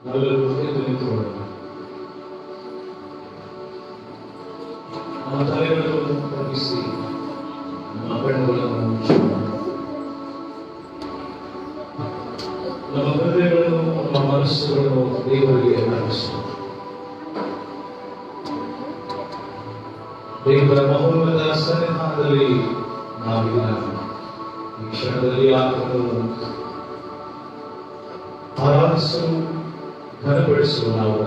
ನಾವೆಲ್ಲರೂ ಎದ್ದು ನಿಂತುಕೊಳ್ಳೋಣ. ನಮ್ಮ ತಲೆಗಳನ್ನು ತಗ್ಗಿಸಿ ನಮ್ಮ ಕಣ್ಣುಗಳನ್ನು ಮುಚ್ಚೋಣ. ನಮ್ಮ ಹೃದಯಗಳನ್ನು ನಮ್ಮ ಮನಸ್ಸುಗಳನ್ನು ದೇವರಿಗೆ ಅರ್ಪಿಸೋಣ. ದೇವರ ಮಹೋನ್ನತ ಸನ್ನಿಧಾನದಲ್ಲಿ ನಾವಿಲ್ಲ. ಈ ಕ್ಷಣದಲ್ಲಿ ಆತನನ್ನು ಆರಾಧಿಸಲು ಘನಪಡಿಸುವ ನಾವು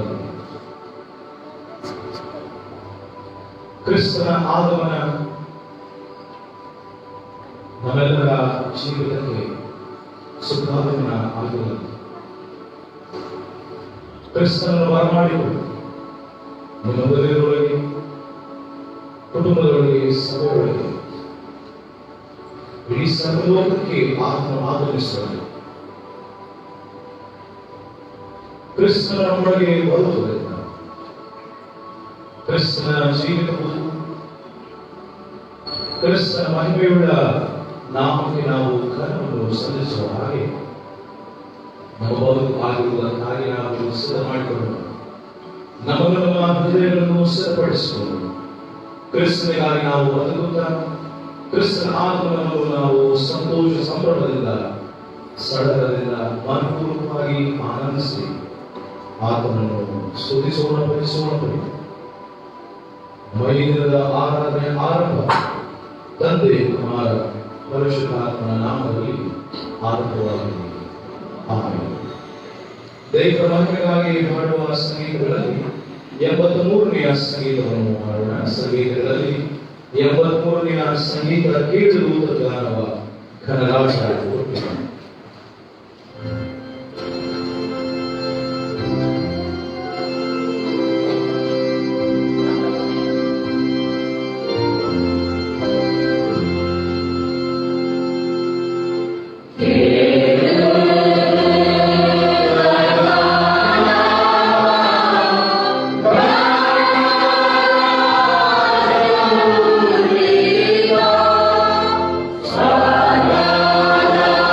ಕ್ರಿಸ್ತನ ಆಗಮನ ನಮ್ಮೆಲ್ಲರ ಜೀವಿತಕ್ಕೆ ಸುಖಾಗಮನ ಆಗುವುದು. ಕ್ರಿಸ್ತನನ್ನು ಬರಮಾಡಿಕೊಂಡು ನಿಮ್ಮ ಹೃದಯದೊಳಗೆ, ಕುಟುಂಬದೊಳಗೆ, ಸಭೆಯೊಳಗೆ, ಇಡೀ ಸರ್ವಲೋಕಕ್ಕೆ ಆತ್ಮ ಆಗಮಿಸುತ್ತದೆ. ಕ್ರಿಸ್ತನ ನಮ್ಮೊಳಗೆ ಬರುವುದರಿಂದ ಕ್ರಿಸ್ತನ ಜೀವಿತವು ಕ್ರಿಸ್ತನ ಮಹಿಮೆಯುಳ್ಳ ನಾಮಕ್ಕೆ ನಾವು ಘನವನ್ನು ಸಲ್ಲಿಸುವ ಹಾಗೆ ನಮ್ಮ ಬದುಕು ಆಗಿರುವುದಕ್ಕಾಗಿ ನಾವು ಸಿದ್ಧ ಮಾಡಿಕೊಂಡು ನಮಗೆ ನಮ್ಮ ಹೃದಯಗಳನ್ನು ಸಿದ್ಧಪಡಿಸಿಕೊಂಡು ಕ್ರಿಸ್ತನಿಗಾಗಿ ನಾವು ಬದುಕುತ್ತಾ ಕ್ರಿಸ್ತನ ಆಗಮನವನ್ನು ನಾವು ಸಂತೋಷ ಸಂಭ್ರಮದಿಂದ ಸಡಗರದಿಂದ ಮನಪೂರ್ವಕವಾಗಿ ಆನಂದಿಸಿ ಆತನನ್ನು ಸ್ತುತಿಸೋಣ, ಭಜಿಸೋಣ. ಮೈದಿನದ ಆರಾಧನೆ ಆರಂಭ ತಂದೆ, ಕುಮಾರ, ಪರಿಶುದ್ಧಾತ್ಮನ ನಾಮದಲ್ಲಿ ಆರಂಭವಾಗಿದೆ. ಆಮೇಲೆ ದೈವ ಮಹಿಮೆಗಾಗಿ ಹಾಡುವ ಸಂಗೀತಗಳಲ್ಲಿ 83ನೇ ಸಂಗೀತವನ್ನು ಹಾಡೋಣ. ಸಂಗೀತಗಳಲ್ಲಿ 83ನೇ ಸಂಗೀತ ಕೀರ್ತದೂತ ಗಾನವ ಘನರಾಜ ಕೊಟ್ಟಿದ್ದಾನೆ.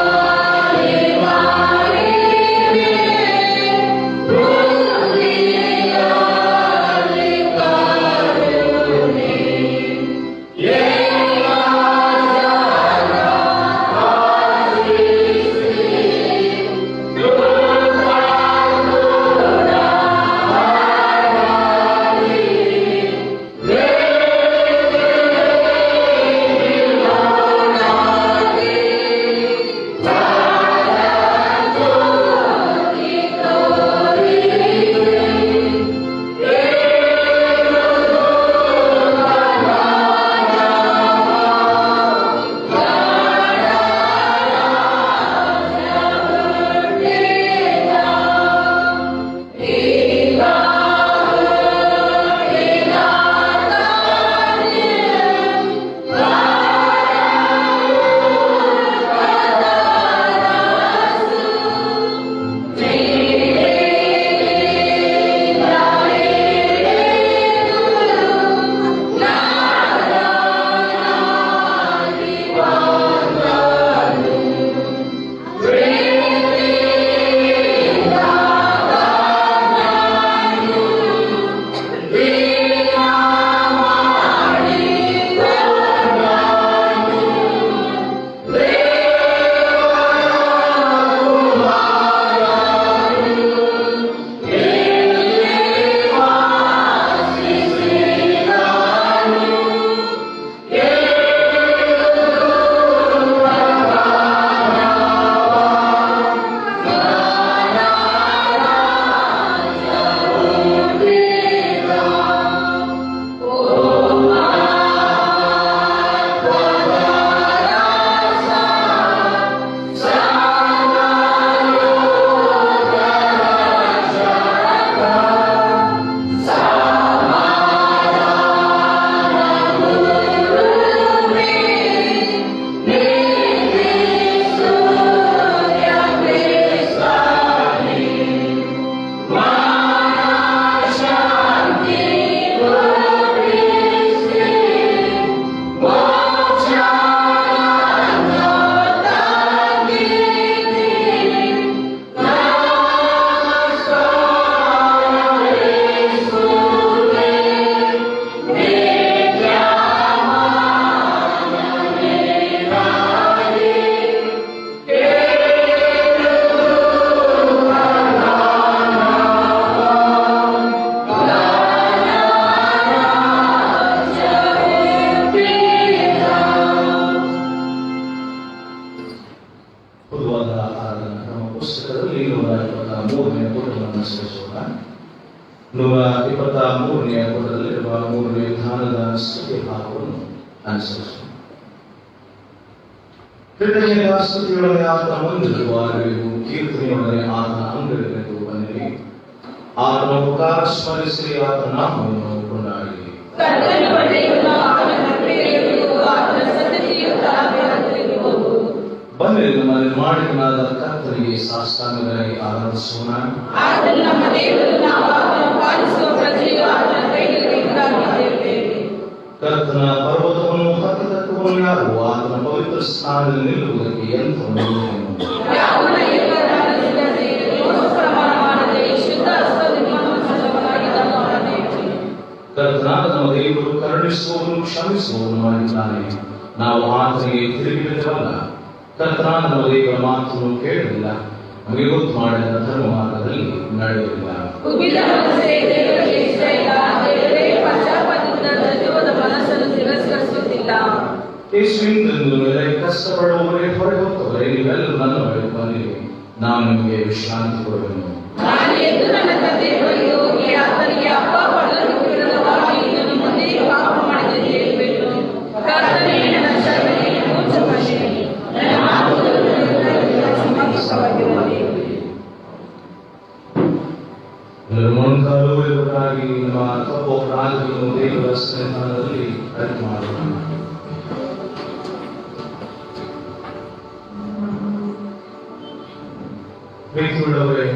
La 73ನೇ ಪುಟದಲ್ಲಿರುವ 3ನೇ ಧ್ಯಾನದ ಸ್ತುತಿ ಭಾಗವನ್ನು ಅನುಸರಿಸೋಣ. ಕೃತಜ್ಞತಾ ಸ್ತುತಿಯೊಳಗೆ ಆತನ ಮುಂದಿರುವ ಅರಿವು, ಕೀರ್ತನೆಯೊಡನೆ ಆತನ ಅಂಗಡಿಗೆಂದು ಬನ್ನಿರಿ. ಆತನ ಉಪಕಾರ ಸ್ಮರಿಸಿ ಆತನ ನಾಮವನ್ನು ಕೊಂಡಾಡಿ. ಬನ್ನಿರಿ, ನಮ್ಮ ನಿರ್ಮಾಣಿಕನಾದ ಕರ್ತನಿಗೆ ಸಾಷ್ಟಾಂಗವಾಗಿ ಆರಾಧಿಸೋಣ. ಕರ್ತನ ಪರ್ವತವನ್ನು ಹತ್ತುವನು ಯಾರು? ಆತನ ಪವಿತ್ರ ಸ್ಥಾನದಲ್ಲಿ ನಿಲ್ಲುವುದಕ್ಕೆ ಎಂಥವನು? ಕರ್ತನಾದ ನಮ್ಮ ದೇವರು ಕರುಣಿಸುವವನು, ಕ್ಷಮಿಸುವವನು ಮಾಡಿದ್ದಾನೆ. ನಾವು ಆತನಿಗೆ ತಿರುಗಿಬಿದ್ದವಲ್ಲ. ಕರ್ತನಾದ ನಮ್ಮ ದೇವರ ಮಾತನ್ನು ಕೇಳಲಿಲ್ಲ, ನಮಗೆ ಗೊತ್ತು ಮಾಡಿದ ಧರ್ಮ ಮಾರ್ಗದಲ್ಲಿ ನಡೆಯಲಿಲ್ಲ. ಯೇಸುವಿನಿಂದ ಕಷ್ಟಪಡುವವರೇ, ಹೊರಗೆ ಹೋಗ್ತವರೇ, ನೀವೆಲ್ಲರೂ ನನ್ನ ಬಳಿಗೆ ಬನ್ನಿರಿ, ನಾನು ನಿಮಗೆ ವಿಶ್ರಾಂತಿ ಕೊಡುವೆನು. ಮೊಣಕಾಲುವುದಕ್ಕಾಗಿ ನಮ್ಮ ತಪ್ಪು ಅಪರಾಧಗಳನ್ನು ದೇವರ ಸನ್ನಿಧಾನದಲ್ಲಿ ಅರಿಕೆ ಮಾಡೋಣ. ಪ್ರೀತಿಯುಳ್ಳವರೇ,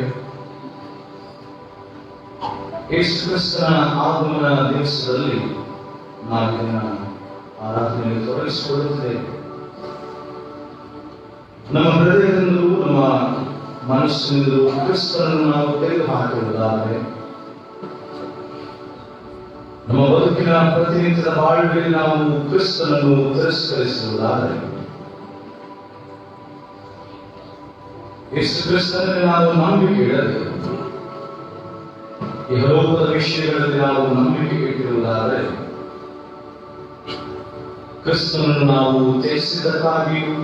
ಯೇಸು ಕ್ರಿಸ್ತನ ಆಗಮನ ದಿವಸದಲ್ಲಿ ನಾವಿನ ಆರಾಧನೆಯಲ್ಲಿ ತೊಡಗಿಸಿಕೊಳ್ಳುತ್ತೇವೆ. ನಮ್ಮ ಹೃದಯದಿಂದಲೂ ನಮ್ಮ ಮನಸ್ಸಿನಿಂದಲೂ ಕ್ರಿಸ್ತನನ್ನು ನಾವು ತೆಗೆದುಹಾಕಿರುವುದಾದರೆ, ನಮ್ಮ ಬದುಕಿನ ಪ್ರತಿನಿತ್ಯದ ಬಾಳ್ವೆಯಲ್ಲಿ ನಾವು ಕ್ರಿಸ್ತನನ್ನು ತಿರಸ್ಕರಿಸುವುದಾದರೆ, ಯೇಸು ಕ್ರಿಸ್ತನಲ್ಲಿ ನಾವು ನಂಬಿಕೆ ಇಡದೆ ಇಹಲೋಕದ ವಿಷಯಗಳಲ್ಲಿ ನಾವು ನಂಬಿಕೆ ಇಟ್ಟಿರುವುದಾದರೆ, ಕ್ರಿಸ್ತನನ್ನು ನಾವು ತ್ಯಜಿಸಿದ್ದಕ್ಕಾಗಿಯೂ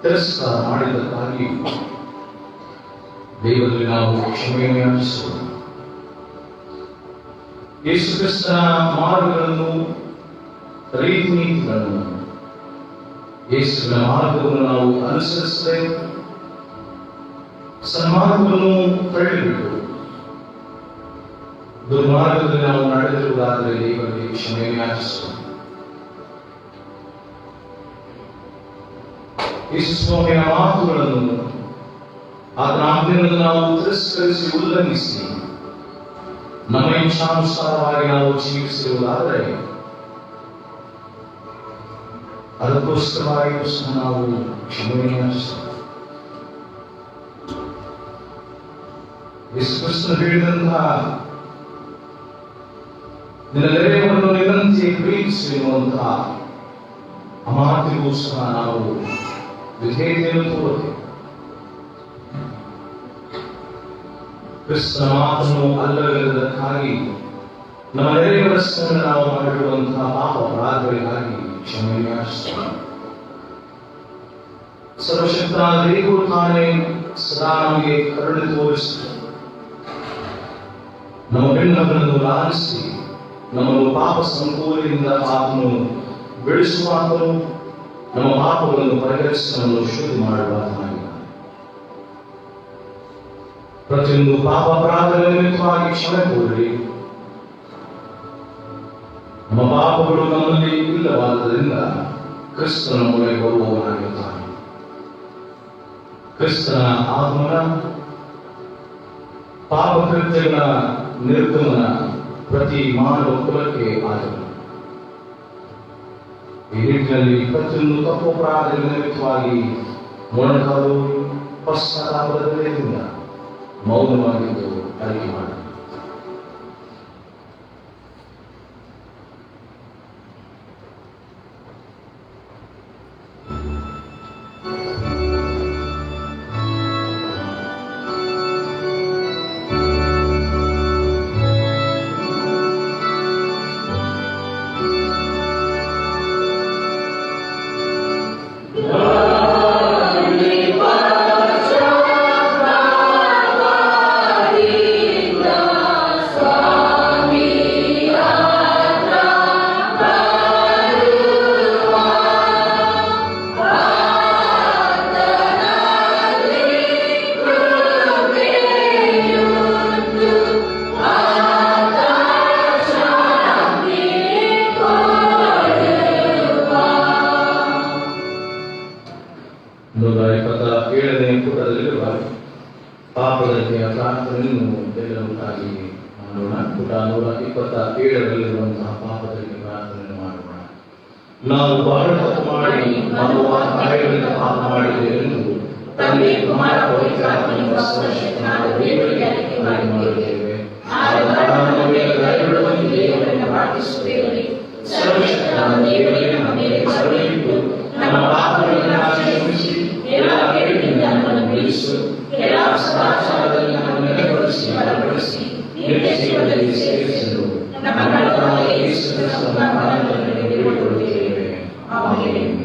ತಿರಸ್ಕಾರ ಮಾಡಿದ್ದಕ್ಕಾಗಿಯೂ ದೇವರಲ್ಲಿ ನಾವು ಕ್ಷಮೆಯನ್ನು ಯಾಚಿಸೋಣ. ಯೇಸು ಕ್ರಿಸ್ತನ ಮಾರ್ಗಗಳನ್ನು, ರೀತಿ ನೀತಿಗಳನ್ನು, ಯೇಸುವಿನ ಮಾರ್ಗವನ್ನು ನಾವು ಅನುಸರಿಸದೆ ಸನ್ಮಾರ್ಗವನ್ನು ತಳ್ಳಿಬಿಟ್ಟು ದುರ್ಮಾರ್ಗದಲ್ಲಿ ನಾವು ನಡೆದಿರುವುದಾದರೆ ದೇವರಿಗೆ ಕ್ಷಮೆಯನ್ನು ಯಾಚಿಸೋಣ. ಯೇಸು ಸ್ವಾಮಿಯ ಮಾತುಗಳನ್ನು, ಆತನ ಆಜ್ಞೆಗಳನ್ನು ನಾವು ತಿರಸ್ಕರಿಸಿ ಉಲ್ಲಂಘಿಸಿ ನಮ್ಮ ಇಚ್ಛಾನುಸಾರವಾಗಿ ನಾವು ಜೀವಿಸಿರುವುದಾದರೆ, ಅದಕ್ಕೋಸ್ಕರವಾಗಿಯೂ ಸಹ ನಾವು ಕ್ಷಮೆಯನ್ನು ಯಾಚಿಸೋಣ. ಯೇಸು ಕ್ರಿಸ್ತನು ಹೇಳಿದಂತಹ ನಿನ್ನ ನೆರೆಯವರನ್ನು ನಿನ್ನಂತೆ ಪ್ರೀತಿಸು ಎನ್ನುವಂತಹ ಆ ಮಾತಿಗೂ ಸಹ ನಾವು ವಿಧೇಯತೆಯನ್ನು ತೋರಬೇಕು. ಕ್ರಿಸ್ತನ ಮಾತನ್ನು ಅಲ್ಲವೆಲ್ಲದಕ್ಕಾಗಿ, ನಮ್ಮ ನೆರೆಯವರ ಸಂಗ ನಾವು ಮಾಡಿರುವಂತಹ ಪಾಪ ಅಪರಾಧಗಳಿಗಾಗಿ ಕ್ಷಮೆಯನ್ನು ಯಾಚಿಸೋಣ. ಸರ್ವಶಕ್ತನಾದ ದೇವರು ತಾನೇ ಸದಾ ನಮಗೆ ಕರುಣೆ ತೋರಿಸಿ ನಮ್ಮ ಬೆನ್ನನ್ನು ಲಾಲಿಸಿ ನಮ್ಮನ್ನು ಪಾಪ ಸಂಕೋಲೆಯಿಂದ ಆತನು ಬೆಳೆಸುವಾತನು, ನಮ್ಮ ಪಾಪಗಳನ್ನು ಪರಿಹರಿಸಿ ನಮ್ಮನ್ನು ಶುದ್ಧಿ ಮಾಡುವಾತನಾಗಿದ್ದಾನೆ. ಪ್ರತಿಯೊಂದು ಪಾಪ ಅಪರಾಧಗಳ ನಿಮಿತ್ತವಾಗಿ ಕ್ಷಮೆ ಕೋರಿರಿ. ನಮ್ಮ ಪಾಪಗಳು ನಮ್ಮಲ್ಲಿ ಇಲ್ಲವಾದ್ದರಿಂದ ಕ್ರಿಸ್ತನ ಮೊರೆ ಬರುವವನಾಗಿರುತ್ತಾನೆ. ಕ್ರಿಸ್ತನ ಆಗಮನ ಪಾಪಕೃತ್ಯಗಳ ನಿರ್ಗಮನ ಪ್ರತಿ ಮಾನವ ಕುಲಕ್ಕೆ ಆಗಿದೆ. ಈ ನಿಟ್ಟಿನಲ್ಲಿ ಪ್ರತಿಯೊಂದು ತಪ್ಪು ಅಪರಾಧಗಳ ನಿಮಿತ್ತವಾಗಿ ಮೊಣಕಾಲು ಪಶ್ಚಾತ್ತಾಪದಿಂದ ಮೌನವಾಗಿದ್ದು ಅರಿಕೆ ಮಾಡಿ. Amen. 7ರಲ್ಲಿರುವಂತಹ ಪಾಪದಲ್ಲಿ ಪ್ರಾರ್ಥನೆ ಮಾಡೋಣ. ನಾವು ಬಹಳ ತಪ್ಪು ಮಾಡಿ ಕಾರ್ಯಗಳಿಂದ ಪಾಪ ಮಾಡಿದ್ದೇವೆ ಎಂದು ತಂದೆ, ಕುಮಾರ, ಪವಿತ್ರಾತ್ಮನಿಂದ ಸರ್ವಶಕ್ತನಾದ ದೇವರಿಗೆ ಅರಿಕೆ ಮಾಡಿದ್ದೇವೆ. ದೇವರನ್ನು ಪ್ರಾರ್ಥಿಸುತ್ತೇವೆ. ಸರ್ವಶಕ್ತನಾದ ದೇವರೇ, ನಮ್ಮ ಮೇಲೆ ಕರುಣೆಯಿಟ್ಟು ನಮ್ಮ ಪಾಪಗಳನ್ನು ಕ್ಷಮಿಸಿ ಎಲ್ಲ ಕೇಡಿನಿಂದ ನಮ್ಮನ್ನು ಬಿಡಿಸು. ಎಲ್ಲ ಸದಾಚಾರದಲ್ಲಿ ನಮ್ಮನ್ನು ನೆಲೆಗೊಳಿಸಿ ಬಲಪಡಿಸಿ ನಿತ್ಯ ಜೀವನದಲ್ಲಿ ಸೇರಿಸಲು ನಮ್ಮ ಕರ್ತನಾದ ಯೇಸು ಕ್ರಿಸ್ತನ ನಾಮದಲ್ಲಿ ಬೇಡಿಕೊಳ್ಳುತ್ತೇವೆ. ಆಮೆನ್.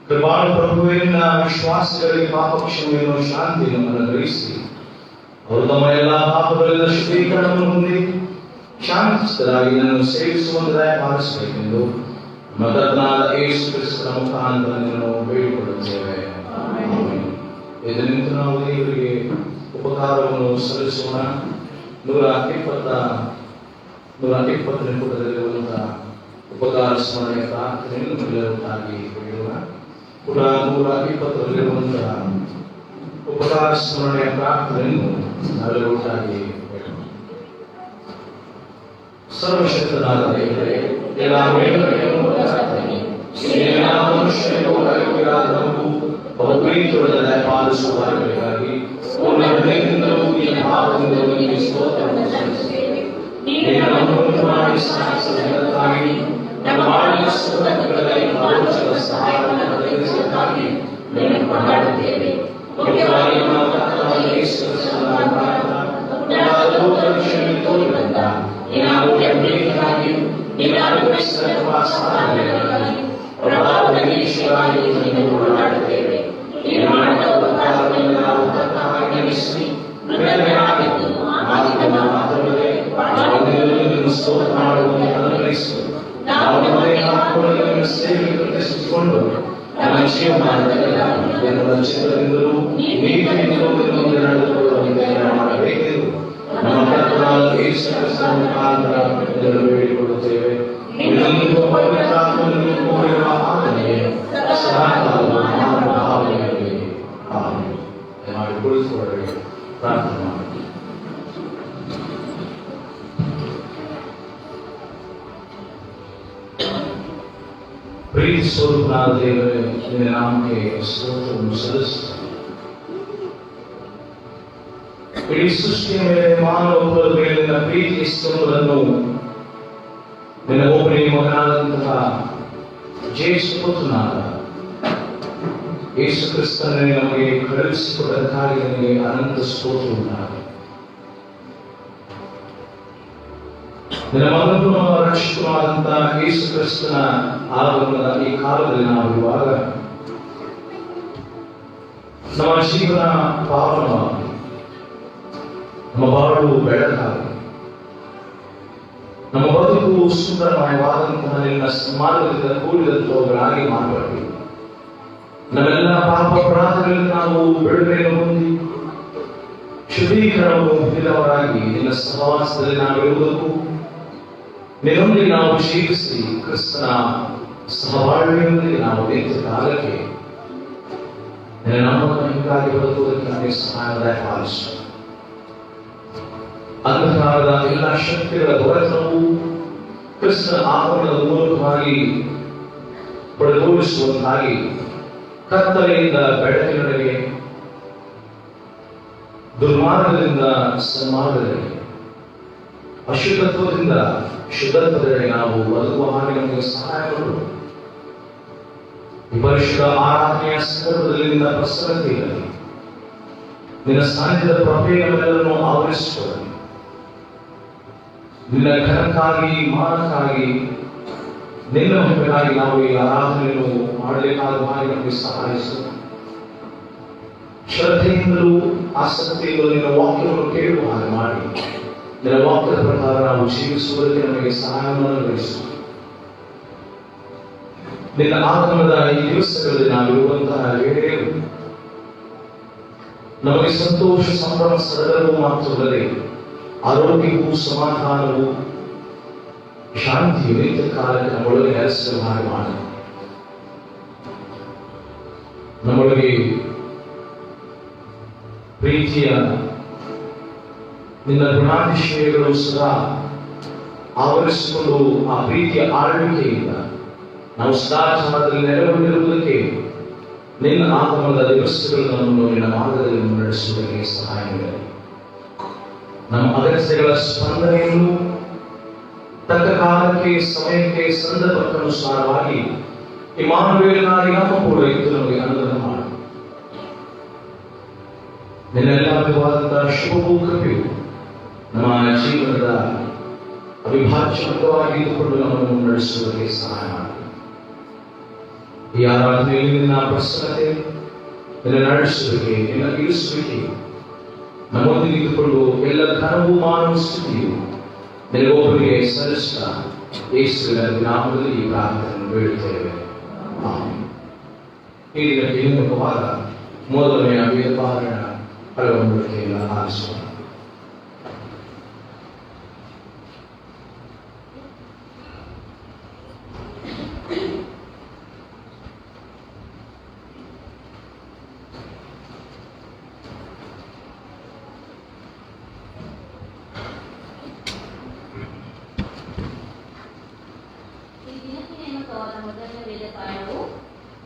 ಕೃಪಾಳು ಪ್ರಭುವಿನ ವಿಶ್ವಾಸಗಳಿಗೆ ಪಾಪ ಕ್ಷಮೆಯನ್ನು ಶಾಂತಿಯನ್ನು ಅನುಗ್ರಹಿಸಿ ಅವರು ತಮ್ಮ ಎಲ್ಲ ಪಾಪಗಳಿಂದ ಶುದ್ಧೀಕರಣವನ್ನು ಹೊಂದಿ ಶಾಂತಿಸ್ಥರಾಗಿ ಇದನ್ನು ಸೇವಿಸುವಂತೆ ಪಾಲಿಸಬೇಕೆಂದು ಮಗನಾದ ಯೇಸು ಕ್ರಿಸ್ತನ ಮುಖಾಂತರ ನಿನ್ನನ್ನು ಬೇಡಿಕೊಳ್ಳುತ್ತೇವೆ. ಇದು ನಿಂತು ನಾವು ದೇವರಿಗೆ ಉಪಕಾರವನ್ನು ಸಲ್ಲಿಸೋಣ. 120ನೇ ಪುಟದಲ್ಲಿರುವಂತಹ ಉಪಕಾರ ಸ್ಮರಣೆಯ ಪ್ರಾರ್ಥನೆಯನ್ನು ಮೊದಲನೇದಾಗಿ ಹೇಳೋಣ. ಪುಟ 120ರಲ್ಲಿರುವಂತಹ ಉಪಕಾರ ಸ್ಮರಣೆಯ ಪ್ರಾರ್ಥನೆಯನ್ನು ನಾವೆಲ್ಲೊಟ್ಟಾಗಿ ಹೇಳೋಣ. ಸರ್ವಶಕ್ತನಾದ ದೇವರೇ, ಎಲ್ಲ ಮೇಲುಗಳನ್ನು ಎಲ್ಲ ಮನುಷ್ಯರಿಗೂ ಅರಿವಿರಾದ ನಮಗೂ ಬಹುಪ್ರೀತಿಯುಳ್ಳ ಪಾಲಿಸುವಾರಗಳಿಗಾಗಿ ಪೂರ್ಣ ಹೃದಯದಿಂದಲೂ ಈ ಭಾವದಿಂದಲೂ ನಿಮಗೆ ಸ್ತೋತ್ರವನ್ನು ಸಲ್ಲಿಸುತ್ತೇವೆ. ನಮ್ಮನ್ನು ಮಾಡಿ ಸಾಗಿಸುವುದಕ್ಕಾಗಿ ನಮ್ಮ ಬಾಳಿನ ಸುಖಗಳಲ್ಲಿ ಆಲೋಚನ ಸಹಾಯವನ್ನು ಒದಗಿಸುವುದಕ್ಕಾಗಿ ನಿಮ್ಮನ್ನು ಕೊಂಡಾಡುತ್ತೇವೆ. ಮುಖ್ಯವಾಗಿ ನಮ್ಮ ಕರ್ತನಾದ ಯೇಸು ಕ್ರಿಸ್ತನ ಮುಖಾಂತರ ಲೋಕರಕ್ಷಣೆಗೆ ತೋರಿ ಬಂದ ನಿನ್ನ ಪ್ರೀತಿಗಾಗಿ ನಿನ್ನ ಅನುಗ್ರಹಿಸಿದ ಕೃಪಾಸನಗಳಿಗಾಗಿ ಪ್ರಭಾವದ ನಿರೀಕ್ಷೆಗಾಗಿ ನಿನ್ನನ್ನು ಕೊಂಡಾಡುತ್ತೇವೆ. ನೀನು ಮಾಡಿದ ಉಪಕಾರಗಳನ್ನು ನಾವು ತಕ್ಕವಾಗಿ ನೆನೆಸಿ ಕೃತಜ್ಞರಾಗಿದ್ದು ಮಾತಿನ ಮಾತುಗಳೇ ನಿನ್ನ ಸ್ತೋತ್ರ ಮಾಡುವಂತೆ ಅನುಗ್ರಹಿಸು. ನಾವು ನಮ್ಮದೇ ಹಾಕಿಕೊಳ್ಳಲು ಸೇವೆಗೆ ಪ್ರತಿಷ್ಠಿಸಿಕೊಂಡು ನಮ್ಮ ಜೀವಮಾನದಲ್ಲಿ ಜನರ ಚಿತ್ರದಿಂದಲೂ ನೀತಿಯಿಂದಲೂ ಮುಂದೆ ನಡೆದುಕೊಳ್ಳುವಂತೆ ಮಾಡಬೇಕೆಂದು ನಮ್ಮ ಕರ್ತನಾದ ಯೇಸು ಕ್ರಿಸ್ತನ ಮುಖಾಂತರ ಇದನ್ನು ಬೇಡಿಕೊಳ್ಳುತ್ತೇವೆ. ಇದೊಂದು ಪವಿತ್ರಾತ್ಮನಿಂದ ಕೂಡಿರುವ ಆಜ್ಞೆಯೇ ಸದಾಕಾಲ ನಮ್ಮ ಭಾವನೆಯಾಗಲಿ. ಆಮೆನ್. ದಯಮಾಡಿ ಕುಳಿತುಕೊಳ್ಳಿ, ಪ್ರಾರ್ಥನೆ ಮಾಡಿ. ಪ್ರೀತಿ ಸ್ವರೂಪನಾದ ದೇವರೇ, ನಿನ್ನ ನಾಮಕ್ಕೆ ಸ್ತೋತ್ರವನ್ನು ಸಲ್ಲಿಸುತ್ತೇವೆ. ಇಡೀ ಸೃಷ್ಟಿಯ ಮೇಲೆ ಮಾನವ ಕುಲದ ಮೇಲಿನ ಪ್ರೀತಿ ಸ್ತೋತ್ರವನ್ನು ನಿನ್ನ ಒಬ್ಬನೇ ಮಗನಾದಂತಹ ಜೇಸು ಪುತ್ರನಾದ ಯೇಸು ಕ್ರಿಸ್ತನೇ ನಮಗೆ ಕಳುಹಿಸಿಕೊಟ್ಟದಕ್ಕಾಗಿ ನಿನಗೆ ಅನಂತ ಸ್ತೋತ್ರ ಉಂಟಾಗಲಿ. ನಿನ್ನ ಮಗನೂ ರಕ್ಷಕನಾದಂತಹ ಯೇಸು ಕ್ರಿಸ್ತನ ಆಗಮನದ ಈ ಕಾಲದಲ್ಲಿ ನಾವು ಇರುವಾಗ ನಮ್ಮ ಜೀವನ ಪಾವನವಾಗಿ, ನಮ್ಮ ಬಾಳು ಬೆಳಕಾಗಿ, ನಮ್ಮ ಬದುಕು ಸುಂದರಮಯವಾದಂತಹ ನಿನ್ನ ಮಾರ್ಗದಿಂದ ಕೂಡಿದಂತವುಗಳಾಗಿ ಮಾಡಬೇಕು. ನಮ್ಮೆಲ್ಲ ಪಾಪ ಅಪರಾಧಗಳಿಂದ ನಾವು ಬಿಡುಗಡೆಯನ್ನು ಹೊಂದಿ ಶುದ್ಧೀಕರಣವನ್ನು ಹೊಂದಿದವರಾಗಿ ನಿನ್ನ ಸಹವಾಸದಲ್ಲಿ ನಾವಿರುವುದಕ್ಕೂ ನಿನ್ನೊಂದಿಗೆ ನಾವು ಜೀವಿಸಿ ಕ್ರಿಸ್ತನ ಸಹಬಾಳ್ವೆಯೊಂದಿಗೆ ನಾವು ನಿಂತ ಕಾಲಕ್ಕೆ ನಿನ್ನ ನಮ್ಮನ್ನು ಹಿಂಗಾಗಿ ಬದುಕುವುದಕ್ಕೆ ನಮಗೆ ಸಹಾಯದಾಯ ಪಾಲಿಸು. ಅಂಧಕಾರದ ಎಲ್ಲ ಶಕ್ತಿಗಳ ಹೊರತನವು ಕ್ರಿಸ್ತನ ಆಗಮನದ ಮೂಲಕವಾಗಿ ಬಡಗೂಡಿಸುವಂತಾಗಿ ಕತ್ತಲೆಯಿಂದ ಬೆಳಕಿನೊಳಗೆ ದುರ್ಮಾರ್ಗದಿಂದ ಸನ್ಮಾರ್ಗದಲ್ಲಿ, ಅಶುದ್ಧತ್ವದಿಂದ ಶುದ್ಧತ್ವದಲ್ಲಿ ನಾವು ಬದುಕುವ ಹಾಗೆ ನಮಗೆ ಸಹಾಯ ಮಾಡು. ಈ ಪರಿಶುದ್ಧ ಆರಾಧನೆಯ ಸಂದರ್ಭದಲ್ಲಿ ನಿನ್ನ ಪ್ರಸನ್ನತೆ ಇರಲಿ. ನಿನ್ನ ಸಾನ್ನಿಧ್ಯದ ಪ್ರಭೆ ನಮ್ಮೆಲ್ಲರನ್ನು ಆವರಿಸಿಕೊಳ್ಳಲಿ. ನಿನ್ನ ಘನಕ್ಕಾಗಿ, ಮಾನಕ್ಕಾಗಿ, ನಿನ್ನ ಮಹಿಮೆಗಾಗಿ ನಾವು ಈ ಆರಾಧನೆಯನ್ನು ಮಾಡಬೇಕಾದ ಹಾಗೆ ನಮಗೆ ಸಹಾಯಿಸು. ಶ್ರದ್ಧೆಯಿಂದಲೂ ಆಸಕ್ತಿಯಿಂದಲೂ ನಿನ್ನ ವಾಕ್ಯವನ್ನು ಕೇಳುವ ಹಾಗೆ ಮಾಡಿ, ನಿನ್ನ ವಾಕ್ಯದ ಪ್ರಕಾರ ನಾವು ಜೀವಿಸುವುದಕ್ಕೆ ನಮಗೆ ಸಹಾಯವನ್ನು ಅನುಗ್ರಹಿಸು. ನಿನ್ನ ಆಗಮನದ ಈ ದಿವಸಗಳಲ್ಲಿ ನಾವಿರುವಂತಹ ವೇಳೆಯು ನಮಗೆ ಸಂತೋಷ, ಸಂಭ್ರಮ, ಸಡಗರವು ಮಾತ್ರವಲ್ಲದೆ ಆರೋಗ್ಯವೂ, ಸಮಾಧಾನವು, ಶಾಂತಿಯು ನಿತ್ಯ ಕಾಲಕ್ಕೆ ನಮ್ಮೊಳಗೆ ನೆಲೆಸುವ ಹಾಗೆ ಮಾಡ. ನಮ್ಮೊಳಗೆ ಪ್ರೀತಿಯ ನಿನ್ನ ಗುಣಾತಿಶಯಗಳು ಸದಾ ಆವರಿಸಿಕೊಂಡು ಆ ಪ್ರೀತಿಯ ಆಳ್ವಿಕೆಯಿಂದ ನಾವು ಸದಾಚಾರದಲ್ಲಿ ನೆಲೆಗೊಂಡಿರುವುದಕ್ಕೆ ನಿನ್ನ ಆಗಮನದ ದಿವಸಗಳನ್ನು ನಿನ್ನ ಮಾರ್ಗದಲ್ಲಿ ಮುನ್ನಡೆಸುವುದಕ್ಕೆ ಸಹಾಯ ನೀಡಲಿ. ನಮ್ಮ ಅಗತ್ಯಗಳ ಸ್ಪಂದನೆಯನ್ನು ತಕ್ಕ ಕಾಲಕ್ಕೆ, ಸಮಯಕ್ಕೆ, ಸಂದರ್ಭಕ್ಕನುಸಾರವಾಗಿ ಇಮ್ಮಾನುವೇಲನಾಗಿ ನಮ್ಮ ಕೂಡ ಇದ್ದು ನಮಗೆ ಅನುಗ್ರಹ ಮಾಡು. ನಿನ್ನೆಲ್ಲ ವಿಧವಾದಂತಹ ಶುಭವೂ ಕೃಪೆಯು ನಮ್ಮ ಜೀವನದ ಅವಿಭಾಜ್ಯ ಅಂಗವಾಗಿ ಇದ್ದುಕೊಂಡು ನಮ್ಮನ್ನು ಮುನ್ನಡೆಸುವುದಕ್ಕೆ ಸಹಾಯ ಮಾಡು. ಈ ಆರಾಧನೆಯಲ್ಲಿ ನಿನ್ನ ಪ್ರಸನ್ನತೆ, ನಿನ್ನ ನಡೆಸುವಿಕೆ, ನಿನ್ನ ಇರಿಸುವಿಕೆ ನಮ್ಮೊಂದಿಗೆ ಇದ್ದುಕೊಂಡು ಎಲ್ಲ ಘನವೂ, ಮಾನವೂ, ಸ್ಥಿತಿಯು ನಿನಗೊಬ್ಬರಿಗೆ ಸಲ್ಲಿಸುತ್ತಾ ಯೇಸುವಿನ ನಾಮದಲ್ಲಿ ಈ ಪ್ರಾರ್ಥನೆಯನ್ನು ಬೇಡುತ್ತೇವೆ. ಈ ದಿನಕ್ಕೆ ಹಿಮ್ಮುಖವಾದ ಮೊದಲನೆಯ ವೇದಪಾರಾಯಣ ಫಲವನ್ನುಕೆಯನ್ನು ಆಲಿಸೋಣ.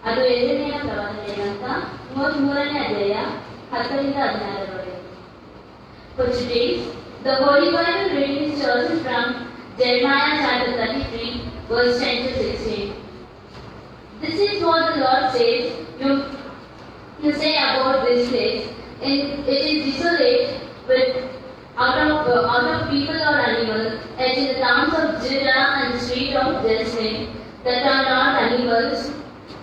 ಅದು ಎರಡನೆಯ ಪ್ರವಾದನೆ ಗ್ರಂಥ 33ನೇ ಅಧ್ಯಾಯ 10ರಿಂದ 16ರವರೆಗೆ. For today, the Holy Bible reading is chosen from Jeremiah chapter 33, verse 10 to 16. This is what the Lord says you say about this place. It is desolate out of people or animals, as in the towns of Judah and the street of Jerusalem that are not animals.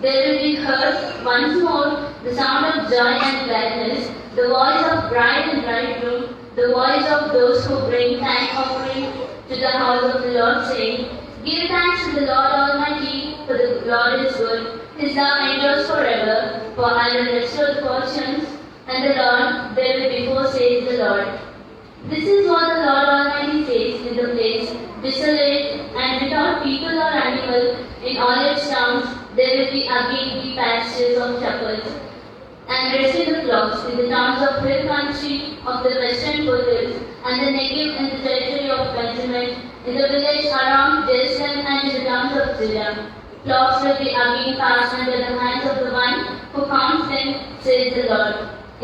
There will be heard once more the sound of joy and gladness, the voice of bride and bridegroom, the voice of those who bring thank offering to the house of the Lord, saying, Give thanks to the Lord Almighty, for the Lord is good. His love endures forever. For I will restore the fortunes, and the Lord there will before, says the Lord. This is what the Lord Almighty says in the place desolate and without people or animal, in all its towns. There will be again the pastures of shepherds, and resting the flocks in the towns of hill country of the western foothills, and the Negev in the territory of Benjamin, in the village around Jerusalem and in the towns of Judah. Flocks will be again passed under the hands of the one who counts them, says the Lord.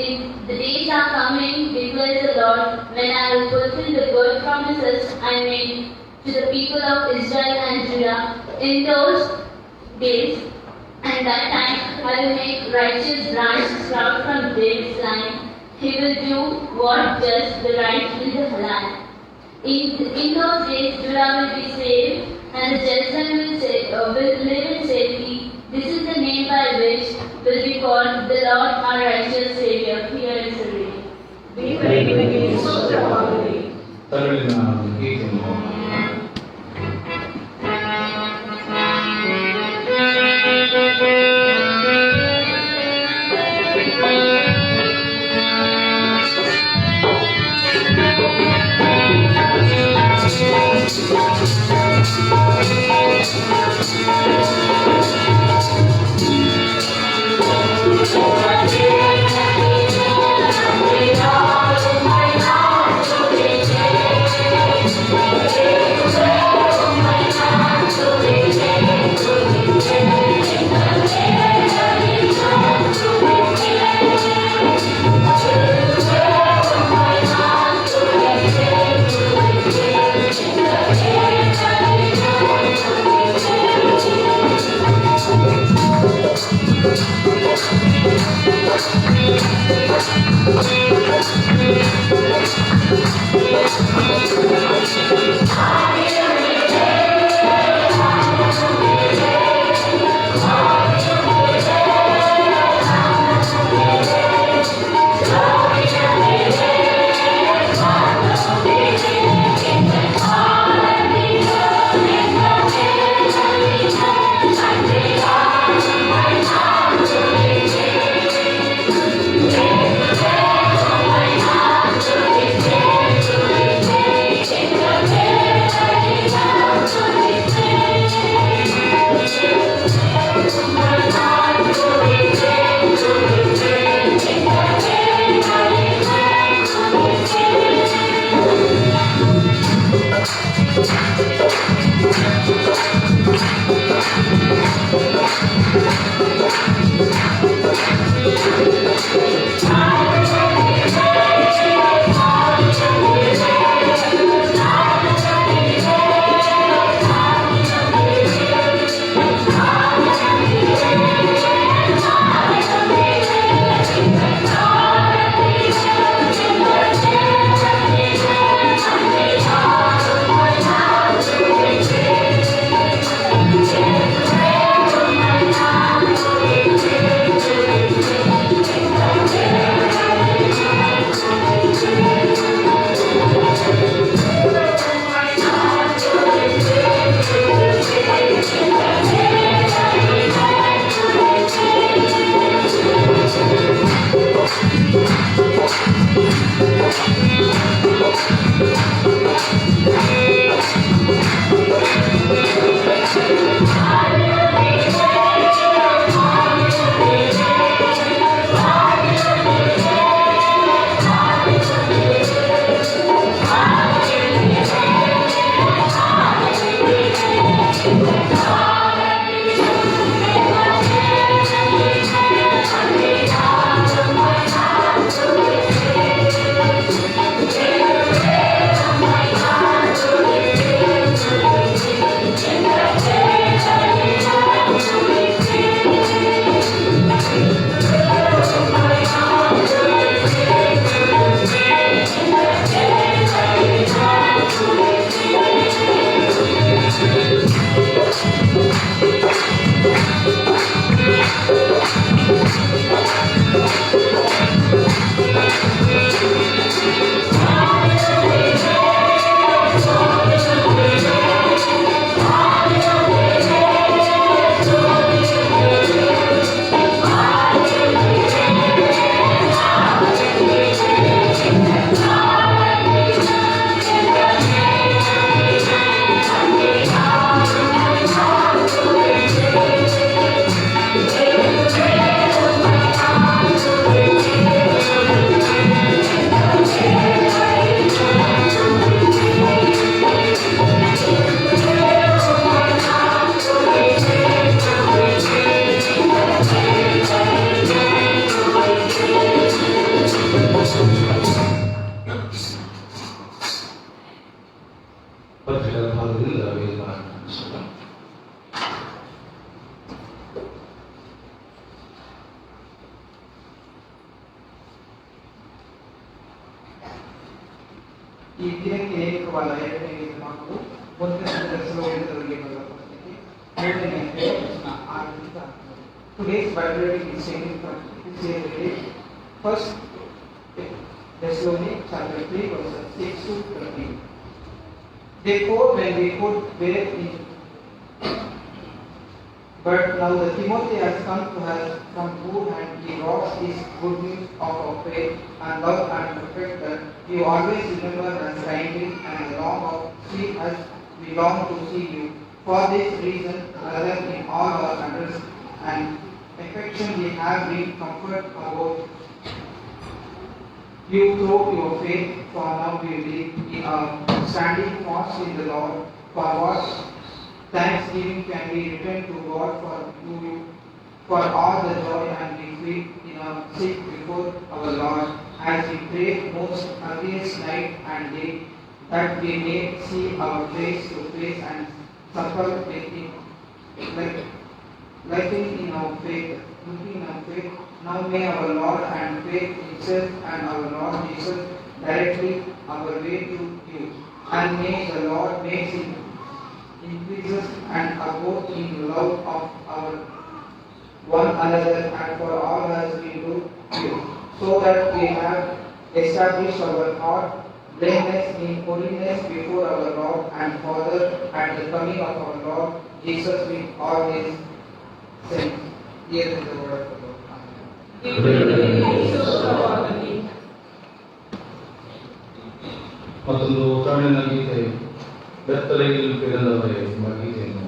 In the days are coming, declares the Lord, when I will fulfill the good promises I made to the people of Israel and Judah. In those days and that time I will make righteous branch sprout from David's line. He will do what just the right in the land. In those days Judah will be saved, and the Jerusalem will live in safety. This is the name by which will be called the Lord our righteous Savior. Here is the reading. Be ready to give so the Holy. Oh, ಪತ್ರಿಕಾ ಭಾಗದಿಂದ ವೇದಪಾಠ ನಡೆಸೋಣ. ಈ ದಿನಕ್ಕೆ ಏಕವಾದ ಎರಡನೇ ಮಾತು ಒಂದನೇ ದರ್ಶನವರಿಗೆ ಬರುವ ಪುಸ್ತಕಕ್ಕೆ ಎರಡನೇ ವಚನ 6ರಿಂದ 10. Today's Bible reading is taken from First Thessalonians chapter 3 verses 6 to 13. Therefore, when we could bear in, but now the Timothy has come to us from whom and he brought his good news of our faith and love and perfect that you always remember us kindly and long of see us we long to see you. For this reason, rather in all our matters and affection we have been comfort about you through your faith, for now we are standing fast in the Lord. For what thanksgiving can be returned to God for all the joy and victory in our sick before our Lord, as we pray most earliest night and day, that we may see our face to face and suffer with Him, like in our faith, looking in our faith Now may our Lord and faith himself and our Lord Jesus directly our way to you. And may the Lord make him increases and abode in love of our one another and for all as we do you, so that we have established our heart blameless in holiness before our Lord and Father at the coming of our Lord Jesus with all his saints. Here is the word of the Lord. Amen. ಮತ್ತೊಂದು ತಮಿಳಿನ ಗೀತೆ ಬೆತ್ತಲೆயில் பிறந்தவரே ಎಂಬ ಗೀತೆಯನ್ನು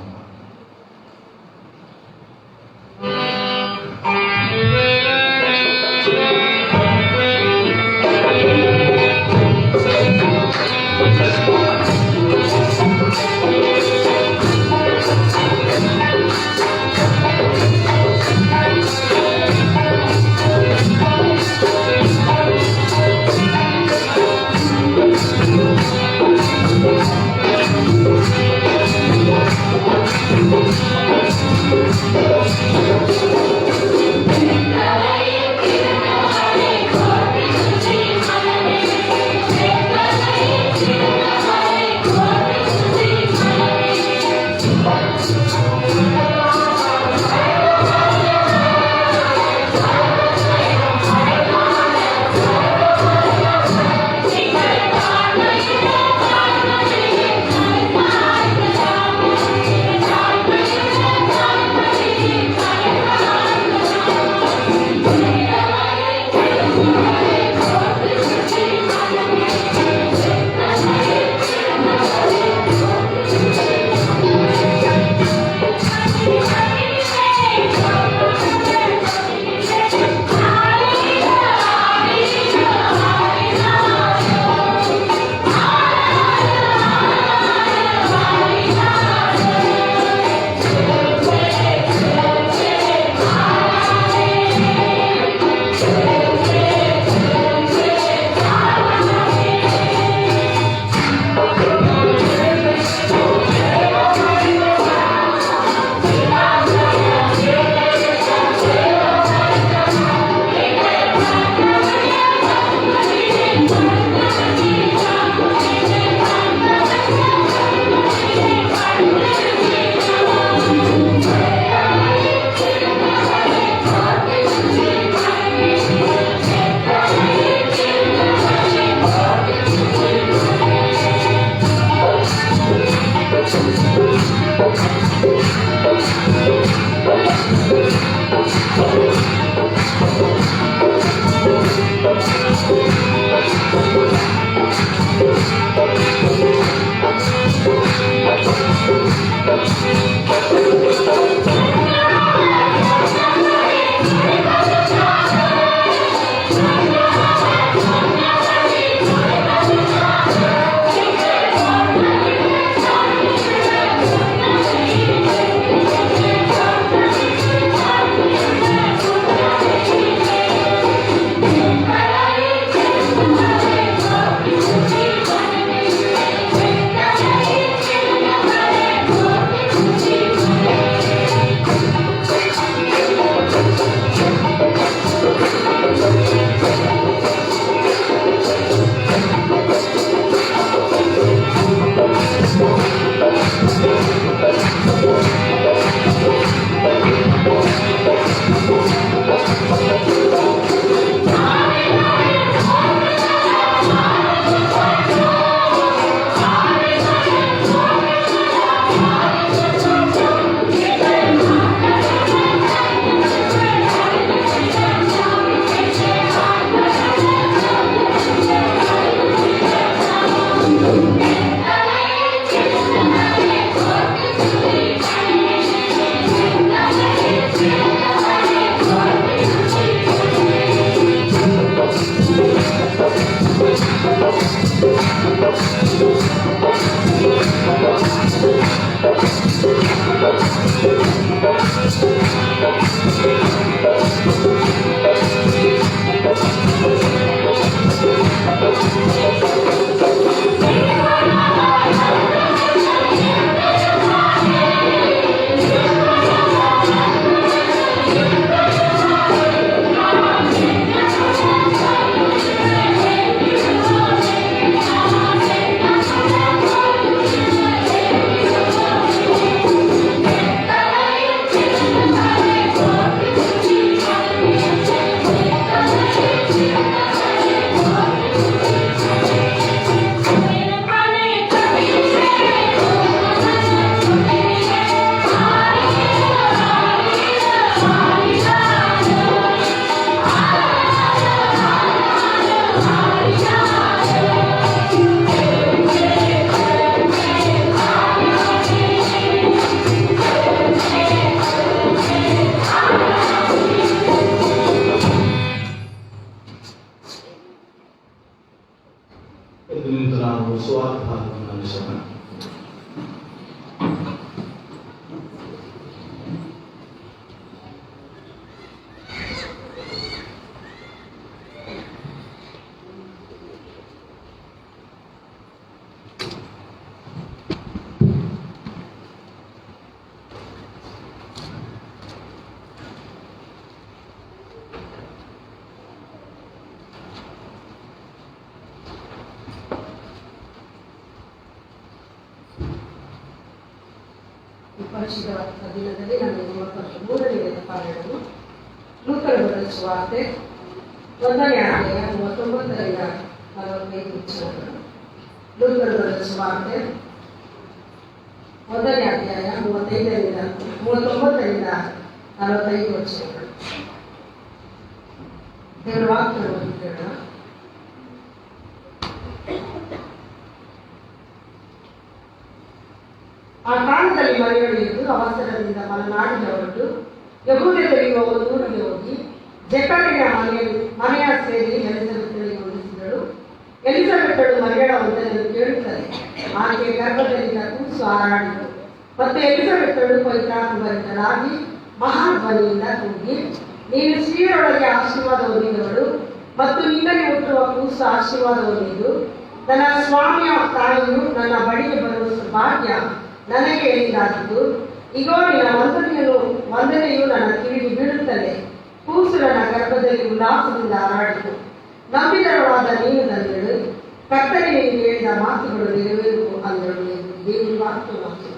ಎದ್ದು ನಿಂತು ನಾವು ಸುವಾರ್ಥ ಭಾಗವನ್ನು ಆಲಿಸೋಣ. ಪರಿಶುದ್ಧ ದಿನದಲ್ಲಿ ನಮಗೆ ಮೂರನೇ ಪಾಠಗಳು ನೂತನ ಬರೆದ ಸುವಾರ್ತೆ 1ನೇ ಅಧ್ಯಾಯ 39ರಿಂದ 45 ವಚನಗಳು. ನೂತನ ಬರೆದ ಸುವಾರ್ತೆ 1ನೇ ಅಧ್ಯಾಯ 39ರಿಂದ 45 ವಚನಗಳು. ದೇವರ ವಾಕ್ಯವನ್ನು ಕೇಳೋಣ. ಆ ಕಾಲದಲ್ಲಿ ಮರಿಯಳಿದ್ದು ಅವಸರದಿಂದ ಮಲೆನಾಡಿಗೆ ಹೊರಟು ಯಹೂದ್ಯದಲ್ಲಿರುವ ಒಂದು ಊರಿಗೆ ಹೋಗಿ ಜಕರಿಯನ ಮನೆಯ ಸೇರಿ ಎಲಿಜಬೆತ್ತಳಿಗೆ ವಂದಿಸಿದಳು. ಎಲಿಜಬೆತ್ತಳು ಮರಿಯಳ ವಂದನೆಯನ್ನು ಕೇಳುತ್ತದೆ. ಆಕೆಯ ಗರ್ಭದಲ್ಲಿದ್ದ ಕೂಸು ಹಾರಾಡಿತು. ಮತ್ತೆ ಎಲಿಜಬೆತ್ತಳು ಪವಿತ್ರಾತ್ಮಭರಿತಳಾಗಿ ಮಹಾಧ್ವನಿಯಿಂದ ಕೂಗಿ, ನೀನು ಸ್ತ್ರೀಯರೊಳಗೆ ಆಶೀರ್ವಾದ ಹೊಂದಿದವಳು ಮತ್ತು ನಿನ್ನಲ್ಲಿ ಹುಟ್ಟುವ ಕೂಸು ಆಶೀರ್ವಾದ ಹೊಂದಿದ್ದು, ನನ್ನ ಸ್ವಾಮಿಯ ತಾಯಿಯು ನನ್ನ ಬಳಿಗೆ ಬರುವ ಭಾಗ್ಯ ನನಗೆ ಎಂದಾಗಿದ್ದು, ಇಗೋ ನಿನ್ನ ವಂದನೆಯು ನನ್ನ ಕಿವಿಗೆ ಬೀಳುತ್ತದೆ. ಕೂಸು ನನ್ನ ಗರ್ಭದಲ್ಲಿ ಉಲ್ಲಾಸದಿಂದ ಹಾರಾಡಿತು. ನಂಬಿದರವಾದ ನೀನು ಧನ್ಯಳು, ಕರ್ತನೆ ನಿನಗೆ ಹೇಳಿದ ಮಾತುಗಳು ನೆರವೇರುವು ಅಂದಳು ಎಂದು ದೇವರ ವಾಕ್ಯವಾಗಿದೆ.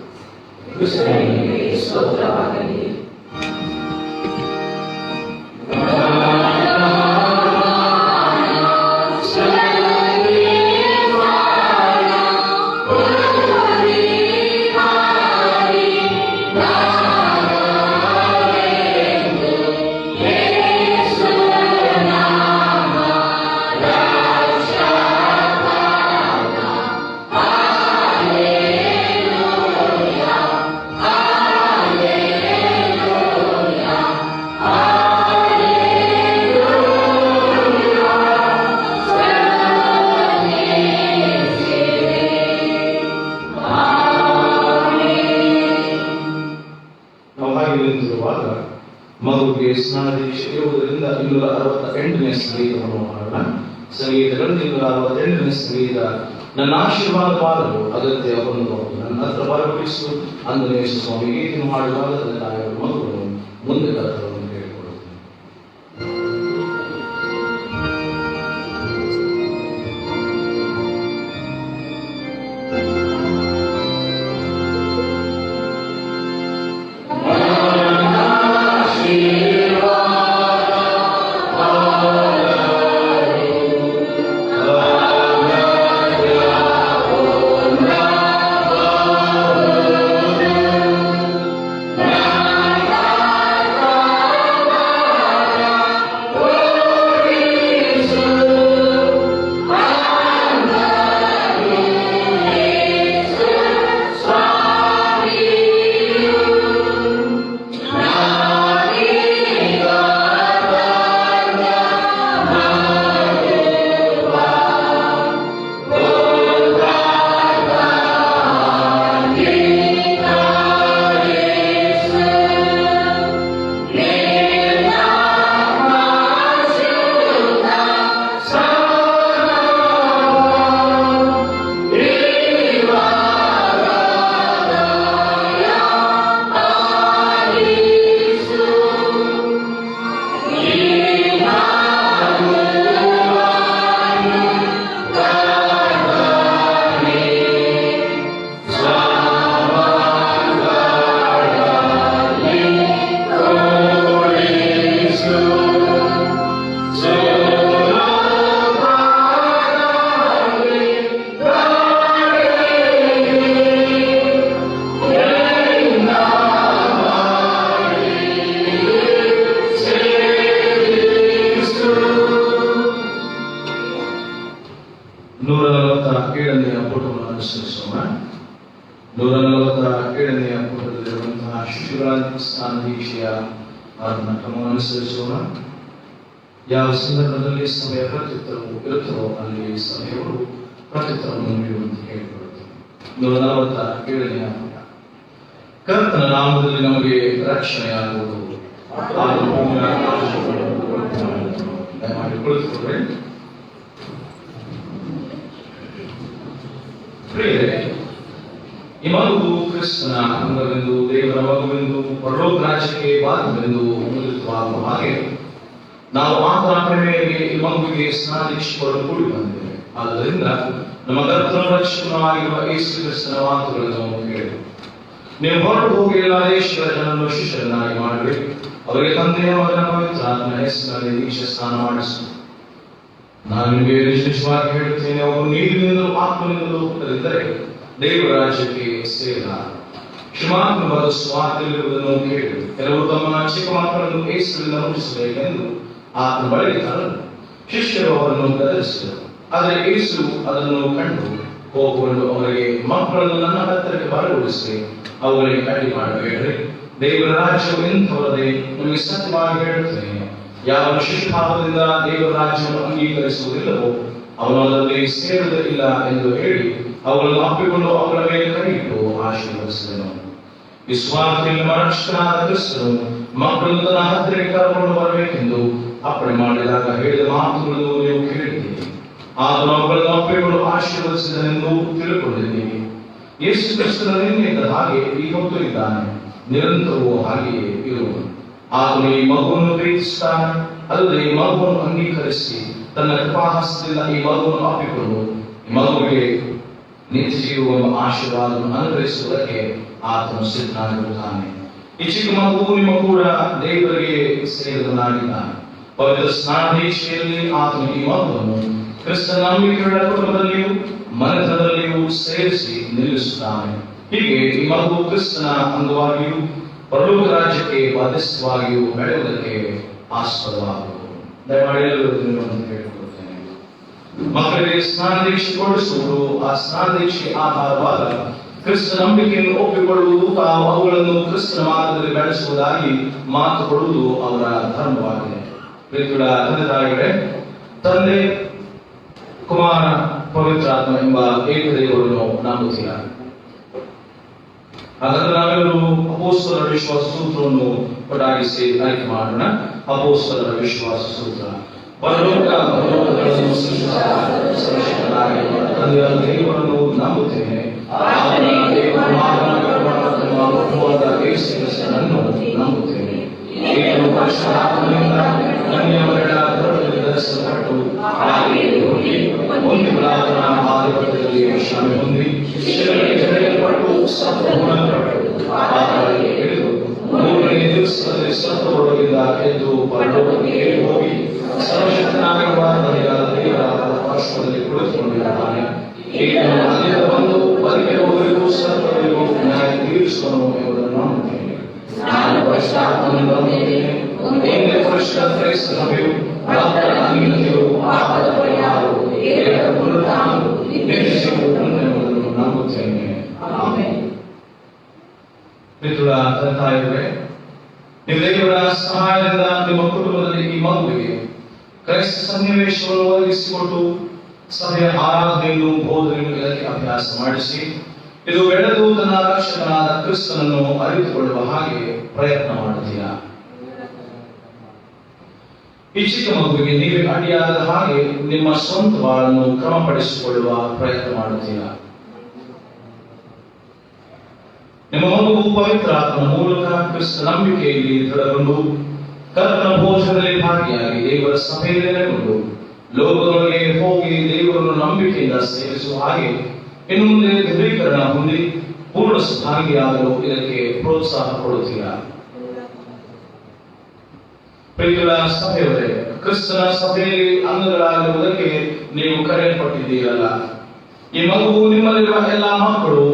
ಮಗುವಿಗೆ ಸ್ನಾನದೀಕ್ಷೆ ಇರುವುದರಿಂದ 268ನೇ ಸಂಗೀತವನ್ನು ಮಾಡೋಣ. ಸಂಗೀತಗಳಲ್ಲಿ 268ನೇ ಸಂಗೀತ. ನನ್ನ ಆಶೀರ್ವಾದ ಮಾಡಲು ಅಗತ್ಯ ಹೊಂದುವವರು ನನ್ನ ಹತ್ರ ಬರಪಿಸು ಅಂದನೇ ಸ್ವಾಮಿ ಗೀತೆಯನ್ನು ಮಾಡುವಾಗ ತನ್ನ ತಾಯಿಯ ಮಗುವನ್ನು ಮುಂದೆ ಕರೆತರವನ್ನು ಹೇಳಿಕೊಳ್ಳುತ್ತೇನೆ. ಅನುಸರಿಸೋಣ. 147ನೇ ಪುಟದಲ್ಲಿರುವಂತಹ ಶಿಶುರಾಜ ಸ್ನಾನದೀಕ್ಷೆಯ ಕ್ರಮವನ್ನು ಅನುಸರಿಸೋಣ. ಯಾವ ಸಂದರ್ಭದಲ್ಲಿ ಸಮಯ ಪ್ರತ್ಯುತ್ತರವು ಇರುತ್ತದೋ ಅಲ್ಲಿ ಸಭೆಯವರು ಪ್ರತ್ಯುತ್ತರವನ್ನು ನೀಡುವಂತೆ ಕೇಳಿಕೊಳ್ಳುತ್ತೇನೆ. 147ನೇ ಪುಟ. ಕರ್ತನ ನಾಮದಲ್ಲಿ ನಮಗೆ ರಕ್ಷಣೆಯಾಗುವುದು. ದಯಮಾಡಿ ಕುಳಿತುಕೊಳ್ಳಿ. ಪ್ರಿಯರೇ, ಈ ಮಗುವು ಕ್ರಿಸ್ತನ ಅಂಗವೆಂದು, ದೇವರ ಮಗುವೆಂದು, ಪರಲೋಕ ರಾಜ್ಯಕ್ಕೆ ಬಾರವೆಂದು ಮುಂದಿತವಾಗುವ ಹಾಗೆ ನಾವು ಆತನ ಪ್ರೇಮೆಗೆ ಈ ಮಗುವಿಗೆ ಸ್ನಾನಿಸಿಕೊಳ್ಳಲು ಕೂಡಿ ಬಂದಿದ್ದೇವೆ. ಆದ್ದರಿಂದ ನಮ್ಮ ಕರ್ತನ ರಕ್ಷಕನಾಗಿರುವ ಯೇಸು ಕ್ರಿಸ್ತನ ಮಾತುಗಳನ್ನು ಕೇಳಿ, ನೀವು ಹೊರಟು ಹೋಗಿ ಎಲ್ಲ ದೇಶಗಳ ಜನರನ್ನು ಶಿಷ್ಯರನ್ನಾಗಿ ಮಾಡಿರಿ, ಅವರಿಗೆ ತಂದೆಯ ಮಗನ ಪವಿತ್ರಾತ್ಮ ಹೆಸರಿನಲ್ಲಿ ದೀಕ್ಷೆ ಸ್ನಾನ ಮಾಡಿಸು. ನಾನು ನಿಮಗೆ ವಿಶೇಷವಾಗಿ ಹೇಳುತ್ತೇನೆ, ಅವರು ನೀರಿನಿಂದಲೂ ಆತ್ಮನಿಂದಲೂ ಹುಟ್ಟದಿದ್ದರೆ ದೇವರ ರಾಜ್ಯಕ್ಕೆ ಸೇರ. ಕ್ಷಮಾತ್ಮವಾದ ಸ್ವಾರ್ಥವಿರುವುದನ್ನು ಕೇಳಿ, ಕೆಲವರು ತಮ್ಮ ಚಿಕ್ಕ ಮಕ್ಕಳನ್ನು ಯೇಸುವಿನಿಂದ ಮುಟ್ಟಿಸಬೇಕೆಂದು ಆತನ ಬಳಿಗೆ ತರಲು ಶಿಷ್ಯರು ಅವರನ್ನು ಗದರಿಸಿದರು. ಆದರೆ ಯೇಸು ಅದನ್ನು ಕಂಡು ಹೋಗಿಕೊಂಡು ಅವರಿಗೆ, ಮಕ್ಕಳನ್ನು ನನ್ನ ಹತ್ತಿರಕ್ಕೆ ಬರಗೊಳಿಸಿ ಅವುಗಳಿಗೆ ಅಡ್ಡಿ ಮಾಡಬೇಡ್ರಿ. ದೇವರ ರಾಜ್ಯವು ಎಂಥವರದೇ, ನಿಮಗೆ ಸತ್ಯವಾಗಿ ಹೇಳುತ್ತೇನೆ, ಯಾವ ಶಿಷ್ಯಭಾವದಿಂದ ದೇವರ ರಾಜ್ಯವನ್ನು ಅಂಗೀಕರಿಸುವುದಿಲ್ಲವೋ ಅವನು ಅದರಲ್ಲಿ ಸೇರುವುದಿಲ್ಲ ಎಂದು ಹೇಳಿ ಅವುಗಳನ್ನು ಅಪ್ಪಿಕೊಂಡು ಅವುಗಳ ಮೇಲೆ ಕೈಯಿಟ್ಟು ಆಶೀರ್ವದಿಸಿದನು. ವಿಶ್ವಾಸದಲ್ಲಿ ನಮ್ಮ ರಕ್ಷಕನಾದ ಕ್ರಿಸ್ತನು ಮಕ್ಕಳನ್ನು ತನ್ನ ಹತ್ತಿರಕ್ಕೆ ಕರೆದುಕೊಂಡು ಬರಬೇಕೆಂದು ಅಪ್ಪಣೆ ಮಾಡಿದಾಗ ಹೇಳಿದ ಮಾತುಗಳನ್ನು ನೀವು ಕೇಳಿದ್ದೀರಿ. ಆತನು ಅವುಗಳನ್ನು ಅಪ್ಪಿಕೊಂಡು ಆಶೀರ್ವದಿಸಿದನೆಂದು ತಿಳುಕೊಂಡಿದ್ದೀರಿ. ಯೇಸು ಕ್ರಿಸ್ತನ ನಿನ್ನೆಯಿಂದ ಹಾಗೆ ಈ ಹೊತ್ತು ಇದ್ದಾನೆ, ನಿರಂತರವೂ ಹಾಗೆಯೇ ಇರುವನು. ಆತನು ಈ ಮಗುವನ್ನು ಪ್ರೀತಿಸುತ್ತಾನೆ, ಅಲ್ಲದೆ ಈ ಮಗುವನ್ನು ಅಂಗೀಕರಿಸಿ ತನ್ನ ಕೃಪಾಹಸ್ತದಿಂದ ಈ ಮಗುವನ್ನು ಅಪ್ಪಿಕೊಂಡು ಈ ಮಗುವಿಗೆ ನಿತ್ಯ ಜೀವವನ್ನು ಆಶೀರ್ವಾದವನ್ನು ಅನುಗ್ರಹಿಸುವುದಕ್ಕೆ ಆತನು ಸಿದ್ಧನಾಗಿರುತ್ತಾನೆ. ಈ ಚಿಕ್ಕ ಮಗು ನಿಮ್ಮ ಕೂಡ ದೇವರಿಗೆ ಸೇರಿದನಾಗಿದ್ದಾನೆ. ಪವಿತ್ರ ಸ್ನಾನ ದೀಕ್ಷೆಯಲ್ಲಿ ಆತನು ಈ ಮಗುವನ್ನು ಕ್ರಿಸ್ತನ ನಂಬಿಕೆಗಳ ಕುಟುಂಬದಲ್ಲಿಯೂ ಮನೆತನದಲ್ಲಿಯೂ ಸೇರಿಸಿ ನಿಲ್ಲಿಸುತ್ತಾನೆ. ಹೀಗೆ ಈ ಮಗು ಕ್ರಿಸ್ತನ ಅಂಗವಾಗಿಯೂ ಪರಲೋಕ ರಾಜ್ಯಕ್ಕೆ ಬಾಧ್ಯಸ್ಥವಾಗಿಯೂ ಬೆಳೆಯುವುದಕ್ಕೆ ಆಸ್ಪದವಾಗುವುದು. ದಯಮಾಡಿ ಎಲ್ಲರೂ ಹೇಳಿಕೊಡುತ್ತೇನೆ. ಮಕ್ಕಳಿಗೆ ಸ್ನಾನ ದೀಕ್ಷೆ ಕೊಡಿಸುವುದು, ಆ ಸ್ನಾನ ದೀಕ್ಷೆ ಆಧಾರವಾದ ಕ್ರಿಸ್ತ ನಂಬಿಕೆಯನ್ನು ಒಪ್ಪಿಕೊಳ್ಳುವುದು, ತಾವು ಅವುಗಳನ್ನು ಕ್ರಿಸ್ತನ ಮಾರ್ಗದಲ್ಲಿ ಬೆಳೆಸುವುದಾಗಿ ಮಾತು ಕೊಡುವುದು ಅವರ ಧರ್ಮವಾಗಿದೆ. ಪ್ರೀತಿಗಳ ತಂದೆ ತಾಯಿಗಳೇ, ತಂದೆ, ಕುಮಾರ, ಪವಿತ್ರಾತ್ಮ ಎಂಬ ಏಕದೇವರನ್ನು ನಂಬುತ್ತೀರಾ? ಹಾಗಾದ್ರೆ ನಾವೆಲ್ಲರೂ ಅಪೊಸ್ತಲರ ವಿಶ್ವಾಸ ಸೂತ್ರವನ್ನು ಒಟ್ಟಾಗಿಸಿ ಆಯ್ಕೆ ಮಾಡೋಣ. ಅಪೊಸ್ತಲರ ವಿಶ್ವಾಸ ಸೂತ್ರ. ಪರಲೋಕಗಳನ್ನು ಸೃಷ್ಟಿಸಿದ ತಂದೆಯ ದೇವರನ್ನು ನಂಬುತ್ತೇನೆ, ಯೇಸುಕ್ರಿಸ್ತನನ್ನು ನಂಬುತ್ತೇನೆ. ದೇವರು ಪರಿಶುದ್ಧಾತ್ಮನಿಂದ ಕನ್ಯೆಯೊಳಗಡೆ ಧರಿಸಲ್ಪಟ್ಟು ಒಂದು ಆತನ ಆಧಿಪತ್ಯದಲ್ಲಿ ಶ್ರಮೆ ಹೊಂದಿ ಶಿಲುಬೆಗೆ ಜಡಿಯಲ್ಪಟ್ಟು ಸತ್ತುಹೊರಟು ಪಾತಾಳಕ್ಕೆ ಇಳಿದು ಮೂರನೇ ದಿವಸದಲ್ಲಿ ಸತ್ತುಹೊರಗಿಂದ ಎದ್ದು ಪರಲೋಕಕ್ಕೆ ಹೋಗಿ ಸರ್ವಶಕ್ತನಾಗಿರುವ ತಂದೆಯಾದ ದೇವರ ಪಾರ್ಶ್ವದಲ್ಲಿ ಕುಳಿತುಕೊಂಡಿದ್ದಾನೆ. ಈಗಲೂ ಅಲ್ಲಿಂದ ಬಂದು ಬದುಕಿರುವವರಿಗೂ ಸತ್ತವರಿಗೂ ನ್ಯಾಯ ತೀರಿಸುವನು ಎಂಬುದನ್ನು ನಂಬುತ್ತೇನೆ. ನಾನು ಪರಿಶುದ್ಧಾತ್ಮನನ್ನು ನಂಬುತ್ತೇನೆ. ಒಂದೇ ಪರಿಶುದ್ಧ ಕ್ರೈಸ್ತ ಸಭೆಯು ಭಕ್ತರ ಅನ್ಯೋನ್ಯತೆಯು ಪಾಪದ ಪರಿಹಾರವು ದೇವರ ಪುನರುತ್ಥಾನವು ನಿತ್ಯ ಜೀವವು ಎಂಬುದನ್ನು ನಂಬುತ್ತೇನೆ. ಆಮೆನ್. ಪಿತೃಗಳ ತಂದೆಯವರೇ, ನೀವು ದೇವರ ಸಹಾಯದಿಂದ ನಿಮ್ಮ ಕುಟುಂಬದಲ್ಲಿ ಈ ಮಗುವಿಗೆ ಕ್ರೈಸ್ತ ಸನ್ನಿವೇಶವನ್ನು ಒದಗಿಸಿಕೊಟ್ಟು ಸಭೆಯ ಆರಾಧನೆಯನ್ನು ಬೋಧನೆಯನ್ನು ಇದಕ್ಕೆ ಅಭ್ಯಾಸ ಮಾಡಿಸಿ ಇದು ಬೆಳೆದು ತನ್ನ ರಕ್ಷಕನಾದ ಕ್ರಿಸ್ತನನ್ನು ಅರಿತುಕೊಳ್ಳುವ ಹಾಗೆ ಪ್ರಯತ್ನ ಮಾಡುತ್ತೀರಾ? ಈ ಚಿಕ್ಕ ಮಗುವಿಗೆ ನೀವೇ ಅಡ್ಡಿಯಾದ ಹಾಗೆ ನಿಮ್ಮ ಸ್ವಂತ ಬಾಳನ್ನು ಕ್ರಮಪಡಿಸಿಕೊಳ್ಳುವ ಪ್ರಯತ್ನ ಮಾಡುತ್ತೀರಾ? ನಿಮ್ಮ ಮಗುವು ಪವಿತ್ರಾತ್ಮನ ಮೂಲಕ ಕ್ರಿಸ್ತ ನಂಬಿಕೆಯಲ್ಲಿ ದೃಢಗೊಂಡು ಕರ್ತನ ಭೋಜನದಲ್ಲಿ ಭಾಗಿಯಾಗಿ ದೇವರ ಸಭೆಯಲ್ಲಿ ನೆಲೆಗೊಂಡು ಲೋಕದೊಳಗೆ ಹೋಗಿ ದೇವರನ್ನು ನಂಬಿಕೆಯಿಂದ ಸೇವಿಸುವ ಹಾಗೆ ಇನ್ನು ಮುಂದೆ ದೃಢೀಕರಣ ಹೊಂದಿ ಪೂರ್ಣ ಭಾಗಿಯಾಗಲು ಇದಕ್ಕೆ ಪ್ರೋತ್ಸಾಹ ಕೊಡುತ್ತೀರಾ? ಪ್ರಿಯರ ಸಭೆಯವರೇ, ಕ್ರಿಸ್ತನ ಸಭೆಯಲ್ಲಿ ಅಂಗಗಳಾಗಿರುವುದಕ್ಕೆ ನೀವು ಕರೆಯಲ್ಪಟ್ಟಿದ್ದೀರಲ್ಲ. ಈ ಮಗುವು ನಿಮ್ಮಲ್ಲಿರುವ ಎಲ್ಲಾ ಮಕ್ಕಳು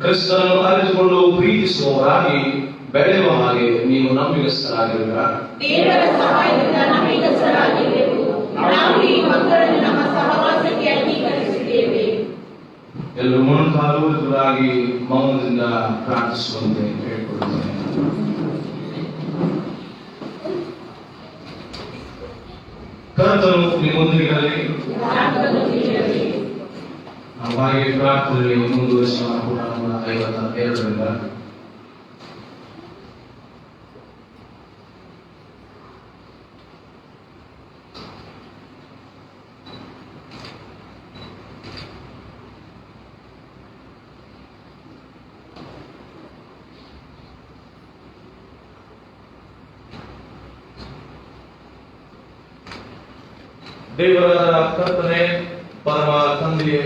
ಕ್ರಿಸ್ತನನ್ನು ಅರಿತುಕೊಂಡು ಪ್ರೀತಿಸುವವರಾಗಿ ಬೆಳೆಯುವ ಹಾಗೆ ನೀವು ನಂಬಿಗಸ್ತರಾಗಿರುವಿರಾ? ದೇವರ ಸಹಾಯದಿಂದ ನಂಬಿಗಸ್ತರಾಗಿದ್ದೆವು. ನಾವು ಈ ಮಕ್ಕಳನ್ನು ನಮ್ಮ ಸಹವಾಸಕ್ಕೆ ಅಂಗೀಕರಿಸಿದ್ದೇವೆ. ಎಲ್ಲರೂ ಮೊಣಕಾಲೂರಾಗಿ ಮೌನದಿಂದ ಪ್ರಾರ್ಥಿಸುವಂತೆ ಹೇಳಿಕೊಳ್ಳುತ್ತೇನೆ. ಕರ್ತನು ನಿಮ್ಮೊಂದಿಗಿರಲಿ. ಹಾಗೆ ಪ್ರಾರ್ಥನೆಯಲ್ಲಿ ಮುಂದುವರಿಸುವ ಕೂಡ 52ರಿಂದ ದೇವರಾದ ಕರ್ತನೆ, ಪರಮ ತಂದೆಯೇ,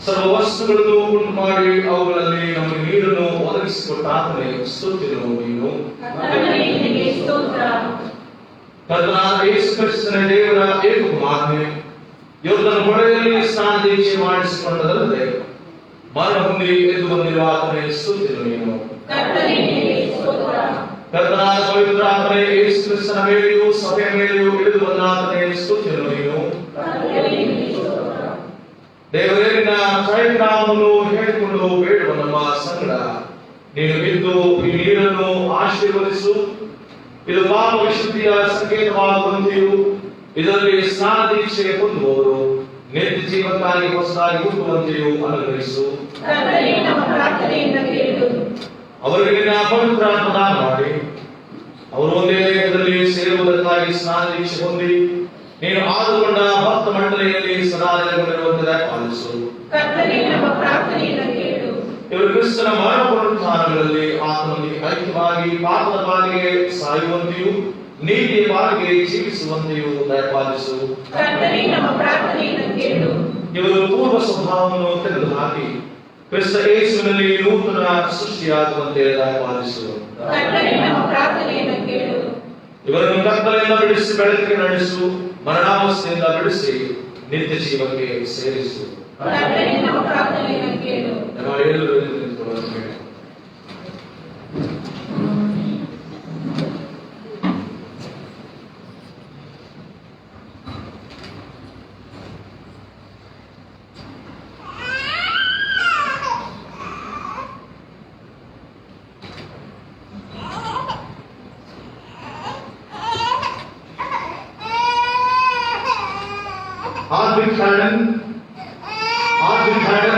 ಸರ್ವ ವಸ್ತುಗಳನ್ನು ಉಂಟು ಮಾಡಿ ಅವುಗಳಲ್ಲಿ ನಮಗೆ ನೀರನ್ನು ಒದಗಿಸಿಕೊಟ್ಟ ಆತನೇ ಸ್ತುತಿಯನ್ನು ನೀನು. ಕರ್ತನಾದ ಯೇಸು ಕ್ರಿಸ್ತನ ದೇವರ ಏಕಕುಮಾರನೇ, ಯೋರ್ದನ ಹೊಳೆಯಲ್ಲಿ ಸ್ನಾನ ದೀಕ್ಷೆ ಮಾಡಿಸಿಕೊಂಡದಲ್ಲದೆ ಮರಣ ಹೊಂದಿ ಎದ್ದು ಬಂದಿರುವ ಆತನೇ ಸ್ತುತಿಯನ್ನು ನೀನು. ಕರ್ತನಾದ ಪವಿತ್ರ ಆತನೇ ಯೇಸು ಕ್ರಿಸ್ತನ ಮೇಲೆಯೂ ಸಭೆಯ ಮೇಲೆಯೂ ಇಳಿದು ಬಂದ ಆತನೇ ಸ್ತುತಿಯನ್ನು ನೀನು. ದೇವರೇ, ನಿನ್ನ ಕಾರ್ಯಕ್ರಮವನ್ನು ಹೇಳಿಕೊಂಡು ಬೇಡುವ ನಮ್ಮ ಸಂಗಡ ನೀನು ಬಿದ್ದು ಈ ನೀರನ್ನು ಆಶೀರ್ವದಿಸು. ಇದು ಪಾಪ ವಿಶುದ್ಧಿಯ ಸಂಕೇತವಾಗುವಂತೆಯೂ ಇದರಲ್ಲಿ ಸ್ನಾನ ದೀಕ್ಷೆ ಹೊಂದುವವರು ನಿತ್ಯ ಜೀವಕ್ಕಾಗಿ ಹೊಸದಾಗಿ ಹುಟ್ಟುವಂತೆಯೂ ಅನುಗ್ರಹಿಸು. ಅವರಿಗೆ ನಿನ್ನ ಪವಿತ್ರ ಪ್ರದಾನ ಮಾಡಿ ಅವರು ಒಂದೇ ದೇಹದಲ್ಲಿ ಸೇರುವುದಕ್ಕಾಗಿ ಸ್ನಾನ ದೀಕ್ಷೆ ಹೊಂದಿ ನೀನು ಆದುಕೊಂಡ ಭಕ್ತ ಮಂಡಳಿಯಲ್ಲಿ ಸದಾ ನೆಲೆಗೊಂಡಿರುವಂತೆ ಪಾಲಿಸು. ಇವರು ಕ್ರಿಸ್ತನ ಮರಣ ಪುನರುತ್ಥಾನಗಳಲ್ಲಿ ಆತನೊಂದಿಗೆ ಐಕ್ಯವಾಗಿ ಪಾಪದ ಪಾಲಿಗೆ ಸಾಯುವಂತೆಯೂ ನೀತಿಯ ಪಾಲಿಗೆ ಜೀವಿಸುವಂತೆಯೂ ದಯಪಾಲಿಸು. ಇವರು ಪೂರ್ವ ಸ್ವಭಾವವನ್ನು ತೆಗೆದುಹಾಕಿ ಕ್ರಿಸ್ತ ಯೇಸುವಿನಲ್ಲಿ ನೂತನ ಸೃಷ್ಟಿಯಾಗುವಂತೆ ದಯಪಾಲಿಸು. ಇವರನ್ನು ಕತ್ತಲೆಯಿಂದ ಬಿಡಿಸಿ ಬೆಳಕಿಗೆ ನಡೆಸು, ಮರಣಾವಸ್ಥೆಯಿಂದ ಬಿಡಿಸಿ ನಿತ್ಯ ಜೀವಕ್ಕೆ ಸೇರಿಸು.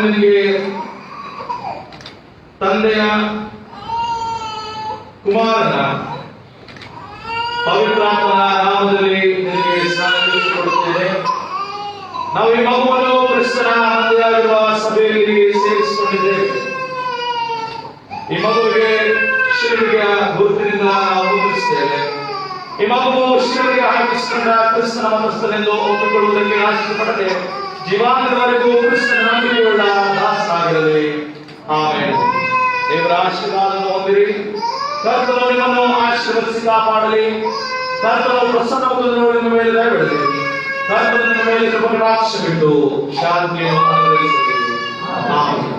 ನಿನಗೆ ತಂದೆಯ ಕುಮಾರನ ಪವಿತ್ರಾತ್ಮನ ನಾಮದಲ್ಲಿ ನಿನಗೆ ಸ್ನಾನ ಕೊಡುತ್ತೇವೆ. ನಾವು ಈ ಮಗುವನ್ನು ಕ್ರಿಸ್ತನ ತಂದೆಯಾಗಿರುವ ಸಭೆಯಲ್ಲಿ ಸೇರಿಸಿಕೊಂಡಿದ್ದೇವೆ. ಈ ಮಗುವಿಗೆ ಶಿಲುಬೆಯ ಗುರುತಿನಿಂದ ನಾವು ಮುಗಿಸ್ತೇವೆ. ಈ ಮಗುವು ಶಿಲುಬೆಗೆ ಹಾಕಿಸಿಕೊಂಡ ಕ್ರಿಸ್ತನ ಮನಸ್ಸನೆಂದು ಒಪ್ಪಿಕೊಳ್ಳುವುದಕ್ಕೆ ಆಶಿಸಪಡದೆ ಜೀವಾಂತದವರೆಗೂ ಕ್ರಿಸ್ತನ ನಂಬಿಕೆಯುಳ್ಳ ದಾಸರಾಗಿರಲಿ. ಆಮೆನ್. ದೇವರ ಆಶೀರ್ವಾದವನ್ನು ಹೊಂದಿರಿ. ಕರ್ತನು ನಿಮ್ಮನ್ನು ಆಶೀರ್ವದಿಸಿ ಕಾಪಾಡಲಿ. ಕರ್ತನು ಪ್ರಸನ್ನವಾಗುವುದನ್ನು ನಿಮ್ಮ ಮೇಲೆ ದಯವಿಡಲಿ. ಕರ್ತನು ನಿಮ್ಮ ಮೇಲೆ ಕೃಪಕಟಾಕ್ಷ ಬಿಟ್ಟು ಶಾಂತಿಯನ್ನು ಅನುಗ್ರಹಿಸಲಿ. ಆಮೆನ್.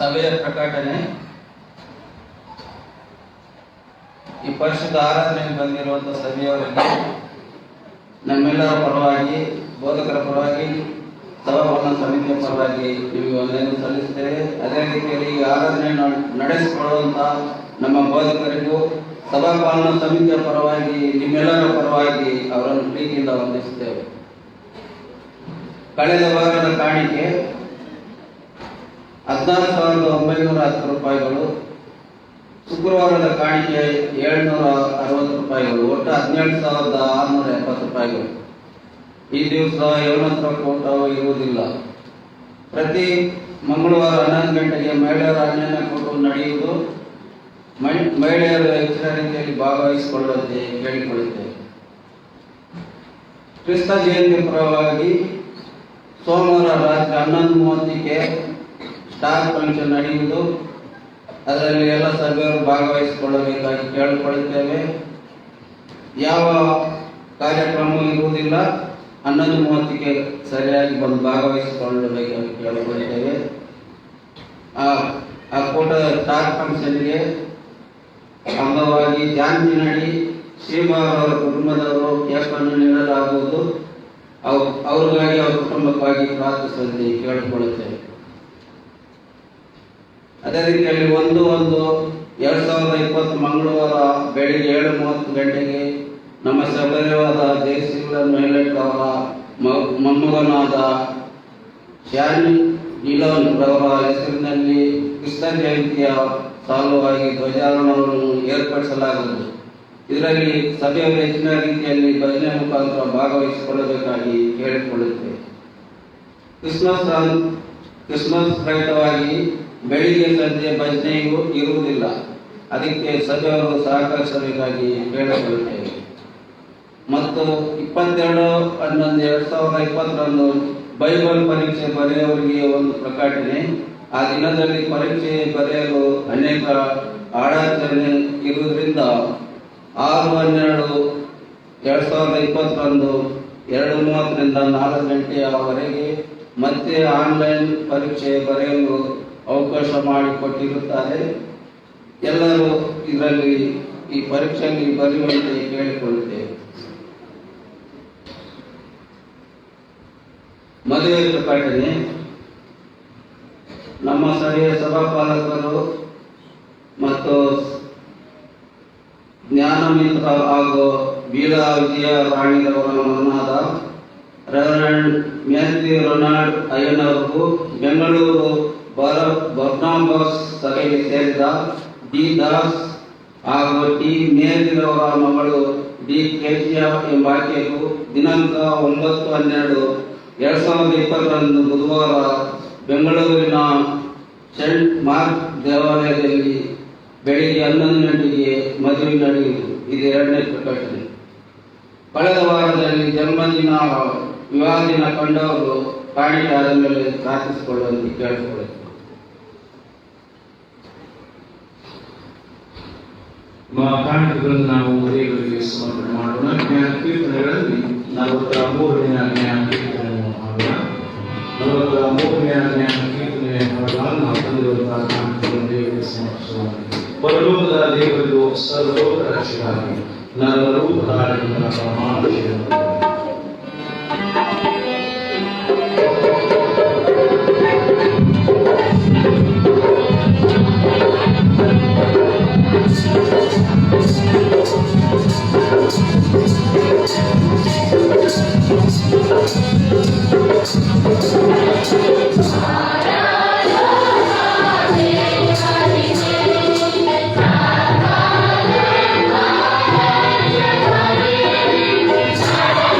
ಸಭೆಯ ಪ್ರಕಟಣೆ. ಈ ಪರಿಶುದ್ಧ ಆರಾಧನೆಗೆ ಬಂದಿರುವಂತಹ ಸಭೆಯವರಿಗೆ ನಮ್ಮೆಲ್ಲರ ಪರವಾಗಿ, ಬೋಧಕರ ಪರವಾಗಿ, ಸಭಾಭವನ ಸಮಿತಿಯ ಪರವಾಗಿ ನಿಮಗೆ ವಂದನೆಯನ್ನು ಸಲ್ಲಿಸುತ್ತೇವೆ. ಅದೇ ರೀತಿಯಲ್ಲಿ ಈ ಆರಾಧನೆ ನಡೆಸಿಕೊಳ್ಳುವಂತಹ ನಮ್ಮ ಬೋಧಕರಿಗೂ ಸಭಾಭವನ ಸಮಿತಿಯ ಪರವಾಗಿ ನಿಮ್ಮೆಲ್ಲರ ಪರವಾಗಿ ಅವರನ್ನು ಪ್ರೀತಿಯಿಂದ ವಂದಿಸುತ್ತೇವೆ. ಕಳೆದ ವಾರದ ಕಾಣಿಕೆ 16,910 ರೂಪಾಯಿಗಳು, ಶುಕ್ರವಾರದ ಕಾಣಿಕೆ 760 ರೂಪಾಯಿಗಳು, ಒಟ್ಟು 17,670 ರೂಪಾಯಿಗಳು. ಈ ದಿವಸ ಯವನತ್ರ ಕೂಟವು ಇರುವುದಿಲ್ಲ. ಪ್ರತಿ ಮಂಗಳವಾರ 11 ಗಂಟೆಗೆ ಮಹಿಳೆಯರ ಅನ್ಯಾಯ ಕೂಟ ನಡೆಯುವುದು. ಮಹಿಳೆಯರು ಹೆಚ್ಚಿನ ರೀತಿಯಲ್ಲಿ ಭಾಗವಹಿಸಿಕೊಳ್ಳುವಂತೆ ಕೇಳಿಕೊಳ್ಳುತ್ತೇವೆ. ಕ್ರಿಸ್ತ ಜಯಂತಿ ಪರವಾಗಿ ಸೋಮವಾರ ರಾತ್ರಿ 11:30ಕ್ಕೆ ಸ್ಟಾರ್ ಫಂಕ್ಷನ್ ನಡೆಯುವುದು. ಅದರಲ್ಲಿ ಎಲ್ಲ ಸಭೆಯವರು ಭಾಗವಹಿಸಿಕೊಳ್ಳಬೇಕಾಗಿ ಕೇಳಿಕೊಳ್ಳುತ್ತೇವೆ. ಯಾವ ಕಾರ್ಯಕ್ರಮವೂ ಇರುವುದಿಲ್ಲ. 11:30ಕ್ಕೆ ಸರಿಯಾಗಿ ಬಂದು ಭಾಗವಹಿಸಿಕೊಳ್ಳಬೇಕೆಂದು ಕೇಳಿಕೊಳ್ಳುತ್ತೇವೆ. ಆ ಕೂಟ ಸ್ಟಾರ್ ಫಂಕ್ಷನ್ಗೆ ಅಂಗವಾಗಿ ಜಾನ್ಜಿನಡಿ ಶ್ರೀಮಾರ್ ಅವರ ಕುಟುಂಬದವರು ಕೇಕನ್ನು ನೀಡಲಾಗುವುದು. ಅವ್ರಿಗಾಗಿ ಅವರ ಕುಟುಂಬಕ್ಕಾಗಿ ಪ್ರಾರ್ಥಿಸುವಂತೆ ಕೇಳಿಕೊಳ್ಳುತ್ತೇವೆ. ಅದೇ ರೀತಿಯಲ್ಲಿ 1/1/2020 ಮಂಗಳವಾರ ಬೆಳಿಗ್ಗೆ 7:30 ಗಂಟೆಗೆ ನಮ್ಮ ಸಭೆಯವಾದ ಜಯಶೀಲನ್ ಮೈಲೆಟ್ ಅವರ ಮೊಮ್ಮಗನಾದ ಶಾನಿ ನೀಲೋನ್ ಅವರ ಹೆಸರಿನಲ್ಲಿ ಕೃಷ್ಣ ಜಯಂತಿಯ ಸಾಲುವಾಗಿ ಧ್ವಜಾರೋಹಣವನ್ನು ಏರ್ಪಡಿಸಲಾಗುವುದು. ಇದರಲ್ಲಿ ಸಭೆಯವರು ಹೆಚ್ಚಿನ ರೀತಿಯಲ್ಲಿ ಭಜನೆ ಮುಖಾಂತರ ಭಾಗವಹಿಸಿಕೊಳ್ಳಬೇಕಾಗಿ ಕೇಳಿಕೊಳ್ಳುತ್ತೇವೆ. ಕ್ರಿಸ್ಮಸ್ ಪ್ರಯುಕ್ತವಾಗಿ ಬೆಳಿಗ್ಗೆ ಸಂಜೆ ಭಜನೆಯೂ ಇರುವುದಿಲ್ಲ. ಅದಕ್ಕೆ ಸಭೆಯವರು ಸಹಕರಿಸಬೇಕಾಗಿ ಕೇಳಿಕೊಳ್ಳುತ್ತೇವೆ. ಮತ್ತು 22/11/2020 ಬೈಬಲ್ ಪರೀಕ್ಷೆ ಬರೆಯುವವರಿಗೆ ಒಂದು ಪ್ರಕಟಣೆ. ಆ ದಿನದಲ್ಲಿ ಪರೀಕ್ಷೆ ಬರೆಯಲು ಅನೇಕ ಆಡಚಣೆ ಇರುವುದರಿಂದ 6/12/2020 2:30ರಿಂದ 4 ಗಂಟೆಯವರೆಗೆ ಮತ್ತೆ ಆನ್ಲೈನ್ ಪರೀಕ್ಷೆ ಬರೆಯಲು ಅವಕಾಶ ಮಾಡಿಕೊಟ್ಟಿರುತ್ತಾರೆ. ಎಲ್ಲರೂ ಇದರಲ್ಲಿ ಈ ಪರೀಕ್ಷೆಯಲ್ಲಿ ಬರೆಯುವಂತೆ ಕೇಳಿಕೊಳ್ಳುತ್ತೇವೆ. ಮದುವೆ ಪ್ರಕಟಣೆ. ನಮ್ಮ ಸಭೆಯ ಸಭಾಪಾಲಕರು ಮತ್ತು ಜ್ಞಾನ ಮಿತ್ರ ಹಾಗೂ ಬೀಳಾ ವಿಜಯ ರಾಣಿರವರ ಮಗನಾದ ರೆವರೆಂಡ್ ಮ್ಯಾಥ್ಯೂ ರೊನಾಲ್ಡ್ ಅಯ್ಯನವರಿಗೂ ಬೆಂಗಳೂರು ಬರ್ನಾಬಾಸ್ ಸಭೆಗೆ ಸೇರಿದ ಡಿ ದಾಸ್ ಹಾಗೂ ಟಿ ಮೇರಿರವರ ಮಗಳು ಡಿ ಕೇಶಿಯಾ ಎಂಬಾಕೆಗೂ ದಿನಾಂಕ 9/12/2020 ಬುಧವಾರ ಬೆಂಗಳೂರಿನ ಸೆಂಟ್ ಮಾರ್ಕ್ ದೇವಾಲಯದಲ್ಲಿ ಬೆಳಿಗ್ಗೆ 11 ಗಂಟೆಗೆ ಮದುವೆ ನಡೆಯುವುದು. ಇದು 2ನೇ ಪ್ರಕಟಣೆ. ಕಳೆದ ವಾರದಲ್ಲಿ ಜನ್ಮದಿನ ವಿವಾಹ ದಿನ ಕಂಡವರು ಕಾಣಿಕೆ ಆದ ಮೇಲೆ ಪ್ರಾರ್ಥಿಸಿಕೊಳ್ಳುವಂತೆ ಕೇಳಿಕೊಳ್ಳುತ್ತೇವೆ. ಕಾಣಿಕೆಗಳನ್ನು ನಾವು ದೇವರಿಗೆ ಸಮರ್ಪಣೆ ಮಾಡೋಣ. ಜ್ಞಾನ ಕೀರ್ತನೆಗಳಲ್ಲಿ 43ನೇ ಜ್ಞಾನ ಕೀರ್ತನೆಯನ್ನು ಮಾಡೋಣ. 43ನೇ ಜ್ಞಾನ ಕೀರ್ತನೆ ಹಾಡುಗಳನ್ನು ನಾವು ತಂದಿರುವಂತಹ ಕಾಣಿಕೆಗಳನ್ನು ದೇವರಿಗೆ ಸಮರ್ಪಿಸೋಣ. ಪರಲೋಕದ ದೇವರಿಗೂ ಸರ್ವಲೋಕ ರಕ್ಷಕರಾಗಿ ನರರೂಪಧಾರಿಗಳ ಪರಮಾತ್ಮನು Hare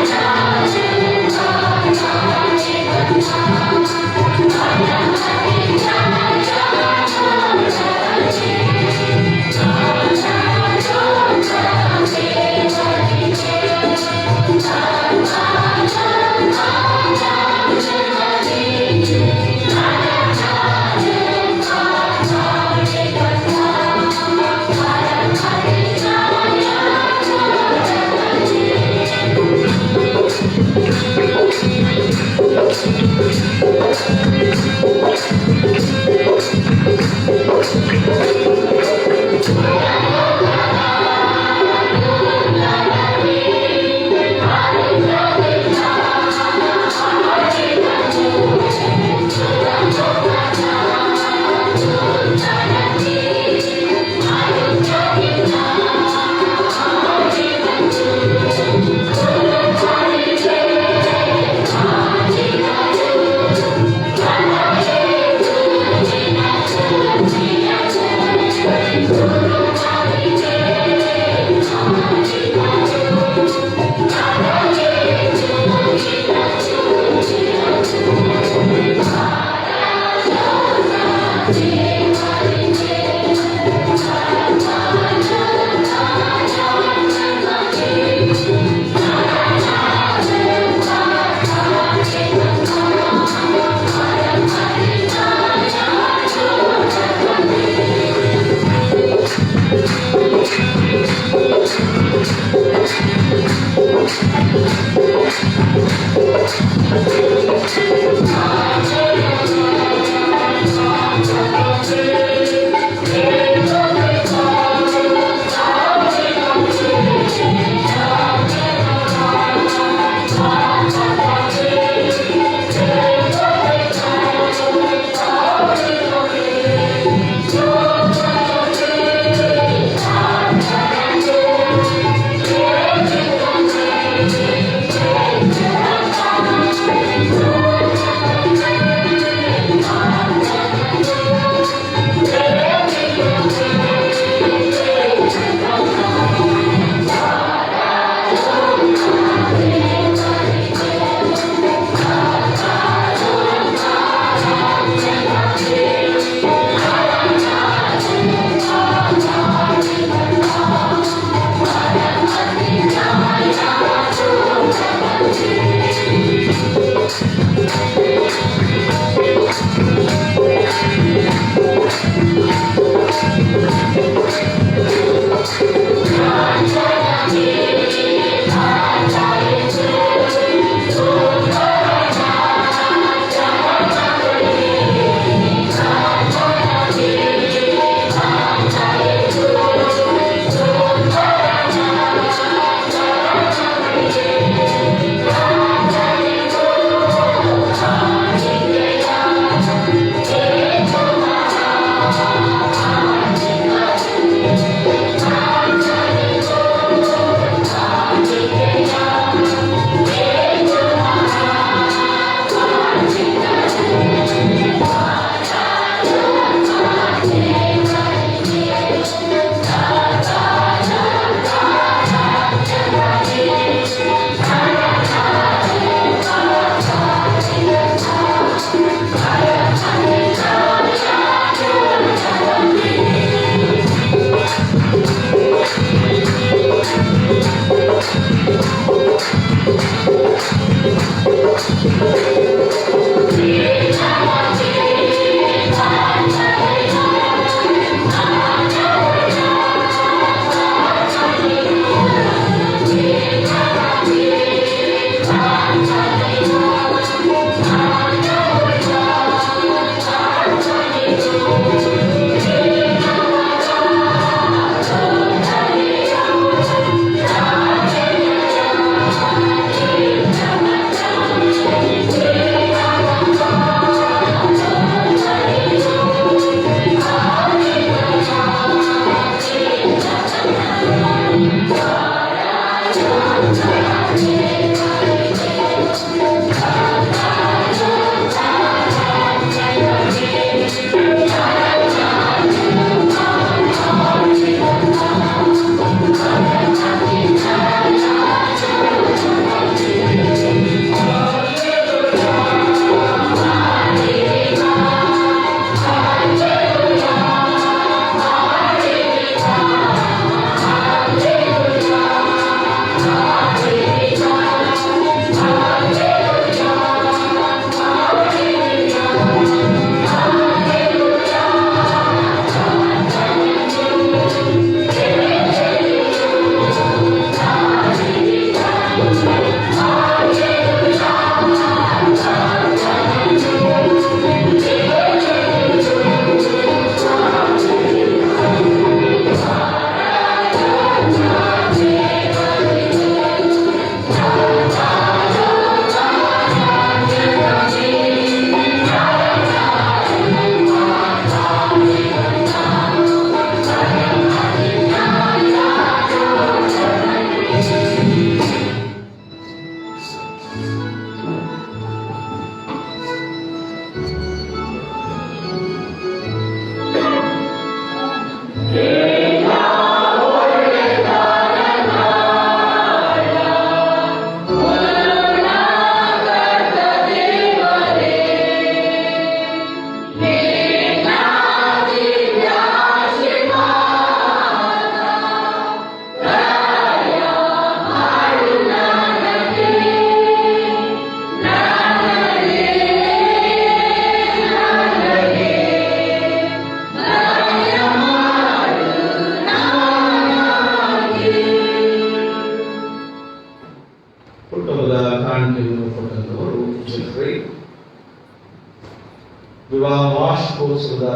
ವಿವಾಹ ವಾರ್ಷಿಕೋತ್ಸವದ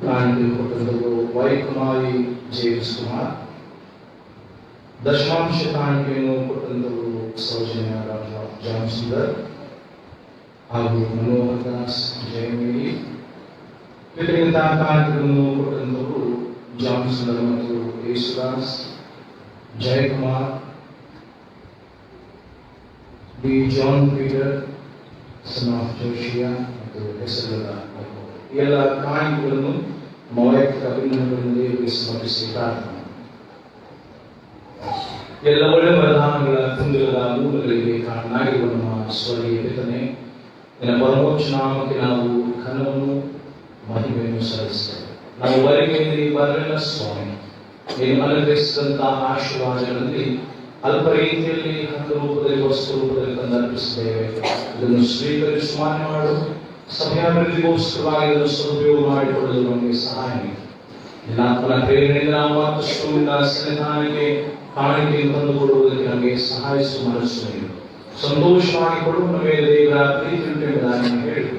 ಕಾಣಿಕೆ ಕೊಟ್ಟಂತವರು ವೈಕುಮಾರಿ ಜೇಮ್ಸ್ ಕುಮಾರ್. ದಶಮಾಂಶ ಕಾಣಿಕೆಯನ್ನು ಕೊಟ್ಟಂತವರು ಸೌಜನ್ಯ ಜಾನ್ ಸುಂದರ್ ಹಾಗೂ ಮನೋಹರ್ ದಾಸ್ ಜಯಮೇರಿ. ಇದರಿಂದ ಕಾಣಿಕೆಯನ್ನು ಕೊಟ್ಟಂತವರು ಜಾನ್ ಸುಂದರ್ ಮತ್ತು Yesudas, Jayakumar, D John Peter, son of Josiah ಮತ್ತು ಹೆಸರುಗಳ ಎಲ್ಲ ಕಾಣಿಕೆಗಳನ್ನು ವೈಯಕ್ತಿಕ ಅಭಿನಂದನೆಗಳಿಗೆ ಸಮರ್ಪಿಸಿ ಪ್ರಾರ್ಥನೆ. ಎಲ್ಲ ಒಳ್ಳೆ ವರದಾನಗಳ ತುಂಬಿರದ ಮೂಲಗಳಿಗೆ ಕಾರಣನಾಗಿರುವ ನಮ್ಮ ಸ್ವರ್ಗೀಯ ಪಿತನೇ, ನಿನ್ನ ಪರಮೋಚ್ಚ ನಾಮಕ್ಕೆ ನಾವು ಘನವನ್ನು ಮಹಿಮೆಯನ್ನು ಸಲ್ಲಿಸ್ತೇವೆ. ನಾವು ವರಿಗೆಯಲ್ಲಿ ಬರಲಿಲ್ಲ ಸ್ವಾಮಿ, ನೀನು ಅನುಗ್ರಹಿಸಿದಂತಹ ಆಶೀರ್ವಾದಗಳಲ್ಲಿ ಅಲ್ಪ ರೀತಿಯಲ್ಲಿ ಹಂತ ರೂಪದಲ್ಲಿ ವಸ್ತು ರೂಪದಲ್ಲಿ ತಂದರ್ಪಿಸಿದ್ದೇವೆ. ಇದನ್ನು ಸ್ವೀಕರಿಸಿ ಮಾನ್ಯ ಮಾಡು. ಸಭೆಯಾಭಿವೃದ್ಧಿಗೋಸ್ಕರವಾಗಿ ಇದನ್ನು ಸದುಪಯೋಗ ಮಾಡಿಕೊಳ್ಳಲು ನಮಗೆ ಸಹಾಯ ನೀಡಿ. ನಿನ್ನ ಆತ್ಮನ ಪ್ರೇರಣೆಯಿಂದ ನಾವು ಮತ್ತಷ್ಟು ನಿನ್ನ ಸನ್ನಿಧಾನಕ್ಕೆ ಕಾಣಿಕೆಯನ್ನು ತಂದುಕೊಡುವುದಕ್ಕೆ ನಮಗೆ ಸಹಾಯಿಸುವ ಮನಸ್ಸು ನೀಡು. ಸಂತೋಷವಾಗಿ ಕೊಡು. ನಮಗೆ ದೇವರ ಪ್ರೀತಿ ಉಂಟೆಂಬುದಾಗಿ ಹೇಳಿ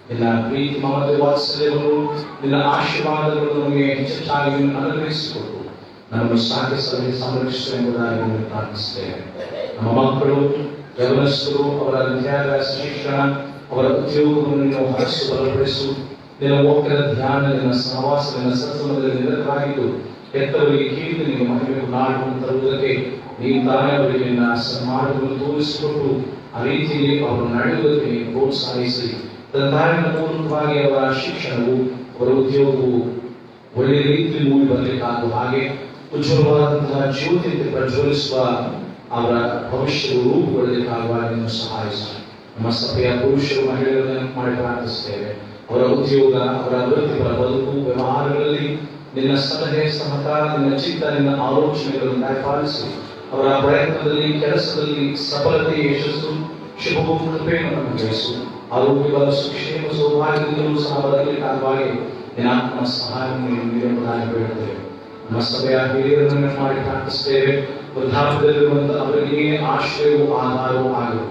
ನಿನ್ನ ಪ್ರೀತಿ ಮಮತೆ ವಾತ್ಸಲ್ಯವನ್ನು ನಿನ್ನ ಆಶೀರ್ವಾದಗಳನ್ನು ನಮಗೆ ಹೆಚ್ಚಾಗಿ ಅನುಗ್ರಹಿಸಿಕೊಟ್ಟು ನಮ್ಮನ್ನು ಸಾಕಿ ಸಭೆ ಸಂರಕ್ಷಿಸು ಎಂಬುದಾಗಿ ಪ್ರಾರ್ಥಿಸುತ್ತೇವೆ. ನಮ್ಮ ಮಕ್ಕಳು ಯೌವನಸ್ಥರು ಅವರ ವಿದ್ಯಾಭ್ಯಾಸ ಶಿಕ್ಷಣ ಅವರ ಉದ್ಯೋಗವನ್ನು ನೀವು ಹರಿಸು ಬಲಪಡಿಸು. ನಿನ್ನ ವಾಕ್ಯದ ಧ್ಯಾನ ನಿನ್ನ ಸಹವಾಸ ನಿನ್ನ ಸತ್ಸಂಗದಲ್ಲಿ ನಿರತರಾಗಿದ್ದು ಹೆತ್ತವರಿಗೆ ಕೀರ್ತಿ ನಿಮಗೆ ಮಹಿಮೆ ನಾಡುವನ್ನು ತರುವುದಕ್ಕೆ ನೀವು ತಾನೇ ಅವರಿಗೆ ನಿನ್ನ ಸನ್ಮಾರ್ಗವನ್ನು ತೋರಿಸಿಕೊಟ್ಟು ಆ ರೀತಿಯಲ್ಲಿ ಅವರು ನಡೆಯುವುದಕ್ಕೆ ಪ್ರೋತ್ಸಾಹಿಸಿ ತನ್ನ ಪೂರ್ವಕವಾಗಿ ಅವರ ಶಿಕ್ಷಣವು ಅವರ ಉದ್ಯೋಗವು ಒಳ್ಳೆಯ ರೀತಿಯಲ್ಲಿ ಮೂಡಿ ಬರಲಿಕ್ಕಾಗುವ ಹಾಗೆ ಉಜ್ವಲವಾದಂತಹ ಜ್ಯೋತಿಯಂತೆ ಪ್ರಜ್ವಲಿಸುವ ಅವರ ಭವಿಷ್ಯವು ರೂಪುಗೊಳ್ಳಲಿಕ್ಕಾಗುವ ನಿನ್ನ ಸಹಾಯಿಸ. ನಮ್ಮ ಸಭೆಯ ಪುರುಷರು ಮಹಿಳೆಯರನ್ನು ಮಾಡಿ ಪ್ರಾರ್ಥಿಸುತ್ತೇವೆ. ಅವರ ಉದ್ಯೋಗ ಅವರ ವೃತ್ತಿಪರ ಬದುಕು ವ್ಯವಹಾರಗಳಲ್ಲಿ ನಿನ್ನ ಸಲಹೆ ಸಹಕಾರ ನಿನ್ನ ಚಿತ್ತ ನಿನ್ನ ಆಲೋಚನೆಗಳನ್ನು ದಯಪಾಲಿಸಿ ಅವರ ಪ್ರಯತ್ನದಲ್ಲಿ ಕೆಲಸದಲ್ಲಿ ಸಫಲತೆ ಯಶಸ್ಸು ಶುಭವು ಕೃಪೆಯನ್ನು ಅನುಗ್ರಹಿಸು. ಆರೋಗ್ಯ ಬಲ ಸುಕ್ಷೇಮ ಸೌಭಾಗ್ಯದಿಂದಲೂ ಸಹ ಬರಲಿಕ್ಕಾಗುವಾಗೆ ನಿನ್ನ ಆತ್ಮ ಸಹಾಯವನ್ನು ನೀಡುವುದಾಗಿ ಬೇಡುತ್ತೇವೆ. ನಮ್ಮ ಸಭೆಯ ಹಿರಿಯರನ್ನು ಮಾಡಿ ಪ್ರಾರ್ಥಿಸುತ್ತೇವೆ. ವೃದ್ಧಾಪ್ಯದಲ್ಲಿರುವಂತಹ ಅವರಿಗೆ ಆಶ್ರಯವೂ ಆಧಾರವೂ ಆಗು.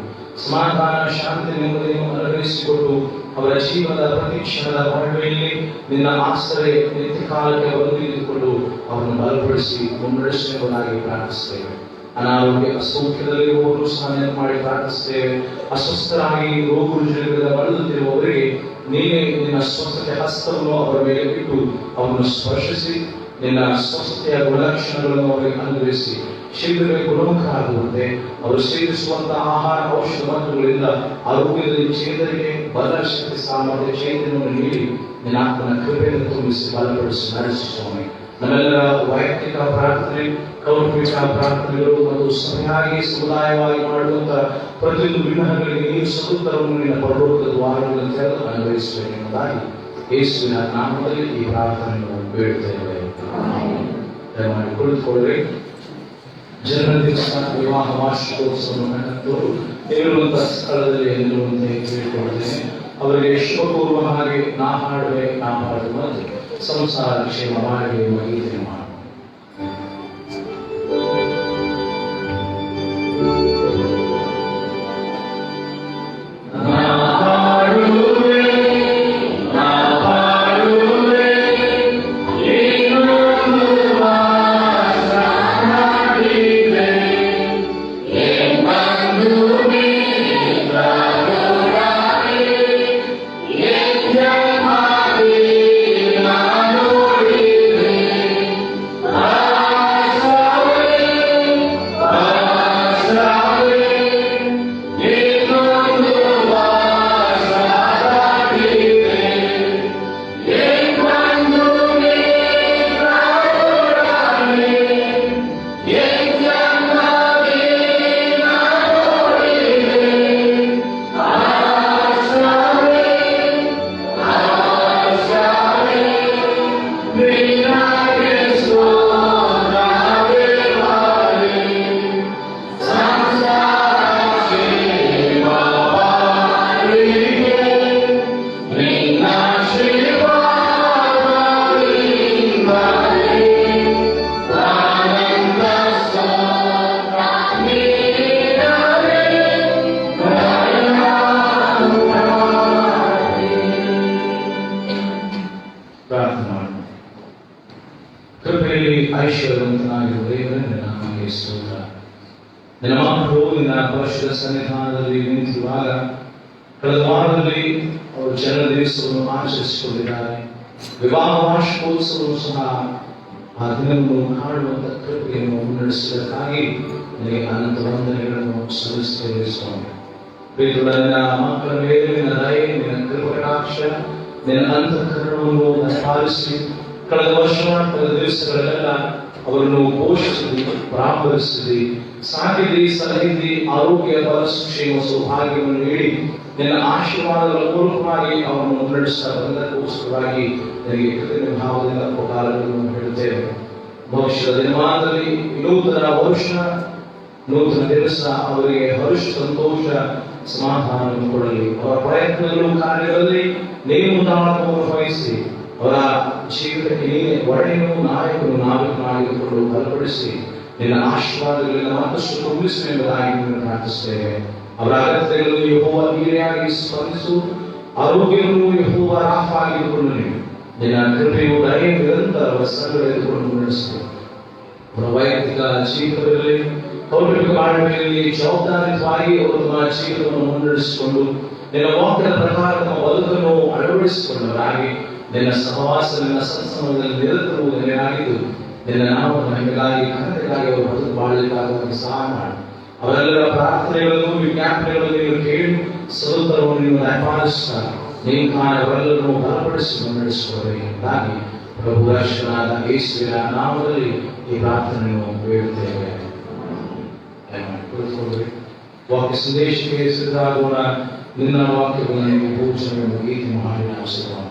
ಸಮಾಧಾನ ಶಾಂತಿ ನೆಮ್ಮದಿಯನ್ನು ಅನುಗ್ರಹಿಸಿಕೊಟ್ಟು ಅವರ ಜೀವನದ ಪ್ರತಿ ಕ್ಷಣದ ಮಹಿಮೆಯಲ್ಲಿ ನಿನ್ನ ಆಶ್ರಯ ನಿತ್ಯ ಕಾಲಕ್ಕೆ ಬಂದಿದ್ದುಕೊಂಡು ಅವರನ್ನು ಬಲಪಡಿಸಿ ಮುನ್ನಡೆಸುವುದಾಗಿ ಪ್ರಾರ್ಥಿಸುತ್ತೇವೆ. ಅನಾರೋಗ್ಯ ಅಸೌಖ್ಯದಲ್ಲಿರುವವರು ಸಹ ಮಾಡಿ ಪ್ರಾರ್ಥಿಸುತ್ತೇವೆ. ಅಸ್ವಸ್ಥರಾಗಿ ರೋಗ ರುಜಿನಗಳಿಂದ ಬಳಲುತ್ತಿರುವವರಿಗೆ ನೀನೇ ನಿನ್ನ ಸ್ವಸ್ಥತೆ ಹಸ್ತವನ್ನು ಅವರ ಮೇಲೆ ಇಟ್ಟು ಅವರನ್ನು ಸ್ಪರ್ಶಿಸಿ ನಿನ್ನ ಸ್ವಸ್ಥತೆಯ ಗುಣಲಕ್ಷಣಗಳನ್ನು ಅವರಿಗೆ ಅನುಗ್ರಹಿಸಿ ಶೀಘ್ರವೇ ಗುಣಮುಖರಾಗುವಂತೆ ಅವರು ಸೇವಿಸುವಂತಹ ಆಹಾರ ಔಷಧ ಮದ್ದುಗಳಿಂದ ಆರೋಗ್ಯದಲ್ಲಿ ಚೇತರಿಕೆ ಬಲ ಶಕ್ತಿ ಸಾಮರ್ಥ್ಯ ಚೈತನ್ಯವನ್ನು ನೀಡಿ ನಿನ್ನ ಆತ್ಮನ ಕೃಪೆಯನ್ನು ತುಂಬಿಸಿ ಬಲಪಡಿಸಿ ನಡೆಸಿ ಸ್ವಾಮಿ. ನಮ್ಮೆಲ್ಲರ ವೈಯಕ್ತಿಕ ಪ್ರಾರ್ಥನೆ ಕೌಟುಂಬಿಕ ಪ್ರಾರ್ಥನೆಗಳು ಮತ್ತು ಸಭೆಯಾಗಿ ಸಮುದಾಯವಾಗಿ ಮಾಡುವಂತಹ ಪ್ರತಿಯೊಂದು ವಿಘ್ನಗಳಿಗೆ ನೀರು ಸದುತ್ತರವನ್ನು ನಿನ್ನ ಪರಲೋಕದ ದ್ವಾರಗಳನ್ನು ತೆರೆದು ಅನುಗ್ರಹಿಸಬೇಕೆಂಬುದಾಗಿ ಯೇಸುವಿನ ನಾಮದಲ್ಲಿ ಈ ಪ್ರಾರ್ಥನೆಯನ್ನು ಬೇಡುತ್ತೇವೆ. ದಯಮಾಡಿ ಕುಳಿತುಕೊಳ್ಳಿ. ಜನ್ಮದಿವಸ ವಿವಾಹ ವಾರ್ಷಿಕೋತ್ಸವವನ್ನು ಇರುವಂತಹ ಸ್ಥಳದಲ್ಲಿ ನಿಲ್ಲುವಂತೆ ಕೇಳಿಕೊಳ್ಳುತ್ತೇನೆ. ಅವರಿಗೆ ಶುಭಪೂರ್ವವಾಗಿ ನಾ ಹಾಡುವೆ ನಾ ಹಾಡುವ ಸಂಸಾರ ಕ್ಷೇಮ ಮಾಡಿ ಗೀತೆ ಮಾಡು. ಕೃಪೆಯಲ್ಲಿ ಐಶ್ವರ್ಯವಂತನಾಗಿರುವ ದೇವರೇ ನಿನ್ನ ನಾಮಕ್ಕೆ ಸ್ತೋತ್ರ. ನಿನ್ನ ಮಕ್ಕಳು ನಿನ್ನ ಪರಿಶುದ್ಧ ಸನ್ನಿಧಾನದಲ್ಲಿ ನಿಂತಿರುವಾಗ ಕಳೆದ ವಾರದಲ್ಲಿ ಅವರು ಜನ್ಮದಿವಸವನ್ನು ಆಚರಿಸಿಕೊಂಡಿದ್ದಾರೆ. ವಿವಾಹ ವಾರ್ಷಿಕೋತ್ಸವವನ್ನು ಸಹ ಆ ದಿನವನ್ನು ಕಾಣುವಂತ ಕೃಪೆಯನ್ನು ಮುನ್ನಡೆಸುವುದಕ್ಕಾಗಿ ನಿನಗೆ ಅನಂತ ವಂದನೆಗಳನ್ನು ಸಲ್ಲಿಸುತ್ತೇವೆ ಸ್ವಾಮಿ. ಪ್ರೀತಿಯುಳ್ಳ ನಿನ್ನ ಮಕ್ಕಳ ಮೇಲೆ ನಿನ್ನ ದಯೆ, ನಿನ್ನ ಕೃಪಕಟಾಕ್ಷ, ನಿನ್ನ ಅಂತಃಕರಣವನ್ನು ದಯಪಾಲಿಸಿ ಕಳೆದ ವರ್ಷ ಕಳೆದ ದಿವಸಗಳೆಲ್ಲ ಅವರನ್ನು ಪೋಷಿಸಿದಿ, ಪ್ರಾರಂಭಿಸಿದಿ, ಸಾಕಿದಿ, ಸಲಹಿದಿ, ಆರೋಗ್ಯ, ಬಲ, ಕ್ಷೇಮ, ಸೌಭಾಗ್ಯವನ್ನು ನೀಡಿ ನಿನ್ನ ಆಶೀರ್ವಾದಗಳ ಮೂಲಕವಾಗಿ ಅವರನ್ನು ಮುನ್ನಡೆಸುತ್ತಾ ಬಂದಕ್ಕೋಸ್ಕರವಾಗಿ ನಿನಗೆ ಕೃತಜ್ಞ ಭಾವದಿಂದ ಕಾಲಗಳನ್ನು ಹೇಳುತ್ತೇವೆ. ಭವಿಷ್ಯದ ದಿನಮಾನದಲ್ಲಿ ನೂತನ ವರ್ಷ, ನೂತನ ದಿವಸ ಅವರಿಗೆ ಹರ್ಷ, ಸಂತೋಷ, ಸಮಾಧಾನವನ್ನು ಕೊಡಲಿ. ಅವರ ಪ್ರಯತ್ನಗಳು, ಕಾರ್ಯಗಳಲ್ಲಿ ನೀವು ಮುಂದಾಳತ್ವವನ್ನು ವಹಿಸಿ ಅವರ ಜೀವಿತಕ್ಕೆ ನೀನೇ ಒಡೆಯನು, ನಾಯಕನು, ನಾವಿಕನಾಗಿದ್ದುಕೊಂಡು ಬಲಪಡಿಸಿ ನಿನ್ನ ಆಶೀರ್ವಾದಗಳಿಂದ ಮತ್ತಷ್ಟು ತುಂಬಿಸಿ ಎಂಬುದಾಗಿ ಪ್ರಾರ್ಥಿಸುತ್ತೇವೆ. ಅವರ ಅಗತ್ಯಗಳನ್ನು ಯೆಹೋವ ನೀರೆಯಾಗಿ ಸ್ಪಂದಿಸು. ಆರೋಗ್ಯವನ್ನು ಯೆಹೋವ ರಾಫಾಗಿದ್ದುಕೊಂಡು ನಿನ್ನ ಕೃಪೆಯು ದಯೆ ನಿರಂತರ ಅವರ ಸಂಗಡೆದುಕೊಂಡು ಮುನ್ನಡೆಸು. ಅವರ ವೈಯಕ್ತಿಕ ಜೀವಿತದಲ್ಲಿ, ಕೌಟುಂಬಿಕ ಬಾಳ್ವೆಯಲ್ಲಿ ಜವಾಬ್ದಾರಿಯುತವಾಗಿ ಅವರು ತಮ್ಮ ಜೀವಿತವನ್ನು ಮುನ್ನಡೆಸಿಕೊಂಡು ನಿನ್ನ ವಾಕ್ಯದ ಪ್ರಕಾರ ತಮ್ಮ ಬದುಕನ್ನು ಅಳವಡಿಸಿಕೊಂಡವರಾಗಿ ನಿನ್ನ ಸಹವಾಸ, ನಿನ್ನ ಸತ್ಸಂಗದಲ್ಲಿ ನಿರತರು ನೆಲೆಯಾಗಿದ್ದು ನಿನ್ನ ನಾಮದ ಮಹಿಮೆಗಾಗಿ, ಘನತೆಗಾಗಿ ಅವರು ಬದುಕು ಬಾಳಲಿಕ್ಕಾಗಿ ಸಹಾಯ ಮಾಡಿ. ಅವರೆಲ್ಲರ ಪ್ರಾರ್ಥನೆಗಳನ್ನು, ವಿಜ್ಞಾಪನೆಗಳನ್ನು ನೀವು ಕೇಳಿ ಸದುತ್ತರವನ್ನು ನೀವು ದಯಪಾಲಿಸುತ್ತಾ ನೀವು ಅವರೆಲ್ಲರನ್ನು ಬಲಪಡಿಸಿ ಮುನ್ನಡೆಸುವವರಾಗಿ ಪ್ರಭು ರಕ್ಷಕನಾದ ಯೇಸುವಿನ ನಾಮದಲ್ಲಿ ಈ ಪ್ರಾರ್ಥನೆಯನ್ನು ಬೇಡುತ್ತೇವೆ. ವಾಕ್ಯ ಸಂದೇಶಕ್ಕೆ ಸಿದ್ಧರಾಗೋಣ. ನಿನ್ನ ವಾಕ್ಯಗಳನ್ನು ಭೋಜನ ಗೀತೆ ಮಾಡಿ ನಾವು ಸಿದ್ಧವಾಗೋಣ.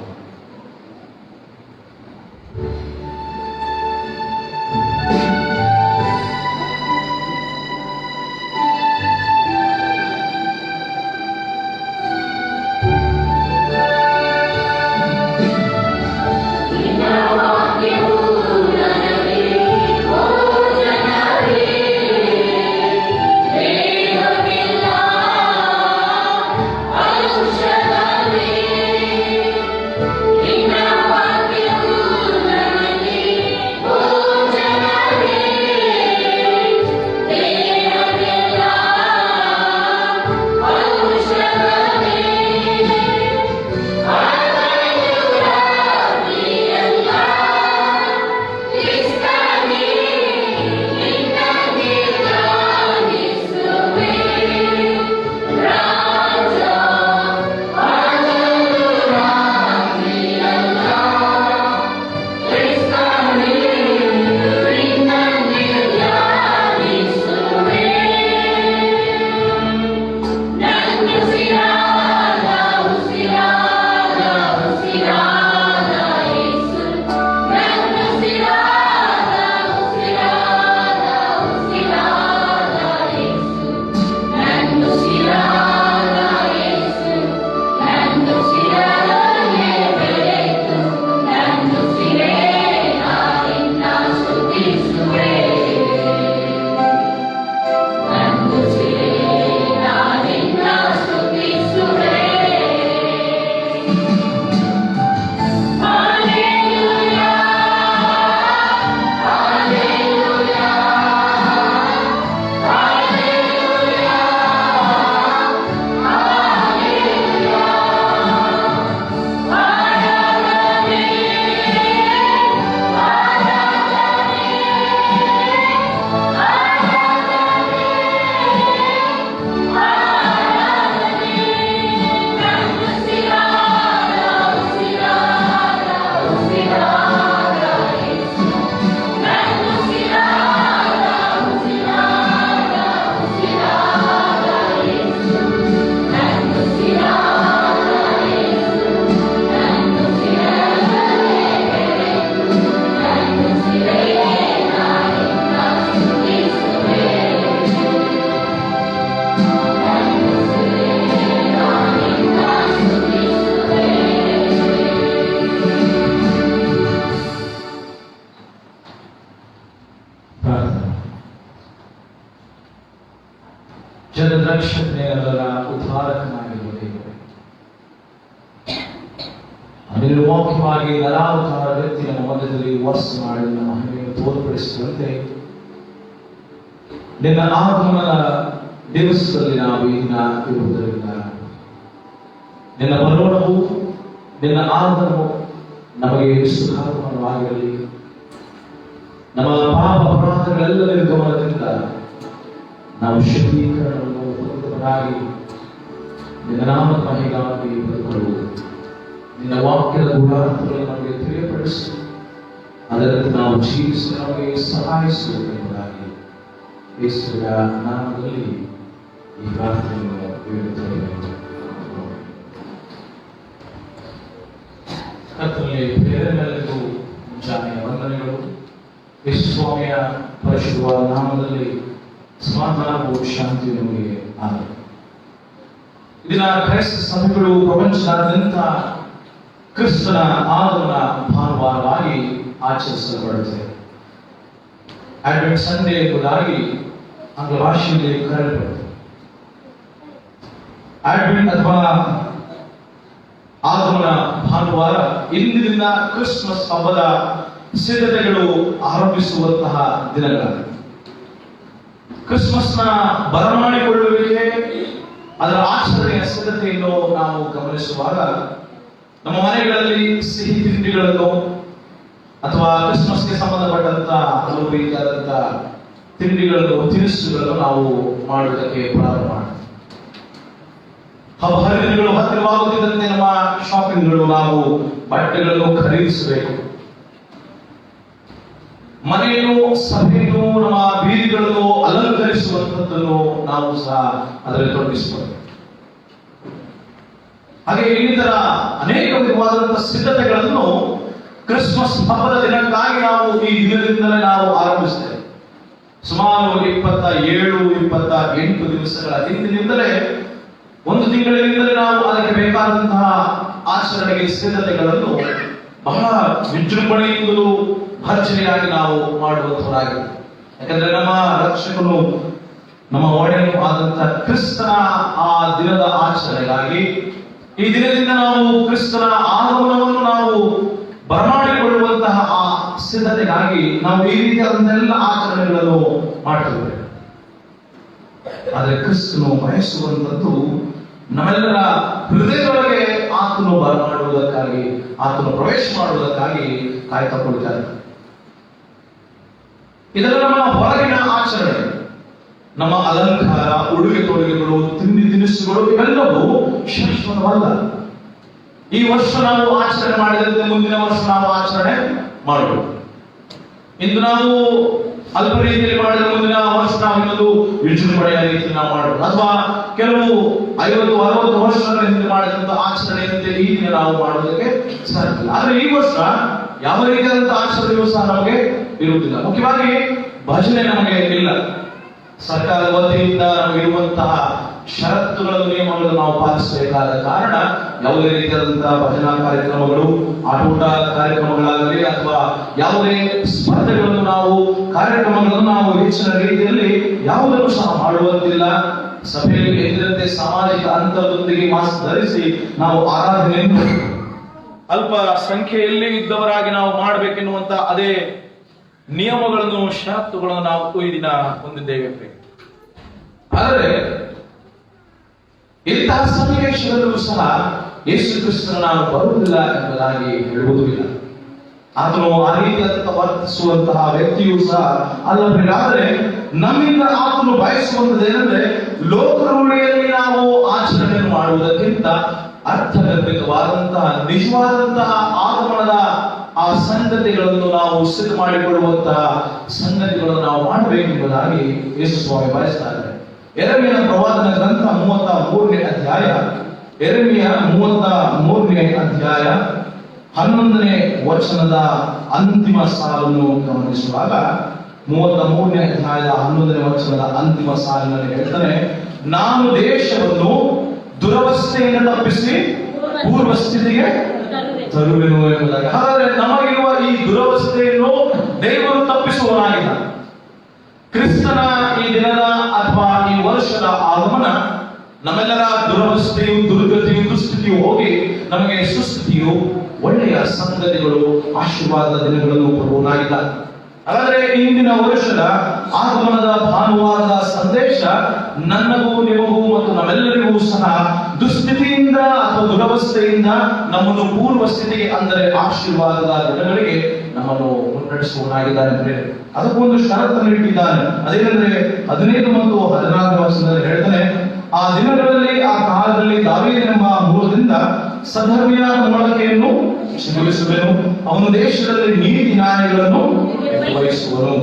ಜನರಕ್ಷಕನೆಯಲ್ಲರ ಉದ್ಧಾರಕನಾಗಿರುವ ದೇವರೇ, ಅನಿರ್ವಾಕ್ಯವಾಗಿ ನರಾವತಾರ ವ್ಯಕ್ತಿ ನಮ್ಮ ಮಧ್ಯದಲ್ಲಿ ವಾಸ ಮಾಡಿ ನಮ್ಮ ಮಹಿಮೆಯನ್ನು ತೋರ್ಪಡಿಸುವಂತೆ ನಿನ್ನ ಆಗಮನದ ದಿವಸದಲ್ಲಿ ನಾವು ಈ ದಿನ ಇರುವುದರಿಂದ ನಿನ್ನ ಬರೋಣವು ನಿನ್ನ ಆಗಮನವು ನಮಗೆ ಸುಖಾತ್ಮಕವಾಗಿರಲಿ. ನಮ್ಮ ಪಾಪ ಅಪರಾಧಗಳೆಲ್ಲ ನಿರ್ಗಮನದಿಂದ ನಾವು ಶುದ್ಧೀಕರಣವನ್ನು ಹೊಂದುವರಾಗಿ ನಿನ್ನ ನಾಮದ ಮಹಿಗಾಗಿ ಬದುಕಲು ನಿನ್ನ ವಾಕ್ಯದ ಗೂಢಾರ್ಥಗಳನ್ನು ನಮಗೆ ತಿಳಿಯಪಡಿಸಿ ಅದರಂತೆ ನಾವು ಜೀವಿಸಿ ನಮಗೆ ಸಹಾಯಿಸುವುದೆಂಬುದಾಗಿ ಯೇಸುವಿನ ನಾಮದಲ್ಲಿ ಈ ಪ್ರಾರ್ಥನೆಯನ್ನು ಬೇಡುತ್ತೇವೆ. ಕರ್ತನಲ್ಲಿ ಪ್ರೇರಣೆಗೂ ಮುಂಜಾನೆಯ ವಂದನೆಗಳು. ಯೇಸು ಸ್ವಾಮಿಯ ಪರಿಶುದ್ಧವಾದ ನಾಮದಲ್ಲಿ ಸಮಾಧಾನವು ಶಾಂತಿ ನಮಗೆ ಆಗಲಿ. ಇದನ್ನ ಕ್ರೈಸ್ತ ಸಭೆಗಳು ಪ್ರಪಂಚದಾದ್ಯಂತ ಕ್ರಿಸ್ತನ ಆಗಮನ ಭಾನುವಾರವಾಗಿ ಆಚರಿಸಲ್ಪಡುತ್ತದೆ. ಅಡ್ವೆಂಟ್ ಸಂಡೇ ಎಂಬುದಾಗಿ ಆಂಗ್ಲ ಭಾಷೆಯಲ್ಲಿ ಕರೆಯಲ್ಪಡುತ್ತದೆ. ಅಡ್ವೆಂಟ್ ಅಥವಾ ಆಗಮನ ಭಾನುವಾರ ಇಂದಿನಿಂದ ಕ್ರಿಸ್ಮಸ್ ಹಬ್ಬದ ಸಿದ್ಧತೆಗಳು ಆರಂಭಿಸುವಂತಹ ದಿನಗಳಾಗಿವೆ. ಕ್ರಿಸ್ಮಸ್ನ ಬರಮಾಡಿಕೊಳ್ಳುವಿಕೆ, ಅದರ ಆಚರಣೆಯ ಸಿದ್ಧತೆಯನ್ನು ನಾವು ಗಮನಿಸುವಾಗ ನಮ್ಮ ಮನೆಗಳಲ್ಲಿ ಸಿಹಿ ತಿಂಡಿಗಳನ್ನು ಅಥವಾ ಕ್ರಿಸ್ಮಸ್ಗೆ ಸಂಬಂಧಪಟ್ಟಂತಹ ಹಲವು ರೀತಿಯಾದಂತಹ ತಿಂಡಿಗಳನ್ನು, ತಿನಿಸುಗಳನ್ನು ನಾವು ಮಾಡುವುದಕ್ಕೆ ಪ್ರಾರಂಭ ಮಾಡ್ತೀವಿ. ಹಬ್ಬ ಹರಿದಿನಗಳು ಹತ್ತಿರವಾಗುತ್ತಿದ್ದಂತೆ ನಮ್ಮ ಶಾಪಿಂಗ್ಗಳು, ನಾವು ಬಟ್ಟೆಗಳನ್ನು ಖರೀದಿಸಬೇಕು. ಮನೆಯನ್ನು, ಸಭೆಯನ್ನು, ನಮ್ಮ ಬೀದಿಗಳನ್ನು ಅಲಂಕರಿಸುವಂತದ್ದನ್ನು ನಾವು ಸಹ ಅದರಲ್ಲಿ ತೊಡಗಿಸಿಕೊಳ್ಳಬೇಕು. ಹಾಗೆ ಇನ್ನಿತರ ಅನೇಕ ವಿಧವಾದಂತಹ ಸಿದ್ಧತೆಗಳನ್ನು ಕ್ರಿಸ್ಮಸ್ ಹಬ್ಬದ ದಿನಕ್ಕಾಗಿ ನಾವು ಈ ದಿನದಿಂದಲೇ ನಾವು ಆರಂಭಿಸ್ತೇವೆ. ಸುಮಾರು 27-28 ದಿವಸಗಳ ಹಿಂದಿನಿಂದಲೇ, ಒಂದು ತಿಂಗಳಿನಿಂದಲೇ ನಾವು ಅದಕ್ಕೆ ಬೇಕಾದಂತಹ ಆಚರಣೆಗೆ ಸಿದ್ಧತೆಗಳನ್ನು ಬಹಳ ವಿಜೃಂಭಣೆಯಿಂದಲೂ ಭರ್ಜರಿಯಾಗಿ ನಾವು ಮಾಡುವಂತವರಾಗಿದೆ. ಯಾಕಂದ್ರೆ ನಮ್ಮ ರಕ್ಷಕನು, ನಮ್ಮ ಒಡೆಯನು ಆದಂತಹ ಕ್ರಿಸ್ತನ ಆ ದಿನದ ಆಚರಣೆಗಾಗಿ, ಈ ದಿನದಿಂದ ನಾವು ಕ್ರಿಸ್ತನ ಆಗಮನವನ್ನು ನಾವು ಬರಮಾಡಿಕೊಳ್ಳುವಂತಹ ಆ ಸಿದ್ಧತೆಗಾಗಿ ನಾವು ಈ ರೀತಿಯಾದಂತೆಲ್ಲ ಆಚರಣೆಗಳನ್ನು ಮಾಡ್ತೇವೆ. ಆದರೆ ಕ್ರಿಸ್ತನು ಬಯಸುವಂಥದ್ದು ನಮ್ಮೆಲ್ಲರ ಹೃದಯದೊಳಗೆ ಆತನು ಬರಮಾಡುವುದಕ್ಕಾಗಿ, ಆತನು ಪ್ರವೇಶ ಮಾಡುವುದಕ್ಕಾಗಿ ಕಾಯ್ದುಕೊಳ್ಳುತ್ತಾರೆ. ಇದೆಲ್ಲ ನಮ್ಮ ಹೊರಗಿನ ಆಚರಣೆ, ನಮ್ಮ ಅಲಂಕಾರ, ಉಡುಗೆ ತೊಡುಗೆಗಳು, ತಿಂಡಿ ತಿನಿಸುಗಳು ಇವೆಲ್ಲವೂ ಶಾಶ್ವತವಲ್ಲ. ಈ ವರ್ಷ ನಾವು ಆಚರಣೆ ಮಾಡಿದಂತೆ ಮುಂದಿನ ವರ್ಷ ನಾವು ಆಚರಣೆ ಮಾಡಬಹುದು. ಇಂದು ನಾವು ಅಲ್ಪ ರೀತಿಯಲ್ಲಿ ಮಾಡಿದ ಮುಂದಿನ ವರ್ಷ ನಾವು ಇನ್ನೊಂದು ವಿಜೃಂಭಣೆಯ ರೀತಿ ನಾವು ಮಾಡಬಹುದು. ಅಥವಾ ಕೆಲವು 50-60 ವರ್ಷಗಳ ಹಿಂದೆ ಮಾಡಿದಂತ ಆಚರಣೆಯಂತೆ ಈ ದಿನ ನಾವು ಮಾಡುವುದಕ್ಕೆ ಸಾಧ್ಯ. ಆದ್ರೆ ಈ ವರ್ಷ ಯಾವ ರೀತಿಯಾದಂತಹ ಆಚರಣೆಯೂ ಸಹ ನಮಗೆ ಇರುವುದಿಲ್ಲ. ಮುಖ್ಯವಾಗಿ ಭಜನೆ ನಮಗೆ ಇಲ್ಲ. ಸರ್ಕಾರದ ವತಿಯಿಂದ ನಮಗಿರುವಂತಹ ಷರತ್ತುಗಳನ್ನು, ನಿಯಮಗಳನ್ನು ನಾವು ಪಾಲಿಸಬೇಕಾದ ಕಾರಣ ಯಾವುದೇ ರೀತಿಯಾದಂತಹ ಭಜನಾ ಕಾರ್ಯಕ್ರಮಗಳು, ಆಟೋಟ ಕಾರ್ಯಕ್ರಮಗಳಾಗಲಿ ಅಥವಾ ಯಾವುದೇ ಸ್ಪರ್ಧೆಗಳನ್ನು ಕಾರ್ಯಕ್ರಮಗಳನ್ನು ನಾವು ಹೆಚ್ಚಿನ ರೀತಿಯಲ್ಲಿ ಯಾವುದನ್ನು ಸಹ ಮಾಡುವಂತಿಲ್ಲ. ಸಭೆಯಲ್ಲಿ ಎಂದಿನಂತೆ ಸಾಮಾಜಿಕ ಅಂತರದೊಂದಿಗೆ ಮಾಸ್ಕ್ ಧರಿಸಿ ನಾವು ಆರಾಧನೆಯನ್ನು ಅಲ್ಪ ಸಂಖ್ಯೆಯಲ್ಲಿ ಇದ್ದವರಾಗಿ ನಾವು ಮಾಡಬೇಕೆನ್ನುವಂತ ಅದೇ ನಿಯಮಗಳನ್ನು, ಷರತ್ತುಗಳನ್ನು ನಾವು ಈ ದಿನ ಹೊಂದಿದ್ದೇವೆ. ಆದರೆ ಇಂತಹ ಸನ್ನಿವೇಶದಲ್ಲೂ ಸಹ ಯೇಸು ಕ್ರಿಸ್ತನು ನಾನು ಬರುವುದಿಲ್ಲ ಎಂಬುದಾಗಿ ಹೇಳುವುದಿಲ್ಲ. ಆತನು ಆ ರೀತಿಯಾದಂತಹ ವರ್ತಿಸುವಂತಹ ವ್ಯಕ್ತಿಯೂ ಸಹ ಅಲ್ಲ. ಆದರೆ ನಮ್ಮಿಂದ ಆತನು ಬಯಸುವಂತದ್ದೇನೆಂದ್ರೆ, ಲೋಕರೂಢಿಯಲ್ಲಿ ನಾವು ಆಚರಣೆಯನ್ನು ಮಾಡುವುದಕ್ಕಿಂತ ಅರ್ಥಗರ್ಭಿತವಾದಂತಹ ನಿಜವಾದಂತಹ ಆಗಮನದ ಆ ಸಂಗತಿಗಳನ್ನು ನಾವು ಸಿದ್ಧ ಮಾಡಿಕೊಳ್ಳುವಂತಹ ಸಂಗತಿಗಳನ್ನು ನಾವು ಮಾಡಬೇಕೆಂಬುದಾಗಿ ಯೇಸು ಸ್ವಾಮಿ ಬಯಸ್ತಾರೆ. ಯೆರೆಮೀಯನ ಪ್ರವಾದನ ಗ್ರಂಥ 33ನೇ ಅಧ್ಯಾಯ, ಯೆರೆಮೀಯ 33ನೇ ಅಧ್ಯಾಯ 11ನೇ ವಚನದ ಅಂತಿಮ ಸಾಲನ್ನು ಗಮನಿಸುವಾಗ, 33ನೇ ಅಧ್ಯಾಯದ 11ನೇ ವಚನದ ಅಂತಿಮ ಸಾಲಿನಲ್ಲಿ ಹೇಳ್ತಾನೆ, ನಾನು ದೇಶವನ್ನು ದುರವಸ್ಥೆಯಿಂದ ತಪ್ಪಿಸಿ ಪೂರ್ವ ಸ್ಥಿತಿಗೆ ತರುವೆನು ಎಂಬುದಾಗಿ. ಹಾಗಾದ್ರೆ ನಮಗಿರುವ ಈ ದುರವಸ್ಥೆಯನ್ನು ದೇವರು ತಪ್ಪಿಸುವನಾಗಿಲ್ಲ. ಕ್ರಿಸ್ತನ ಈ ದಿನದ ಅಥವಾ ಈ ವರ್ಷದ ಆಗಮನ ನಮ್ಮೆಲ್ಲರ ದುರವಸ್ಥೆಯು, ದುರ್ಗತಿಯು, ದುಸ್ಥಿತಿಯು ಹೋಗಿ ನಮಗೆ ಸುಸ್ಥಿತಿಯು, ಒಳ್ಳೆಯ ಸಂಗತಿಗಳು, ಆಶೀರ್ವಾದದ ದಿನಗಳನ್ನು ಕೊಡುವನಾಗಿಲ್ಲ. ಹಾಗಾದ್ರೆ ಇಂದಿನ ವರ್ಷದ ಆಗಮನದ ಭಾನುವಾರದ ಸಂದೇಶ ನನ್ನಗೂ ನಿಮಗೂ ಮತ್ತು ನಮ್ಮೆಲ್ಲರಿಗೂ ಸಹ ದುಸ್ಥಿತಿಯಿಂದ ಅಥವಾ ದುರವಸ್ಥೆಯಿಂದ ನಮ್ಮನ್ನು ಪೂರ್ವ ಸ್ಥಿತಿಗೆ ಅಂದರೆ ಆಶೀರ್ವಾದದ ದಿನಗಳಿಗೆ ನಮ್ಮನ್ನು ಮುನ್ನಡೆಸುವನಾಗಿದ್ದಾನೆ. ಅದಕ್ಕೊಂದು ಷರತ್ತನ್ನು ಇಟ್ಟಿದ್ದಾನೆ. ಅದೇನೆಂದ್ರೆ 15 ಮತ್ತು 16 ವರ್ಷದಲ್ಲಿ ಹೇಳ್ತಾನೆ, ಆ ದಿನಗಳಲ್ಲಿ ಆ ಕಾಲದಲ್ಲಿ ದಾವೀದನೆಂಬ ಮೂಲದಿಂದ ಸಧರ್ಮಿಯ ಮೊಳಕೆಯನ್ನು ಚಿಗುರಿಸುವೆನು, ಅವನು ದೇಶದಲ್ಲಿ ನೀತಿ ನ್ಯಾಯಗಳನ್ನು ನಿರ್ವಹಿಸುವನು.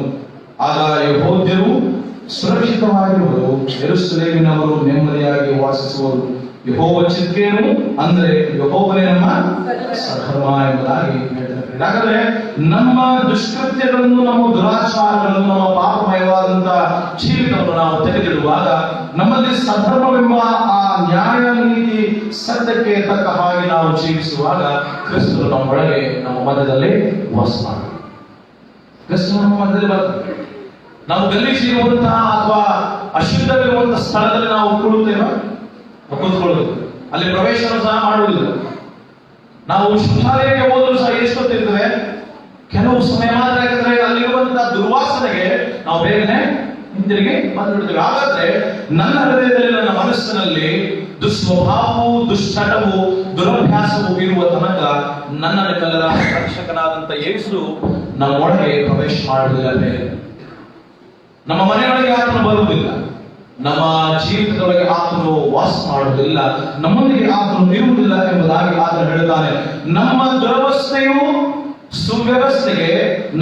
ಆಗ ಯೆಹೂದ್ಯರು ಸುರಕ್ಷಿತವಾಗಿರುವರು, ಯೆರೂಸಲೇಮಿನವರು ನೆಮ್ಮದಿಯಾಗಿ ವಾಸಿಸುವರು. ಯೆಹೋವ ಚಿದ್ಕೇನು ಅಂದ್ರೆ ಯೆಹೋವನೇ ನಮ್ಮ ಸಧರ್ಮ ಎಂಬುದಾಗಿ ಹೇಳ್ತಾರೆ. ಹಾಗಾದ್ರೆ ನಮ್ಮ ದುಷ್ಕೃತ್ಯಗಳನ್ನು, ನಮ್ಮ ದುರಾಚಾರಗಳನ್ನು, ನಮ್ಮ ಪಾಪಮಯವಾದಂತಹ ಜೀವಿತವನ್ನು ನಾವು ತೆಗೆದಿಡುವಾಗ ನಮ್ಮಲ್ಲಿ ಸಧರ್ಮವೆಂಬ ಆ ನ್ಯಾಯ ನೀತಿ ಸತ್ಯಕ್ಕೆ ತಕ್ಕ ಹಾಗೆ ನಾವು ಜೀವಿಸುವಾಗ ಕ್ರಿಸ್ತರು ನಮ್ಮೊಳಗೆ ನಮ್ಮ ಮಧ್ಯದಲ್ಲಿ ವಾಸ ಮಾಡ್ತಾರೆ. ಕ್ರಿಸ್ತರು ನಮ್ಮ ಮಧ್ಯದಲ್ಲಿ ಬರ್ತಾರೆ. ನಾವು ಗಲೀಜಿರುವಂತಹ ಅಥವಾ ಅಶುದ್ಧವಿರುವಂತಹ ಸ್ಥಳದಲ್ಲಿ ನಾವು ಕೂಡುತ್ತೇವೆ, ಕೂತ್ಕೊಳ್ಳೋದು, ಅಲ್ಲಿ ಪ್ರವೇಶವನ್ನು ಸಹ ಮಾಡುವುದಿಲ್ಲ. ನಾವು ಶೌಚಾಲಯಕ್ಕೆ ಹೋದರೂ ಸಹ ಎಷ್ಟೊತ್ತಿರ್ತೇವೆ, ಕೆಲವು ಸಮಯ ಮಾತ್ರ, ಯಾಕಂದ್ರೆ ಅಲ್ಲಿರುವಂತಹ ದುರ್ವಾಸನೆಗೆ ನಾವು ಬೇಗನೆ ಹಿಂದಿರುಗಿ ಬಂದ್ಬಿಡ್ತೇವೆ. ಹಾಗಾದ್ರೆ ನನ್ನ ಹೃದಯದಲ್ಲಿ, ನನ್ನ ಮನಸ್ಸಿನಲ್ಲಿ ದುಸ್ವಭಾವವು, ದುಶ್ಚಟವು, ದುರಭ್ಯಾಸವು ಇರುವ ತನಕ ನನ್ನ ನಿಮ್ಮೆಲ್ಲರ ರಕ್ಷಕನಾದಂತ ಯೇಸು ನಮ್ಮೊಳಗೆ ಪ್ರವೇಶ ಮಾಡುವುದಿಲ್ಲ. ನಮ್ಮ ಮನೆಯೊಳಗೆ ಆತನು ಬರುವುದಿಲ್ಲ, ನಮ್ಮ ಜೀವಿತದೊಳಗೆ ಆತನು ವಾಸ ಮಾಡುವುದಿಲ್ಲ, ನಮ್ಮೊಂದಿಗೆ ಆತನು ಇರುವುದಿಲ್ಲ ಎಂಬುದಾಗಿ ಆತನು ಹೇಳುತ್ತಾನೆ. ನಮ್ಮ ದುರವಸ್ಥೆಯು ಸುವ್ಯವಸ್ಥೆಗೆ,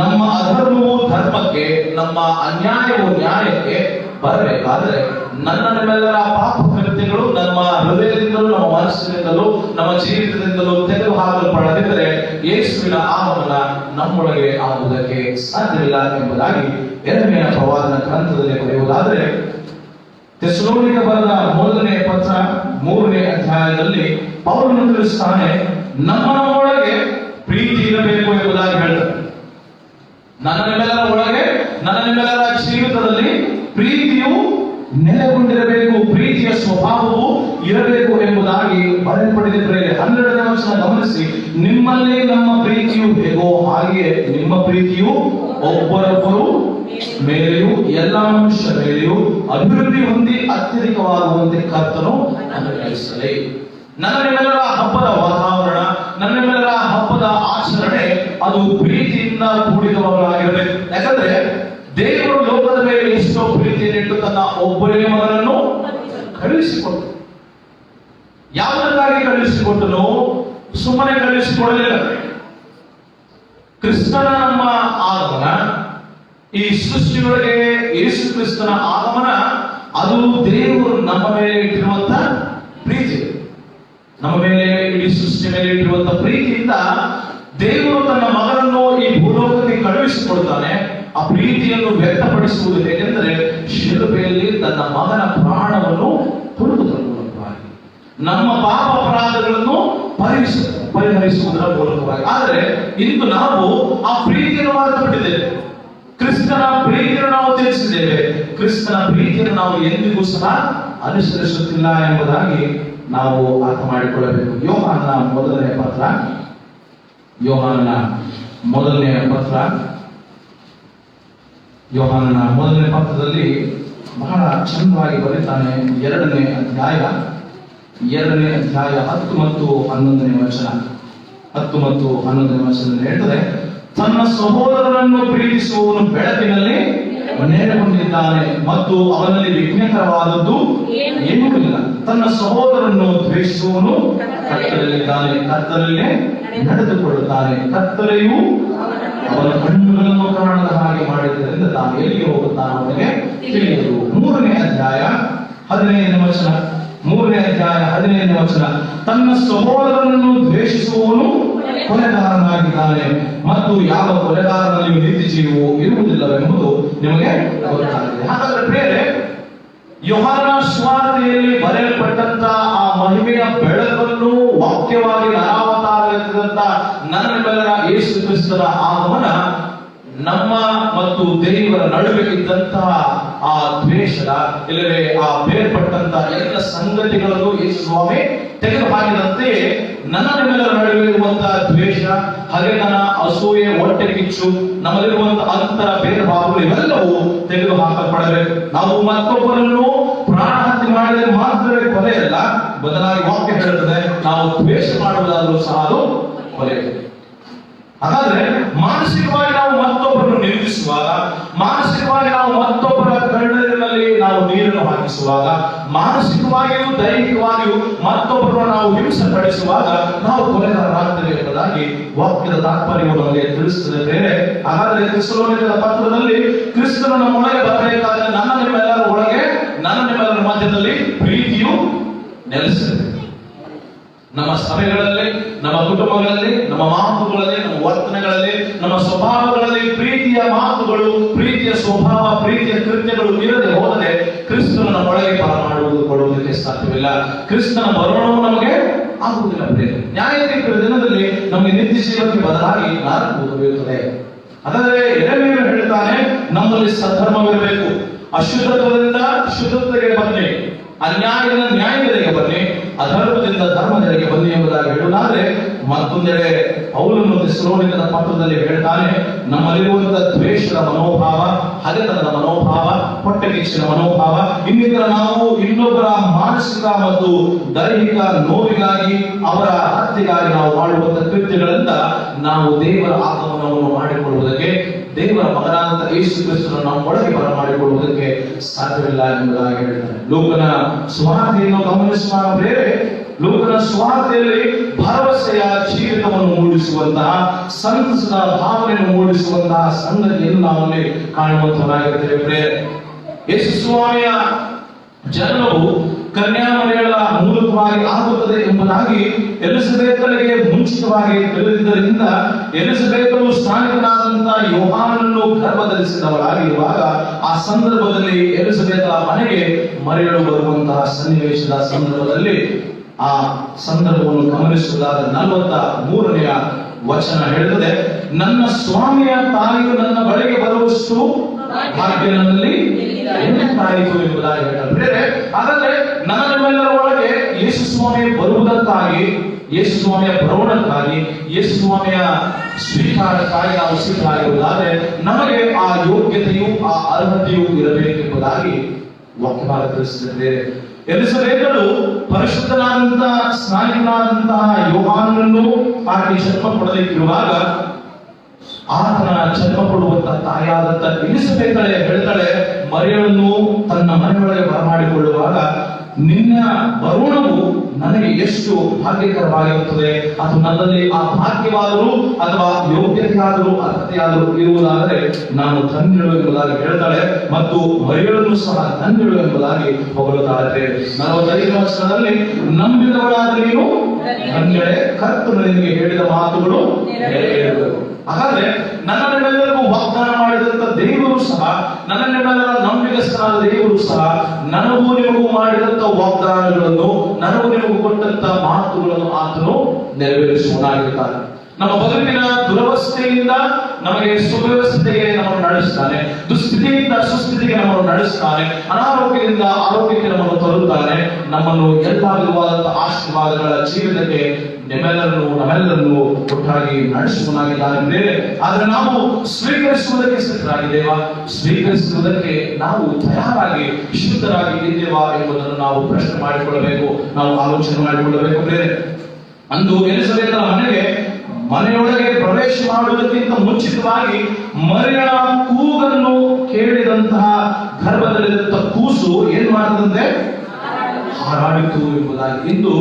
ನಮ್ಮ ಅಧರ್ಮವು ಧರ್ಮಕ್ಕೆ, ನಮ್ಮ ಅನ್ಯಾಯವು ನ್ಯಾಯಕ್ಕೆ ಬರಬೇಕಾದ್ರೆ ನನ್ನ ನಿಮ್ಮೆಲ್ಲರ ಪಾಪ ಕೃತ್ಯಗಳು ನಮ್ಮ ಹೃದಯದಿಂದಲೂ, ನಮ್ಮ ಮನಸ್ಸಿನಿಂದಲೂ, ನಮ್ಮ ಜೀವಿತದಿಂದಲೂ ತೆಗೆದು ಹಾಕಲ್ಪಡದಿದ್ದರೆ ಯೇಸುವಿನ ಆಗಮನ ನಮ್ಮೊಳಗೆ ಆಗುವುದಕ್ಕೆ ಸಾಧ್ಯವಿಲ್ಲ ಎಂಬುದಾಗಿ ಯೆರೆಮೀಯನ ಪ್ರವಾದನ ಗ್ರಂಥದಲ್ಲಿ ಬರೆಯುವುದಾದರೆ, ಥೆಸಲೋನಿಕ ಬರೆದ 1ನೇ ಪತ್ರ 3ನೇ ಅಧ್ಯಾಯದಲ್ಲಿ ಪೌಲನು ತಿಳಿಸುತ್ತಾನೆ, ನಮ್ಮೊಳಗೆ ಪ್ರೀತಿ ಇರಬೇಕು ಎಂಬುದಾಗಿ ಹೇಳ್ತಾರೆ. ನನ್ನ ನಿಮ್ಮೆಲ್ಲರ ಒಳಗೆ, ನನ್ನ ನಿಮ್ಮೆಲ್ಲರ ಜೀವಿತದಲ್ಲಿ ಪ್ರೀತಿಯು ನೆಲೆಗೊಂಡಿರಬೇಕು, ಪ್ರೀತಿಯ ಸ್ವಭಾವವು ಇರಬೇಕು ಎಂಬುದಾಗಿ ಬರೆಯಲ್ಪಟ್ಟಿದೆ. 12ನೇ ವಚನ ಗಮನಿಸಿ, ನಿಮ್ಮಲ್ಲಿ ನಮ್ಮ ಪ್ರೀತಿಯು ಹೇಗೋ ಹಾಗೆಯೇ ನಿಮ್ಮ ಪ್ರೀತಿಯು ಒಬ್ಬರೊಬ್ಬರು ಮೇಲೆಯೂ ಎಲ್ಲ ಮನುಷ್ಯರ ಮೇಲೆಯೂ ಅಭಿವೃದ್ಧಿ ಹೊಂದಿ ಅತ್ಯಧಿಕವಾಗುವಂತೆ ಕರ್ತನು ಅನುಗ್ರಹಿಸಲಿ. ನನ್ನ ನಿಮ್ಮೆಲ್ಲರ ಹಬ್ಬದ ವಾತಾವರಣ, ನನ್ನ ನಿಮ್ಮೆಲ್ಲರ ಹಬ್ಬದ ಆಚರಣೆ ಅದು ಪ್ರೀತಿಯಿಂದ ಕೂಡಿದವರಾಗಿರಬೇಕು. ಯಾಕಂದ್ರೆ ದೇವರು ಲೋಕದ ಮೇಲೆ ಎಷ್ಟೋ ಪ್ರೀತಿಯನ್ನಿಟ್ಟು ತನ್ನ ಒಬ್ಬರೇ ಮಗನನ್ನು ಕಳುಹಿಸಿಕೊಟ್ಟು. ಯಾವುದಕ್ಕಾಗಿ ಕಳುಹಿಸಿಕೊಟ್ಟನು? ಸುಮ್ಮನೆ ಕಳುಹಿಸಿಕೊಡಲಿಲ್ಲ. ಕ್ರಿಸ್ತನ ನಮ್ಮ ಆಗಮನ, ಈ ಸೃಷ್ಟಿಯೊಳಗೆ ಯೇಸು ಕ್ರಿಸ್ತನ ಆಗಮನ, ಅದು ದೇವರು ನಮ್ಮ ಮೇಲೆ ಇಟ್ಟಿರುವಂತ ಪ್ರೀತಿ. ನಮ್ಮ ಮೇಲೆ, ಇಡೀ ಸೃಷ್ಟಿ ಮೇಲೆ ಇಟ್ಟಿರುವಂತ ಪ್ರೀತಿಯಿಂದ ದೇವರು ತನ್ನ ಮಗನನ್ನು ಈ ಭೂಲೋಕಕ್ಕೆ ಕಳುಹಿಸಿಕೊಡ್ತಾನೆ. ಆ ಪ್ರೀತಿಯನ್ನು ವ್ಯಕ್ತಪಡಿಸುವುದು ಹೇಗೆಂದರೆ ಶಿಲುಬೆಯಲ್ಲಿ ತನ್ನ ಮಗನ ಪ್ರಾಣವನ್ನು ಕೊಡುವುದರ ಮೂಲಕವಾಗಿ, ನಮ್ಮ ಪಾಪ ಅಪರಾಧಗಳನ್ನು ಪರಿಹರಿಸುವುದರ ಮೂಲಕವಾಗಿ. ಆದರೆ ಇಂದು ನಾವು ಆ ಪ್ರೀತಿಯನ್ನು ಮರೆತು ಬಿಟ್ಟಿದ್ದೇವೆ. ಕ್ರಿಸ್ತನ ಪ್ರೀತಿಯನ್ನು ನಾವು ತ್ಯಜಿಸಿದ್ದೇವೆ. ಕ್ರಿಸ್ತನ ಪ್ರೀತಿಯನ್ನು ನಾವು ಎಂದಿಗೂ ಸಹ ಅನುಸರಿಸುತ್ತಿಲ್ಲ ಎಂಬುದಾಗಿ ನಾವು ಅರ್ಥ ಮಾಡಿಕೊಳ್ಳಬೇಕು. ಯೋಹಾನನ ಮೊದಲನೇ ಪತ್ರದಲ್ಲಿ ಬಹಳ ಚಂದವಾಗಿ ಬರೀತಾನೆ. 2ನೇ ಅಧ್ಯಾಯ 10 ಮತ್ತು 11ನೇ ವಚನ. 10 ಮತ್ತು 11ನೇ ವಚನದಲ್ಲಿ ಹೇಳ್ತದೆ, ತನ್ನ ಸಹೋದರನನ್ನು ಪ್ರೀತಿಸುವವನು ಬೆಳಕಿನಲ್ಲಿ ನೆಲೆಗೊಂಡಿದ್ದಾನೆ ಮತ್ತು ಅವನಲ್ಲಿ ವಿಘ್ನಕರವಾದದ್ದು ಏನೂ ಇಲ್ಲ. ತನ್ನ ಸಹೋದರನನ್ನು ದ್ವೇಷಿಸುವವನು ಕತ್ತಲೆಯಲ್ಲಿದ್ದಾನೆ, ಕತ್ತಲಲ್ಲೇ ನಡೆದುಕೊಳ್ಳುತ್ತಾನೆ. ಕತ್ತಲೆಯು ಅವನ ಕಣ್ಣುಗಳನ್ನು ಕಾಣದ ಹಾಗೆ ಮಾಡಿದ್ದರಿಂದ ತಾನು ಎಲ್ಲಿಗೆ ಹೋಗುತ್ತಾನೋ ಅವನಿಗೆ ತಿಳಿಯದು. 3ನೇ ಅಧ್ಯಾಯ 15ನೇ ವಚನ. ತನ್ನ ಸಹೋದರನನ್ನು ದ್ವೇಷಿಸುವವನು ಕೊಲೆಗಾರನಾಗಿದ್ದಾನೆ ಮತ್ತು ಯಾವ ಕೊಲೆಗಾರನಲ್ಲಿಯೂ ನೀತಿ ಜೀವವು ಇರುವುದಿಲ್ಲವೆಂಬುದು ನಿಮಗೆ ಗೊತ್ತಾಗಿದೆ. ಹಾಗಾದ್ರೆ ಬೇರೆ ಯೋಹಾನನ ಸುವಾರ್ತೆಯಲ್ಲಿ ಬರೆಯಲ್ಪಟ್ಟಂತ ಆ ಮಹಿಮೆಯ ಬೆಳಕನ್ನು ವಾಕ್ಯವಾಗಿ ನರಾವತಾರ ಎತ್ತಿದಂತ ನನ್ನೆಲ್ಲರ ಯೇಸು ಕ್ರಿಸ್ತನ ಆಗಮನ ನಮ್ಮ ಮತ್ತು ದೇವರ ನಡುವೆ ಇದ್ದಂತಹ ಆ ದ್ವೇಷದ ಇಲ್ಲವೇ ಆ ಬೇರ್ಪಟ್ಟಂತಹ ಎಲ್ಲ ಸಂಗತಿಗಳನ್ನು ಯೇಸು ಸ್ವಾಮಿ ತೆಗೆದು ಹಾಕಿದಂತೆ ನನ್ನ ನಿಮ್ಮೆಲ್ಲರ ನಡುವೆ ಇರುವಂತಹ ದ್ವೇಷ, ಹಗೆತನ, ಅಸೂಯೆ, ಹೊಟ್ಟೆ ಕಿಚ್ಚು, ನಮ್ಮಲ್ಲಿರುವಂತಹ ಅಂತರ ಭೇದ ಭಾವಗಳು ಇವೆಲ್ಲವೂ ತೆಗೆದು ಹಾಕಲ್ಪಡಬೇಕು. ನಾವು ಮತ್ತೊಬ್ಬರನ್ನು ಪ್ರಾಣ ಹತ್ಯೆ ಮಾಡಿದರೆ ಮಾತ್ರವೇ ಕೊಲೆಯಲ್ಲ, ಬದಲಾಗಿ ವಾಕ್ಯ ಹೇಳುತ್ತದೆ ನಾವು ದ್ವೇಷ ಮಾಡುವುದಾದರೂ ಸಹ ಅದು ಕೊಲೆ. ಹಾಗಾದ್ರೆ ಮಾನಸಿಕವಾಗಿ ನಾವು ಮತ್ತೊಬ್ಬರನ್ನು ನಿಂದಿಸುವಾಗ, ಮಾನಸಿಕವಾಗಿ ನಾವು ಮತ್ತೊಬ್ಬರ ಕಣ್ಣೀರಿನಲ್ಲಿ ನಾವು ನೀರನ್ನು ಹಾಕಿಸುವಾಗ, ಮಾನಸಿಕವಾಗಿಯೂ ದೈಹಿಕವಾಗಿಯೂ ಮತ್ತೊಬ್ಬರನ್ನು ನಾವು ಹಿಂಸೆ ಪಡಿಸುವಾಗ ನಾವು ಕೊಲೆಗಾರರಾಗ್ತೇವೆ ಎಂಬುದಾಗಿ ವಾಕ್ಯದ ತಾತ್ಪರ್ಯವು ನಮಗೆ ತಿಳಿಸುತ್ತದೆ ಬೇರೆ. ಹಾಗಾದ್ರೆ ಥೆಸಲೋನಿಕದ ಪತ್ರದಲ್ಲಿ ಕ್ರಿಸ್ತನು ನಮ್ಮೊಳಗೆ ಬರಬೇಕಾದ್ರೆ ನನ್ನ ನಿಮ್ಮೆಲ್ಲರ ಒಳಗೆ, ನನ್ನ ನಿಮ್ಮೆಲ್ಲರ ಮಧ್ಯದಲ್ಲಿ ಪ್ರೀತಿಯು ನೆಲೆಸಿದೆ. ನಮ್ಮ ಸಭೆಗಳಲ್ಲಿ, ನಮ್ಮ ಕುಟುಂಬಗಳಲ್ಲಿ, ನಮ್ಮ ಮಾತುಗಳಲ್ಲಿ, ನಮ್ಮ ವರ್ತನೆಗಳಲ್ಲಿ, ನಮ್ಮ ಸ್ವಭಾವಗಳಲ್ಲಿ ಪ್ರೀತಿಯ ಮಾತುಗಳು, ಪ್ರೀತಿಯ ಸ್ವಭಾವ, ಪ್ರೀತಿಯ ಕೃತ್ಯಗಳು ಇರದೆ ಹೋದರೆ ಕ್ರಿಸ್ತನ ನಮ್ಮೊಳಗೆ ಕೊಡುವುದಕ್ಕೆ ಸಾಧ್ಯವಿಲ್ಲ. ಕ್ರಿಸ್ತನ ಬರೋಣವು ನಮಗೆ ಆಗುವುದಿಲ್ಲ. ನ್ಯಾಯ ತೀರ್ಪಿನ ದಿನದಲ್ಲಿ ನಮಗೆ ನಿತ್ಯ ಜೀವಕ್ಕೆ ಬದಲಾಗಿ ನರಕವು ದೊರೆಯುತ್ತದೆ. ಹಾಗಾದರೆ ಯೆರೆಮೀಯನು ಹೇಳ್ತಾನೆ, ನಮ್ಮಲ್ಲಿ ಸದ್ಧರ್ಮವಿರಬೇಕು, ಅಶುದ್ಧತ್ವದಿಂದ ಶುದ್ಧತೆಗೆ ಬನ್ನಿ, ಅನ್ಯಾಯದಿಂದ ನ್ಯಾಯದೆಡೆಗೆ ಬನ್ನಿ, ಅಧರ್ಮದಿಂದ ಧರ್ಮದೆಡೆಗೆ ಬನ್ನಿ ಎಂಬುದಾಗಿ ಹೇಳುವುದಾದ್ರೆ, ಮತ್ತೊಂದೆಡೆ ಪೌಲನು ಥೆಸಲೋನಿಕದ ಪತ್ರದಲ್ಲಿ ಹೇಳ್ತಾನೆ, ನಮ್ಮಲ್ಲಿರುವಂತಹ ದ್ವೇಷದ ಮನೋಭಾವ, ಹಗೆತನದ ಮನೋಭಾವ, ಹೊಟ್ಟೆಕಿಚ್ಚಿನ ಮನೋಭಾವ, ಇನ್ನಿತರ ನಾವು ಇನ್ನೊಬ್ಬರ ಮಾನಸಿಕ ಮತ್ತು ದೈಹಿಕ ನೋವಿಗಾಗಿ, ಅವರ ಹತ್ಯೆಗಾಗಿ ನಾವು ಮಾಡುವಂತಹ ಕೃತ್ಯಗಳಿಂದ ನಾವು ದೇವರ ಆಗಮನವನ್ನು ಮಾಡಿಕೊಳ್ಳುವುದಕ್ಕೆ, ದೇವರ ಮಗನಾದ ಯೇಸು ಕ್ರಿಸ್ತನನ್ನು ನಮ್ಮೊಳಗೆ ಬರಮಾಡಿಕೊಳ್ಳುವುದಕ್ಕೆ ಸಾಧ್ಯವಿಲ್ಲ ಎಂಬುದಾಗಿ ಹೇಳ್ತಾರೆ. ಲೂಕನ ಸುವಾರ್ತೆಯನ್ನು ಗಮನಿಸುವಾಗ ಬೇರೆ, ಲೂಕನ ಸುವಾರ್ತೆಯಲ್ಲಿ ಭರವಸೆಯ ಜೀವಿತವನ್ನು ಮೂಡಿಸುವಂತಹ, ಸಂತಸದ ಭಾವನೆಯನ್ನು ಮೂಡಿಸುವಂತಹ ಸಂಗತಿಯನ್ನು ನಾವಲ್ಲಿ ಕಾಣುವಂತವರಾಗಿರ್ತೇವೆ. ಯೇಸು ಸ್ವಾಮಿಯ ಜನನವು ಕನ್ಯಾಮರಿಯಳ ಮೂಲಕವಾಗಿ ಆಗುತ್ತದೆ ಎಂಬುದಾಗಿ ಎಲಿಸಬೇತಳಿಗೆ ಮುಂಚಿತವಾಗಿ ತಿಳಿದಿದ್ದರಿಂದ, ಎಲಿಸಬೇತಳು ಸ್ನಾನಿಕನಾದಂತಹ ಯೋಹಾನನನ್ನು ಗರ್ಭಧರಿಸಿದವಳಾಗಿರುವಾಗ ಆ ಸಂದರ್ಭದಲ್ಲಿ ಎಲಿಸಬೇತಳ ಮನೆಗೆ ಮರಿಯಳು ಬರುವಂತಹ ಸನ್ನಿವೇಶದ ಸಂದರ್ಭದಲ್ಲಿ ಆ ಸಂದರ್ಭವನ್ನು ಗಮನಿಸುವುದಾದ 43ನೇ ವಚನ ಹೇಳುತ್ತದೆ, ನನ್ನ ಸ್ವಾಮಿಯ ತಾಯಿಯು ನನ್ನ ಬಳಿಗೆ ಬರುವಷ್ಟು ಭಾಗ್ಯ ನನ್ನಲ್ಲಿ ಎಂತಾಯಿತು ಎಂಬುದಾಗಿ ಹೇಳ್ತಾರೆ. ಹಾಗಾದ್ರೆ ನನ್ನ ನಿಮ್ಮೆಲ್ಲರ ಒಳಗೆ ಯೇಸು ಸ್ವಾಮಿ ಬರುವುದಕ್ಕಾಗಿ, ಯೇಸು ಸ್ವಾಮಿಯ ಬರೋಣಕ್ಕಾಗಿ, ಯೇಸು ಸ್ವಾಮಿಯ ಸ್ವೀಕಾರಕ್ಕಾಗಿ ನಾವು ಸಿದ್ಧರಾಗಿರುವುದಾದ್ರೆ ನಮಗೆ ಆ ಯೋಗ್ಯತೆಯು, ಆ ಅರ್ಹತೆಯು ಇರಬೇಕೆಂಬುದಾಗಿ ವಾಕ್ಯಭಾಗ ತಿಳಿಸುತ್ತದೆ. ಎಲಿಸಬೇತಳು ಪರಿಶುದ್ಧನಾದಂತಹ ಸ್ನಾನಿಕನಾದಂತಹ ಯೋಹಾನನನ್ನು ಆಕೆ ಜನ್ಮ ಕೊಡಲಿಕ್ಕಿರುವಾಗ, ಆತನ ಜನ್ಮ ಕೊಡುವಂತಹ ತಾಯಾದಂತಹ ಎಲಿಸಬೇತಳೆ ಹೇಳ್ತಾಳೆ, ಮರಿಯಳನ್ನು ತನ್ನ ಮನೆಯೊಳಗೆ ಬರಮಾಡಿಕೊಳ್ಳುವಾಗ ನಿನ್ನ ಬರುಣವು ನನಗೆ ಎಷ್ಟು ಭಾಗ್ಯಕರವಾಗಿರುತ್ತದೆ, ಅದು ನನ್ನಲ್ಲಿ ಆ ಭಾಗ್ಯವಾದರೂ ಅಥವಾ ಯೋಗ್ಯತೆಯಾದರೂ ಅರ್ಹತೆಯಾದರೂ ಇರುವುದಾದರೆ ನಾನು ಧನ್ಯಳು ಎಂಬುದಾಗಿ ಹೇಳ್ತಾಳೆ, ಮತ್ತು ಮರಿಯಳನ್ನು ಸಹ ಧನ್ಯಳು ಎಂಬುದಾಗಿ ಹೊಗಳುತ್ತಾಳೆ. 45ನೇ ವಚನದಲ್ಲಿ, ನಂಬಿದವಳಾದ ನೀನು ಧನ್ಯಳೆ, ಕರ್ತನು ನಿನಗೆ ಹೇಳಿದ ಮಾತುಗಳು ನೆರವೇರುವುದು. ಹಾಗಾದ್ರೆ ನನ್ನ ನಿಮ್ಮೆಲ್ಲರಿಗೂ ವಾಗ್ದಾನ ಮಾಡಿದಂತ ದೇವರು ಸಹ, ನನ್ನ ನಿಮ್ಮೆಲ್ಲರ ನಂಬಿಕಸ್ಥರಾದ ದೇವರು ಸಹ ನನಗೂ ನಿಮಗೂ ಮಾಡಿದಂತ ವಾಗ್ದಾನಗಳನ್ನು, ನನಗೂ ನಿಮಗೂ ಕೊಟ್ಟಂತ ಮಾತುಗಳನ್ನು ಆತನು ನೆರವೇರಿಸುವನಾಗಿರ್ತಾನೆ. ನಮ್ಮ ಬದುಕಿನ ದುರವಸ್ಥೆಯಿಂದ ನಮಗೆ ಸುವ್ಯವಸ್ಥೆಗೆ ನಮ್ಮನ್ನು ನಡೆಸ್ತಾನೆ, ದುಸ್ಥಿತಿಯಿಂದ ಸುಸ್ಥಿತಿಗೆ ನಮ್ಮನ್ನು ನಡೆಸ್ತಾನೆ, ಅನಾರೋಗ್ಯದಿಂದ ಆರೋಗ್ಯಕ್ಕೆ ನಮ್ಮನ್ನು ತರುತ್ತಾನೆ, ನಮ್ಮನ್ನು ಎಲ್ಲ ವಿಧವಾದಂತಹ ಆಶೀರ್ವಾದಗಳ ಜೀವನಕ್ಕೆ ನಮ್ಮೆಲ್ಲರನ್ನು ಒಟ್ಟಾಗಿ ನಡೆಸುವನಾಗಿದ್ದಾನೆ. ಆದ್ರೆ ನಾವು ಸ್ವೀಕರಿಸುವುದಕ್ಕೆ ಸಿದ್ಧರಾಗಿದ್ದೇವಾ, ಸ್ವೀಕರಿಸುವುದಕ್ಕೆ ನಾವು ತಯಾರಾಗಿ ಶುದ್ಧರಾಗಿ ಇದ್ದೇವಾ ಎಂಬುದನ್ನು ನಾವು ಪ್ರಶ್ನೆ ಮಾಡಿಕೊಳ್ಳಬೇಕು, ನಾವು ಆಲೋಚನೆ ಮಾಡಿಕೊಳ್ಳಬೇಕು. ಅಂದು ಎಲಿಸಬೇತಳ ಮನೆಯೊಳಗೆ ಪ್ರವೇಶ ಮಾಡುವುದಕ್ಕಿಂತ ಮುಂಚಿತವಾಗಿ ಮರಿಯಳ ಕೂಗನ್ನು ಕೇಳಿದಂತಹ ಗರ್ಭದಲ್ಲಿದ್ದಂತಹ ಕೂಸು ಏನ್ ಮಾಡದಂತೆ ಹಾರಾಡಿತು ಎಂಬುದಾಗಿ. ಇಂದು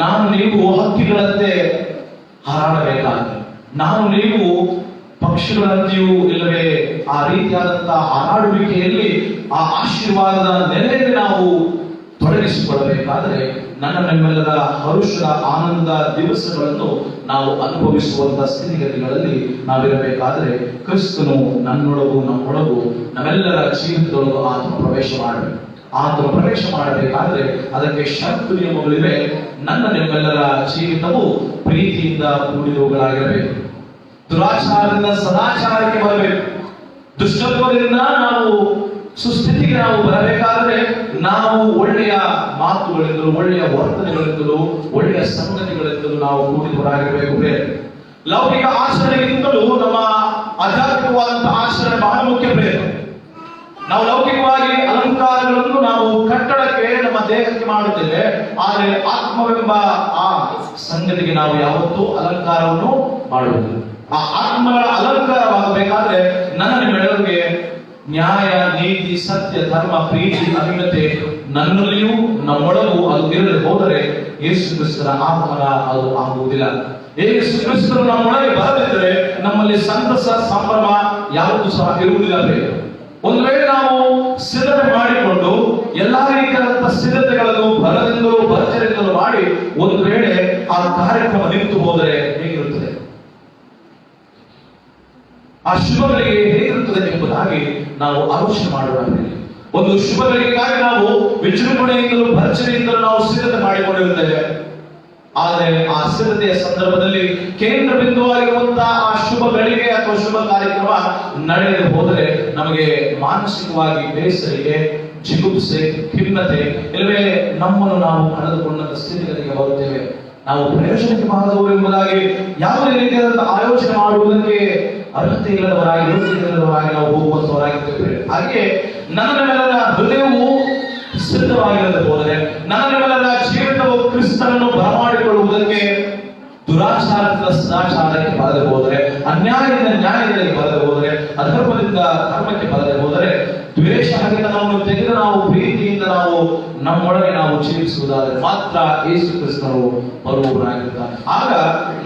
ನಾನು ನೀವು ಹಕ್ಕಿಗಳಂತೆ ಹಾರಾಡಬೇಕಾದ್ರೆ, ನಾವು ನೀವು ಪಕ್ಷಿಗಳಂತೆಯೂ ಇಲ್ಲವೇ ಆ ರೀತಿಯಾದಂತಹ ಹಾರಾಡುವಿಕೆಯಲ್ಲಿ ಆ ಆಶೀರ್ವಾದದ ನೆಲೆಯಲ್ಲಿ ನಾವು ತೊಡಗಿಸಿಕೊಳ್ಳಬೇಕಾದ್ರೆ, ನನ್ನ ನಿಮ್ಮೆಲ್ಲರ ಹರುಷದ ಆನಂದ ದಿವಸಗಳನ್ನು ನಾವು ಅನುಭವಿಸುವಂತಹ ಸ್ಥಿತಿಗತಿಗಳಲ್ಲಿ ನಾವಿರಬೇಕಾದ್ರೆ, ಕ್ರಿಸ್ತನು ನನ್ನೊಳಗೂ ನಮ್ಮೊಳಗೂ ನಮ್ಮೆಲ್ಲರ ಜೀವಿತದೊಳಗೂ ಆತ್ಮ ಪ್ರವೇಶ ಮಾಡಬೇಕು. ಆತ್ಮ ಪ್ರವೇಶ ಮಾಡಬೇಕಾದ್ರೆ ಅದಕ್ಕೆ ಷರತ್ತು ನಿಯಮಗಳಿವೆ. ನನ್ನ ನಿಮ್ಮೆಲ್ಲರ ಜೀವಿತವು ಪ್ರೀತಿಯಿಂದ ಕೂಡಿದವುಗಳಾಗಿರಬೇಕು, ದುರಾಚಾರದಿಂದ ಸದಾಚಾರಕ್ಕೆ ಬರಬೇಕು, ದುಷ್ಟತ್ವದಿಂದ ನಾವು ಸುಸ್ಥಿತಿಗೆ ನಾವು ಬರಬೇಕಾದ್ರೆ ನಾವು ಒಳ್ಳೆಯ ಮಾತುಗಳಿಂದಲೂ, ಒಳ್ಳೆಯ ವರ್ತನೆಗಳಿಂದಲೂ, ಒಳ್ಳೆಯ ಸಂಗತಿಗಳಿಂದಲೂ ನಾವು ಕೂಡಿದವರಾಗಿರಬೇಕು. ಲೌಕಿಕ ಆಚರಣೆಗಿಂತಲೂ ನಮ್ಮ ಆಧ್ಯಾತ್ಮಿಕವಾದಂತಹ ಆಚರಣೆ ಬಹಳ ಮುಖ್ಯ ಪ್ರೇರಣೆ. ನಾವು ಲೌಕಿಕವಾಗಿ ಅಲಂಕಾರಗಳನ್ನು ನಾವು ಕಟ್ಟಡಕ್ಕೆ, ನಮ್ಮ ದೇಹಕ್ಕೆ ಮಾಡುತ್ತೇವೆ, ಆದರೆ ಆತ್ಮವೆಂಬ ಆ ಸಂಗತಿಗೆ ನಾವು ಯಾವತ್ತೂ ಅಲಂಕಾರವನ್ನು ಮಾಡುವುದಿಲ್ಲ. ಆ ಆತ್ಮಗಳ ಅಲಂಕಾರವಾಗಬೇಕಾದ್ರೆ ನನ್ನ ನಿಮ್ಮೆಲ್ಲರಿಗೆ ನ್ಯಾಯ, ನೀತಿ, ಸತ್ಯ, ಧರ್ಮ, ಪ್ರೀತಿ, ಅಭಿನತೆ ನನ್ನಲ್ಲಿಯೂ ನಮ್ಮೊಳಗೂ ಅದು ಇರದೆ ಹೋದರೆ ಯೇಸು ಕ್ರಿಸ್ತನ ಆಗಮನ ಅದು ಆಗುವುದಿಲ್ಲ. ಯೇಸು ಕ್ರಿಸ್ತರು ನಮ್ಮೊಳಗೆ ಬರದಿದ್ದರೆ ನಮ್ಮಲ್ಲಿ ಸಂತಸ, ಸಂಭ್ರಮ ಯಾವುದು ಸಹ ಇರುವುದಿಲ್ಲ. ಒಂದು ವೇಳೆ ನಾವು ಸಿದ್ಧತೆ ಮಾಡಿಕೊಂಡು ಎಲ್ಲಾ ರೀತಿಯಾದಂತಹ ಸಿದ್ಧತೆಗಳನ್ನು ಬಲದಿಂದಲೂ ಭರ್ಜರಿಯಿಂದಲೂ ಮಾಡಿ ಒಂದು ವೇಳೆ ಆ ಕಾರ್ಯಕ್ರಮ ನಿಂತು ಹೋದರೆ ಹೇಗಿರುತ್ತದೆ, ಆ ಶುಭಗಳಿಗೆ ಹೇಗಿರುತ್ತದೆ ಎಂಬುದಾಗಿ ನಾವು ಆಲೋಚನೆ ಮಾಡೋಣ. ಒಂದು ಶುಭಗಳಿಗಾಗಿ ನಾವು ವಿಜೃಂಭಣೆಯಿಂದಲೂ ಭರ್ಜರಿಯಿಂದಲೂ ನಾವು ಸಿದ್ಧತೆ ಮಾಡಿಕೊಂಡಿರುತ್ತೇವೆ. ಆದರೆ ಆ ಸಿದ್ಧತೆಯ ಸಂದರ್ಭದಲ್ಲಿ ಕೇಂದ್ರ ಬಿಂದುವಾಗಿರುವಂತಹ ಆ ಶುಭ ಗಳಿಗೆ ಅಥವಾ ಶುಭ ಕಾರ್ಯಕ್ರಮ ನಡೆಯದೆ ಹೋದರೆ ನಮಗೆ ಮಾನಸಿಕವಾಗಿ ಬೇಸರಿಗೆ, ಜಿಗುಪ್ಸೆ, ಖಿನ್ನತೆ, ಇಲ್ಲವೇ ನಮ್ಮನ್ನು ನಾವು ಕಳೆದುಕೊಂಡಂತ ಸ್ಥಿತಿಗಳಿಗೆ ಬರುತ್ತೇವೆ. ನಾವು ಪ್ರಯೋಜನಕ್ಕೆ ಬಾರದವರು ಎಂಬುದಾಗಿ ಯಾವುದೇ ರೀತಿಯಾದಂತಹ ಆಯೋಜನೆ ಮಾಡುವುದಕ್ಕೆ ಅರ್ಹತೆ ಇಲ್ಲದವರಾಗಿ, ಯೋಗ್ಯತೆ ಇಲ್ಲದವರಾಗಿ ನಾವು ಹೋಗುವಂತವರಾಗಿದ್ದೇವೆ. ಹಾಗೆ ನನ್ನೆಲ್ಲರ ಹೃದಯವು ಸಿದ್ಧವಾಗಿರದೆ ಹೋದರೆ, ನನ್ನೆಲ್ಲರ ಜೀವಿತವು ಕ್ರಿಸ್ತನನ್ನು ಬರಮಾಡಿಕೊಳ್ಳುವುದಕ್ಕೆ ದುರಾಚಾರದಿಂದ ಸದಾಚಾರಕ್ಕೆ ಬರದೆ ಹೋದರೆ, ಅನ್ಯಾಯದಿಂದ ನ್ಯಾಯದಲ್ಲಿ ಬರದೆ ಹೋದರೆ, ಅಧರ್ಮದಿಂದ ಧರ್ಮಕ್ಕೆ ಬರದೆ ಹೋದರೆ, ದ್ವೇಷ ಹಗೆತನವನ್ನು ತೆಗೆದು ನಾವು ಪ್ರೀತಿಯಿಂದ ನಾವು ನಮ್ಮೊಳಗೆ ನಾವು ಜೀವಿಸುವುದಾದರೆ ಮಾತ್ರ ಯೇಸು ಕ್ರಿಸ್ತನು ಬರುವವರಾಗಿರ್ತಾನೆ. ಆಗ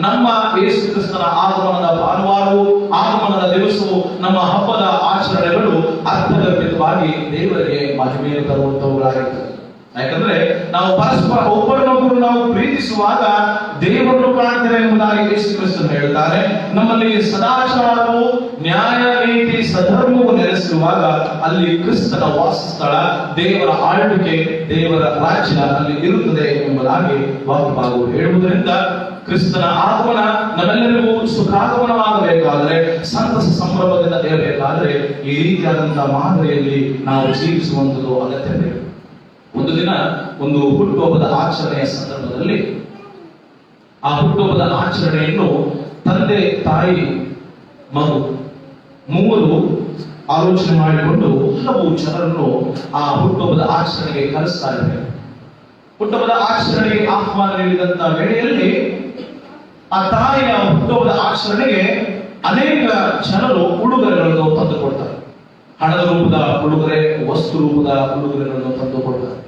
ನಮ್ಮ ಯೇಸು ಕ್ರಿಸ್ತನ ಆಗಮನದ ಭಾನುವಾರವು, ಆಗಮನದ ದಿವಸವು, ನಮ್ಮ ಹಬ್ಬದ ಆಚರಣೆಗಳು ಅರ್ಥಗರ್ಭಿತವಾಗಿ ದೇವರಿಗೆ ಮಹಿಮೆಯನ್ನು ತರುವಂತವುಗಳಾಗಿರ್ತದೆ. ಯಾಕಂದ್ರೆ ನಾವು ಪರಸ್ಪರ ಒಬ್ಬರನ್ನೊಬ್ಬರು ನಾವು ಪ್ರೀತಿಸುವಾಗ ದೇವರನ್ನು ಕಾಣ್ತೇವೆ ಎಂಬುದಾಗಿ ಯೇಸು ಕ್ರಿಸ್ತನು ಹೇಳುತ್ತಾರೆ. ನಮ್ಮಲ್ಲಿ ಸದಾಚಾರವು, ನ್ಯಾಯ, ನೀತಿ, ಸಧರ್ಮವು ನೆಲೆಸಿರುವಾಗ ಅಲ್ಲಿ ಕ್ರಿಸ್ತನ ವಾಸಸ್ಥಳ, ದೇವರ ಆಳ್ವಿಕೆ, ದೇವರ ರಾಜ್ಯ ಅಲ್ಲಿ ಇರುತ್ತದೆ ಎಂಬುದಾಗಿ ವಾಕ್ಯಭಾಗವು ಹೇಳುವುದರಿಂದ ಕ್ರಿಸ್ತನ ಆಗಮನ ನಮ್ಮೆಲ್ಲರಿಗೂ ಸುಖಾಗಮನವಾಗಬೇಕಾದ್ರೆ, ಸಂತಸ ಸಂಭ್ರಮದಿಂದ ಇರಬೇಕಾದ್ರೆ ಈ ರೀತಿಯಾದಂತಹ ಮಾದರಿಯಲ್ಲಿ ನಾವು ಜೀವಿಸುವಂಥದ್ದು ಅಗತ್ಯತೆ. ಒಂದು ದಿನ ಒಂದು ಹುಟ್ಟುಹಬ್ಬದ ಆಚರಣೆಯ ಸಂದರ್ಭದಲ್ಲಿ ಆ ಹುಟ್ಟುಹಬ್ಬದ ಆಚರಣೆಯನ್ನು ತಂದೆ, ತಾಯಿ, ಮಗು ಮೂವರು ಆಲೋಚನೆ ಮಾಡಿಕೊಂಡು ಹಲವು ಜನರನ್ನು ಆ ಹುಟ್ಟುಹಬ್ಬದ ಆಚರಣೆಗೆ ಕರೆಸ್ತಾ ಇದ್ದಾರೆ. ಹುಟ್ಟುಹಬ್ಬದ ಆಚರಣೆಗೆ ಆಹ್ವಾನ ನೀಡಿದಂತ ವೇಳೆಯಲ್ಲಿ ಆ ತಾಯಿಯ ಹುಟ್ಟುಹಬ್ಬದ ಆಚರಣೆಗೆ ಅನೇಕ ಜನರು ಉಡುಗೊರೆಗಳನ್ನು ತಂದುಕೊಡ್ತಾರೆ. ಹಣದ ರೂಪದ ಉಡುಗೊರೆ, ವಸ್ತು ರೂಪದ ಉಡುಗೊರೆಗಳನ್ನು ತಂದುಕೊಡ್ತಾರೆ.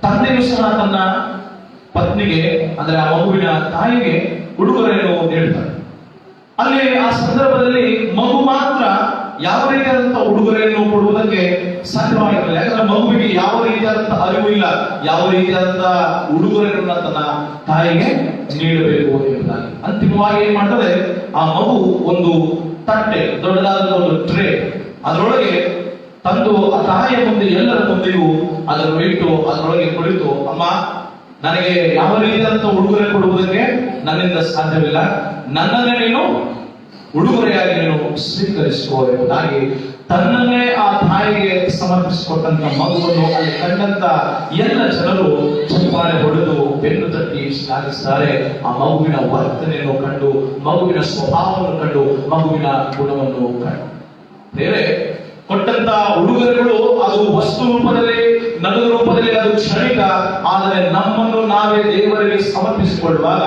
ತಂದೆಯು ಸಹ ತನ್ನ ಪತ್ನಿಗೆ, ಅಂದ್ರೆ ಆ ಮಗುವಿನ ತಾಯಿಗೆ ಉಡುಗೊರೆಯನ್ನು ನೀಡುತ್ತಾರೆ. ಅಲ್ಲಿ ಆ ಸಂದರ್ಭದಲ್ಲಿ ಮಗು ಮಾತ್ರ ಯಾವ ರೀತಿಯಾದಂತಹ ಉಡುಗೊರೆಯನ್ನು ಕೊಡುವುದಕ್ಕೆ ಸಾಧ್ಯವಾಗಿರಲಿಲ್ಲ. ಯಾಕಂದ್ರೆ ಮಗುವಿಗೆ ಯಾವ ರೀತಿಯಾದಂತಹ ಅರಿವು ಇಲ್ಲ, ಯಾವ ರೀತಿಯಾದಂತಹ ಉಡುಗೊರೆಗಳನ್ನ ತನ್ನ ತಾಯಿಗೆ ನೀಡಬೇಕು ಎಂಬುದಾಗಿ. ಅಂತಿಮವಾಗಿ ಏನ್ ಮಾಡ್ತದೆ, ಆ ಮಗು ಒಂದು ತಟ್ಟೆ, ದೊಡ್ಡದಾದ ಒಂದು ಟ್ರೇ, ಅದರೊಳಗೆ ತಂದು ಆ ತಾಯಿಯ ಮುಂದೆ, ಎಲ್ಲರ ಮುಂದೆಯೂ ಅದನ್ನು ಇಟ್ಟು ಅದರೊಳಗೆ ಕುಳಿತು, ಅಮ್ಮ, ನನಗೆ ಯಾವ ರೀತಿಯಾದಂತಹ ಉಡುಗೊರೆ ಕೊಡುವುದಕ್ಕೆ ನನ್ನಿಂದ ಸಾಧ್ಯವಿಲ್ಲ, ನನ್ನನ್ನೇ ನೀನು ಉಡುಗೊರೆಯಾಗಿ ನೀನು ಸ್ವೀಕರಿಸುವ ಎಂಬುದಾಗಿ ತನ್ನನ್ನೇ ಆ ತಾಯಿಗೆ ಸಮರ್ಪಿಸಿಕೊಟ್ಟಂತ ಮಗುವನ್ನು ಅಲ್ಲಿ ಕಂಡಂತ ಎಲ್ಲ ಜನರು ಚಪ್ಪಾಳೆ ಹೊಡೆದು ಬೆನ್ನು ತಟ್ಟಿ ಶ್ಲಾಘಿಸುತ್ತಾರೆ. ಆ ಮಗುವಿನ ವರ್ತನೆಯನ್ನು ಕಂಡು, ಮಗುವಿನ ಸ್ವಭಾವವನ್ನು ಕಂಡು, ಮಗುವಿನ ಗುಣವನ್ನು ಕಂಡು. ಬೇರೆ ಕೊಟ್ಟಂತ ಉಡುಗೊರೆಗಳು ಅದು ವಸ್ತು ರೂಪದಲ್ಲಿ, ನಗದು ರೂಪದಲ್ಲಿ ಅದು ಕ್ಷಣಿಕ. ಆದರೆ ನಮ್ಮನ್ನು ನಾವೇ ದೇವರಿಗೆ ಸಮರ್ಪಿಸಿಕೊಳ್ಳುವಾಗ,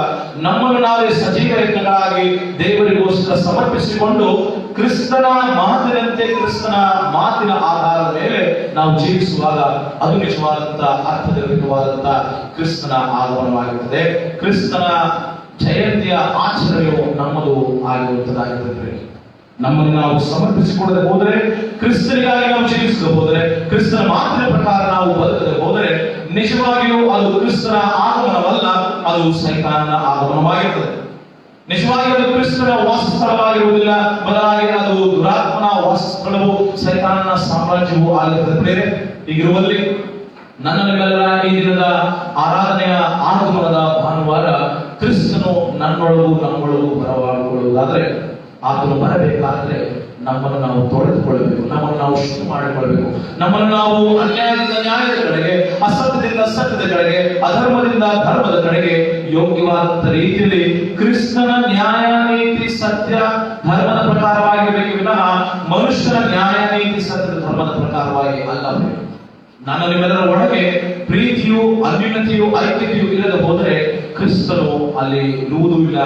ನಮ್ಮನ್ನು ನಾವೇ ಸಜೀವ ಯಜ್ಞಗಳಾಗಿ ದೇವರಿಗೋಸ್ಕರ ಸಮರ್ಪಿಸಿಕೊಂಡು ಕ್ರಿಸ್ತನ ಮಾತಿನಂತೆ, ಕ್ರಿಸ್ತನ ಮಾತಿನ ಆಧಾರದ ಮೇಲೆ ನಾವು ಜೀವಿಸುವಾಗ ಅದು ನಿಜವಾದಂತಹ ಅರ್ಥಗರ್ಭಿತವಾದಂತಹ ಕ್ರಿಸ್ತನ ಆಗಮನವಾಗಿರುತ್ತದೆ. ಕ್ರಿಸ್ತನ ಜಯಂತಿಯ ಆಚರಣೆಯು ನಮ್ಮದು ಆಗಿರುವಂತದ್ದಾಗಿರುತ್ತದೆ. ನಮ್ಮನ್ನು ನಾವು ಸಮರ್ಪಿಸಿಕೊಳ್ಳದೆ ಹೋದರೆ, ಕ್ರಿಸ್ತನಿಗಾಗಿ ನಾವು ಜೀವಿಸದೆ ಹೋದರೆ, ಕ್ರಿಸ್ತನ ಮಾತಿನ ಪ್ರಕಾರ ನಾವು ಬದುಕದೆ ಹೋದರೆ ನಿಜವಾಗಿಯೂ ಅದು ಕ್ರಿಸ್ತನ ಆಗಮನವಲ್ಲ, ಅದು ಸೈತಾನನ ಆಗಮನವಾಗಿರುತ್ತದೆ. ನಿಜವಾಗಿ ಅದು ಕ್ರಿಸ್ತನ ವಾಸಸ್ಥಳವಾಗಿರುವುದಿಲ್ಲ, ಬದಲಾಗಿ ಅದು ದುರಾತ್ಮನ ವಾಸಸ್ಥಳವು, ಸೈತಾನನ ಸಾಮ್ರಾಜ್ಯವು ಆಗಿರುತ್ತದೆ. ಹೀಗಿರುವಲ್ಲಿ ನನ್ನ ನಿಮ್ಮೆಲ್ಲರ ಈ ದಿನದ ಆರಾಧನೆಯ ಆಗಮನದ ಭಾನುವಾರ ಕ್ರಿಸ್ತನು ನನ್ನೊಳಗೂ ನಮ್ಮೊಳಗೂ ಬರವಾಡಿಕೊಳ್ಳುವುದಾದರೆ, ಆತನು ಬರಬೇಕಾದ್ರೆ ನಮ್ಮನ್ನು ನಾವು ತೊಳೆದುಕೊಳ್ಳಬೇಕು, ನಮ್ಮನ್ನು ನಾವು ಶುದ್ಧ ಮಾಡಿಕೊಳ್ಳಬೇಕು, ನಮ್ಮನ್ನು ನಾವು ಅನ್ಯಾಯದಿಂದ ನ್ಯಾಯದ ಕಡೆಗೆ, ಅಸತ್ಯದಿಂದ ಸತ್ಯದ ಕಡೆಗೆ, ಅಧರ್ಮದಿಂದ ಧರ್ಮದ ಕಡೆಗೆ ಯೋಗ್ಯವಾದಂತ ರೀತಿಯಲ್ಲಿ ಕ್ರಿಸ್ತನ ನ್ಯಾಯ ನೀತಿ ಸತ್ಯ ಧರ್ಮದ ಪ್ರಕಾರವಾಗಿರಬೇಕು ವಿನಃ ಮನುಷ್ಯನ ನ್ಯಾಯ ನೀತಿ ಸತ್ಯದ ಧರ್ಮದ ಪ್ರಕಾರವಾಗಿ ಅಲ್ಲಬೇಕು. ನಾನು ನಿಮ್ಮೆಲ್ಲರ ಒಳಗೆ ಪ್ರೀತಿಯು, ಅನ್ಯೂನ್ಯತೆಯು, ಐಕ್ಯತೆಯು ಇಲ್ಲದೆ ಹೋದರೆ ಕ್ರಿಸ್ತನು ಅಲ್ಲಿ ಇರುವುದೂ ಇಲ್ಲ,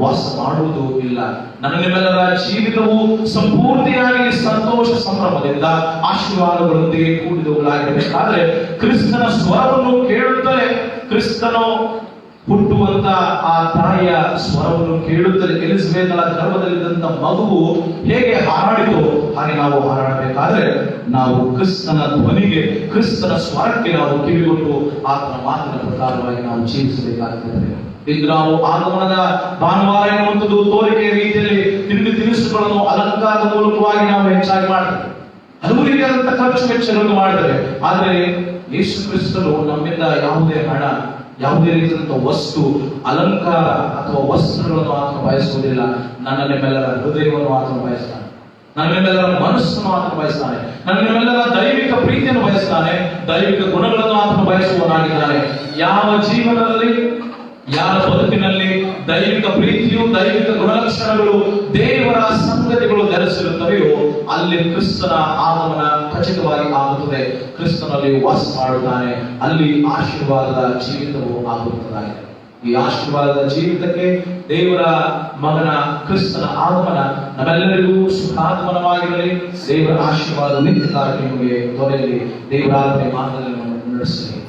ವಾಸ ಮಾಡುವುದೂ ಇಲ್ಲ. ನನ್ನ ನಿಮ್ಮೆಲ್ಲರ ಜೀವಿತವು ಸಂಪೂರ್ತಿಯಾಗಿ ಸಂತೋಷ ಸಂಭ್ರಮದಿಂದ ಆಶೀರ್ವಾದಗಳೊಂದಿಗೆ ಕೂಡಿದವುಗಳಾಗಿರಬೇಕಾದ್ರೆ ಕ್ರಿಸ್ತನ ಸ್ವರವನ್ನು ಕೇಳುತ್ತಲೇ, ಕ್ರಿಸ್ತನು ಹುಟ್ಟುವಂತ ಆ ತಾಯಿಯ ಸ್ವರವನ್ನು ಕೇಳುತ್ತಲೇ ಎಲಿಸಬೇತಳ ಗರ್ಭದಲ್ಲಿದ್ದಂತ ಮಗುವು ಹೇಗೆ ಹಾರಾಡಿತು ಹಾಗೆ ನಾವು ಹಾರಾಡಬೇಕಾದ್ರೆ ನಾವು ಕ್ರಿಸ್ತನ ಧ್ವನಿಗೆ, ಕ್ರಿಸ್ತನ ಸ್ವರಕ್ಕೆ ನಾವು ಕಿವಿಗೊಟ್ಟು ಆತನ ಮಾತಿನ ಪ್ರಕಾರವಾಗಿ ನಾವು ಜೀವಿಸಬೇಕಾಗುತ್ತದೆ. ಇಂದು ನಾವು ಆಗಮನದ ಭಾನುವಾರ ಎನ್ನುವಂಥದ್ದು ತೋರಿಕೆಯ ರೀತಿಯಲ್ಲಿ ತಿಂಡಿ ತಿನಿಸುಗಳನ್ನು ಅಲಂಕಾರದ ಮೂಲಕವಾಗಿ ನಾವು ಹೆಚ್ಚಾಗಿ ಮಾಡ್ತೇವೆ, ಹಲವು ರೀತಿಯಾದಂತಹ ಖರ್ಚು ವೆಚ್ಚಗಳನ್ನು ಮಾಡ್ತೇವೆ. ಆದರೆ ಯೇಸು ಕ್ರಿಸ್ತನು ನಮ್ಮಿಂದ ಯಾವುದೇ ಹಣ, ಯಾವುದೇ ರೀತಿಯಾದಂತಹ ವಸ್ತು, ಅಲಂಕಾರ ಅಥವಾ ವಸ್ತ್ರಗಳನ್ನು ಆತನು ಬಯಸುವುದಿಲ್ಲ. ನನ್ನ ನಿಮ್ಮೆಲ್ಲರ ಹೃದಯವನ್ನು ಆತನು ಬಯಸ್ತಾನೆ, ನನ್ನ ನಿಮ್ಮೆಲ್ಲರ ಮನಸ್ಸನ್ನು ಆತನು ಬಯಸ್ತಾನೆ, ನನ್ನ ನಿಮ್ಮೆಲ್ಲರ ದೈವಿಕ ಪ್ರೀತಿಯನ್ನು ಬಯಸ್ತಾನೆ, ದೈವಿಕ ಗುಣಗಳನ್ನು ಆತನು ಬಯಸುವನಾಗಿದ್ದಾನೆ. ಯಾವ ಜೀವನದಲ್ಲಿ, ಯಾರ ಬದುಕಿನಲ್ಲಿ ದೈವಿಕ ಪ್ರೀತಿಯು, ದೈವಿಕ ಗುಣಲಕ್ಷಣಗಳು, ದೇವರ ಸಂಗತಿಗಳು ನೆಲೆಸಿರುತ್ತವೆಯೋ ಅಲ್ಲಿ ಕ್ರಿಸ್ತನ ಆಗಮನ ಖಚಿತವಾಗಿ ಆಗುತ್ತದೆ. ಕ್ರಿಸ್ತನಲ್ಲಿ ವಾಸ ಮಾಡುತ್ತಾನೆ, ಅಲ್ಲಿ ಆಶೀರ್ವಾದದ ಜೀವಿತವು ಆಗುತ್ತದಾಗಿದೆ. ಈ ಆಶೀರ್ವಾದದ ಜೀವಿತಕ್ಕೆ ದೇವರ ಮಗನ ಕ್ರಿಸ್ತನ ಆಗಮನ ನಮ್ಮೆಲ್ಲರಿಗೂ ಸುಖಾಗಮನವಾಗಿರಲಿ. ದೇವರ ಆಶೀರ್ವಾದ ನಿತ್ಯ ಕಾಲ ನಿಮಗೆ ದೊರೆಯಲಿ. ದೇವರಾತ್ಮೆ ಮಾರ್ಗದಲ್ಲಿ ನಮ್ಮನ್ನು ನಡೆಸಲಿ.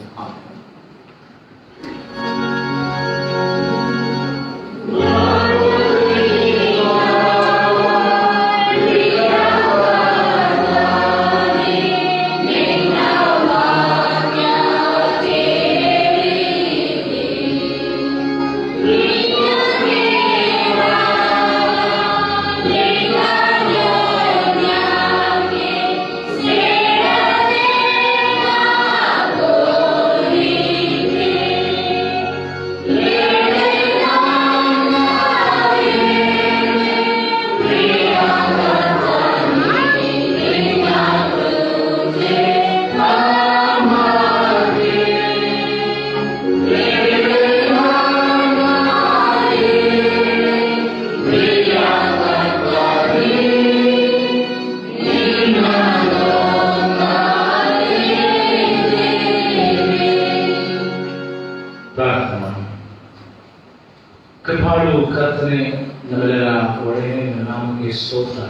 ಕೃಪಾಳು ಕರ್ತನೆ, ನಮ್ಮೆಲ್ಲರ ಒಡೆಯನೇ, ನಾಮಕ್ಕೆ ಸ್ತೋತ್ರ.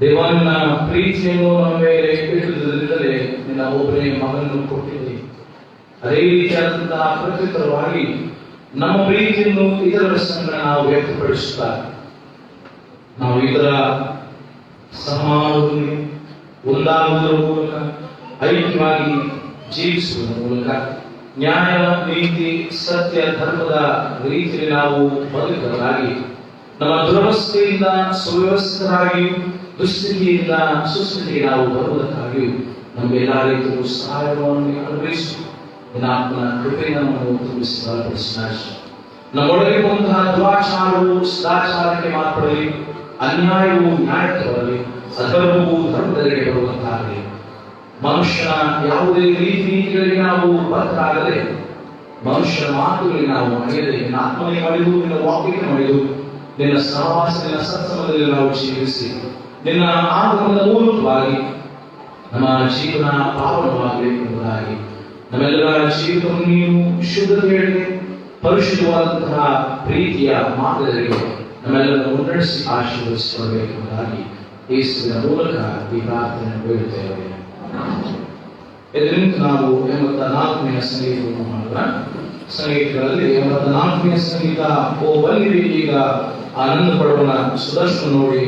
ದೇವನ ಪ್ರೀತಿಯನ್ನು ನಮ್ಮ ಮೇಲೆ ಇಟ್ಟುದರಿಂದಲೇ ನಿನ್ನ ಒಬ್ಬನೇ ಮಗನನ್ನು ಕೊಟ್ಟಿದ್ದೆ. ಅದೇ ರೀತಿಯಾದಂತಹ ಪ್ರತ್ಯುತ್ತರವಾಗಿ ನಮ್ಮ ಪ್ರೀತಿಯನ್ನು ಇದರ ಸಂಗ ನಾವು ವ್ಯಕ್ತಪಡಿಸುತ್ತಾ ನಾವು ಇದರ ಸಮಾನದಲ್ಲಿ ಒಂದಾಗುವುದರ ಮೂಲಕ, ಐಕ್ಯವಾಗಿ ಜೀವಿಸುವುದರ ಮೂಲಕ, ನ್ಯಾಯ ನೀತಿ ಸತ್ಯ ಧರ್ಮದ ರೀತಿಯಲ್ಲಿ ನಾವು ಬದುಕಲಾಗಿ, ನಮ್ಮ ದುರವಸ್ಥೆಯಿಂದ ಸುವ್ಯವಸ್ಥಿತರಾಗಿ, ದುಸ್ಥಿತಿಯಿಂದ ಸುಸ್ಥಿತಿಗೆ ನಾವು ಬರುವುದಕ್ಕಾಗಿಯೂ ನಮಗೆ ಎಲ್ಲ ರೀತಿಯ ಸಹಾಯವನ್ನು ಅನುಭವಿಸಿ ಆತ್ಮನ ಕೃಪೆಯನ್ನು ನಮ್ಮನ್ನು ತುಂಬಿಸಿ ಬಲಪಡಿಸಿದ ನಮ್ಮೊಳಗಿರುವಂತಹ ದುರಾಚಾರವು ಸದಾಚಾರಕ್ಕೆ ಮಾರ್ಪಡಲಿ, ಅನ್ಯಾಯವು ನ್ಯಾಯಕ್ಕೆ ಬರಲಿ, ಅಧರ್ಮವು ಧರ್ಮದಲ್ಲಿಗೆ ಬರುವಂತಾಗಲಿ. ಮನುಷ್ಯನ ಯಾವುದೇ ರೀತಿಗಳಿಗೆ ನಾವು ಬದ್ಧರಾಗದೆ, ಮನುಷ್ಯನ ಮಾತುಗಳಿಗೆ ನಾವು ಮರೆಯದೆ, ನಿನ್ನ ಆತ್ಮನೆ ಮಡಿದು, ನಿನ್ನ ವಾಕ್ಯಕ್ಕೆ ಮಡಿದು, ನಿನ್ನ ಸಹವಾಸ, ನಿನ್ನ ಸತ್ಸಂಗದಲ್ಲಿ ನಾವು ಜೀವಿಸಿ, ನಿನ್ನ ಆಗಮನದ ಮೂಲಕವಾಗಿ ನಮ್ಮ ಜೀವನ ಪಾವನವಾಗಬೇಕೆಂಬುದಾಗಿ ನಮ್ಮೆಲ್ಲರ ಜೀವಿತವನ್ನು ನೀವು ಶುದ್ಧತೆಯಲ್ಲಿ ಪರಿಶುದ್ಧವಾದಂತಹ ಪ್ರೀತಿಯ ಮಾರ್ಗದಲ್ಲಿ ನಮ್ಮೆಲ್ಲರನ್ನು ಮುನ್ನಡೆಸಿ ಆಶೀರ್ವದಿಸಿಕೊಳ್ಳಬೇಕೆಂಬುದಾಗಿ ಯೇಸುವಿನ ಮೂಲಕ ಈ ಪ್ರಾರ್ಥನೆ ಬೇಡುತ್ತೇವೆ. ಇದರಿಂದ ನಾವು 84ನೇ ಸಂಗೀತವನ್ನು ಮಾಡೋಣ. ಸಂಗೀತಗಳಲ್ಲಿ 84ನೇ ಸಂಗೀತ, ಓ ಬಲ್ಲಿರಿ ಈಗ ಆನಂದ ಪಡುವ ಸುದರ್ಶನ ನೋಡಿ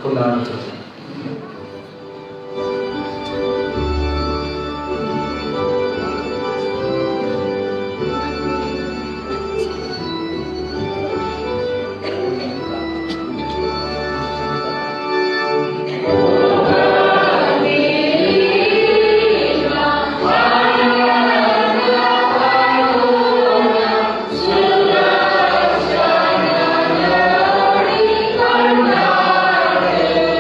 ಕೊಂಡಾಡುತ್ತದೆ. Amen.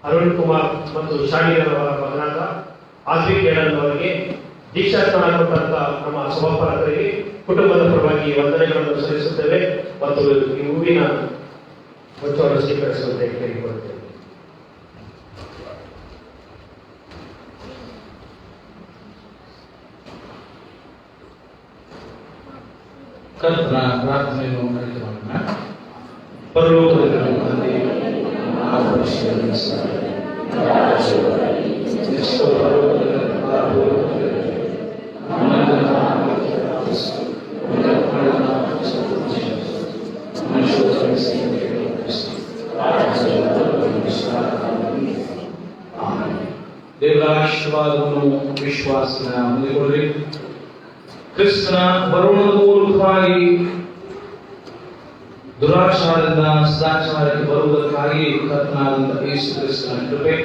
ಅರುಣ್ ಕುಮಾರ್ ಮತ್ತು ಶಾಲಿಯವರ ಮಗನಾದ ಆದ್ವಿಕ್ ಕೇಳನ್ ಅವರಿಗೆ ದೀಕ್ಷಾ ಸ್ನಾನ ಕೊಟ್ಟಂತ ನಮ್ಮ ಸಭಾಪಾಲಕರಿಗೆ ಕುಟುಂಬದ ಪರವಾಗಿ ವಂದನೆಗಳನ್ನು ಸಲ್ಲಿಸುತ್ತೇವೆ ಮತ್ತು ಈ ಹೂವಿನ ಮೊತ್ತವನ್ನು ಸ್ವೀಕರಿಸುವಂತೆ ಕೇಳಿಕೊಳ್ಳುತ್ತೇವೆ. ಕರ್ತನ ಪ್ರಾರ್ಥನೆಯನ್ನು ನಡೆದು ಮಾಡೋಣ. ಪರಲೋಕದಲ್ಲಿ ತಂದೆ, ನಾವು ಪರಿಶೀಲಿಸುತ್ತೇವೆ. ಎಷ್ಟೋ ಪರಲೋಕದಲ್ಲಿ ದೇವರ ಆಶೀರ್ವಾದವನ್ನು ವಿಶ್ವಾಸನ ಹೊಂದಿಕೊಳ್ಳಿ. ಕ್ರಿಸ್ತನ ಬರುಣದ ಮೂಲಕವಾಗಿ ದುರಾಚಾರದಿಂದ ಸದಾಚಾರಕ್ಕೆ ಬರುವುದಕ್ಕಾಗಿ ಕರ್ತನಾದಂತಹ ಯೇಸು ಕ್ರಿಸ್ತನ ಕೃಪೆ,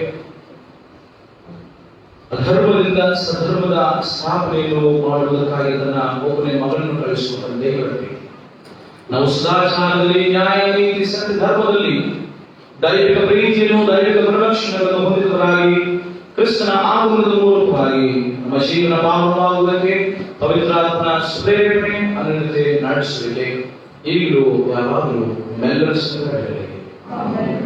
ಅಧರ್ಮದಿಂದ ಸಧರ್ಮದ ಸ್ಥಾಪನೆಯನ್ನು ಮಾಡುವುದಕ್ಕಾಗಿ ತನ್ನ ಒಬ್ಬನೇ ಮಗನನ್ನು ಕಳಿಸುವ ದೇವರಲ್ಲಿ ನಾವು ಸದಾಚಾರದಲ್ಲಿ, ನ್ಯಾಯ, ನೀತಿ, ಸತ್ಯ ಧರ್ಮದಲ್ಲಿ ದೈವಿಕ ಪ್ರೀತಿಯನ್ನು, ದೈವಿಕ ಪ್ರದಕ್ಷಿಣೆಗಳನ್ನು ಹೊಂದಿದವರಾಗಿ ಕ್ರಿಸ್ತನ ಆಗಮನದ ಮೂಲಕವಾಗಿ ನಮ್ಮ ಜೀವನ ಪಾವನವಾಗುವುದಕ್ಕೆ ಪವಿತ್ರಾತ್ಮನ ಪ್ರೇರಣೆ ಅನನ್ಯತೆ ನಡೆಸುವಿಕೆ ಈಗಲೂ ಯಾವಾಗಲೂ ನಮ್ಮೆಲ್ಲರ ಸಂಗಡವಿರಲಿ. ಆಮೆನ್.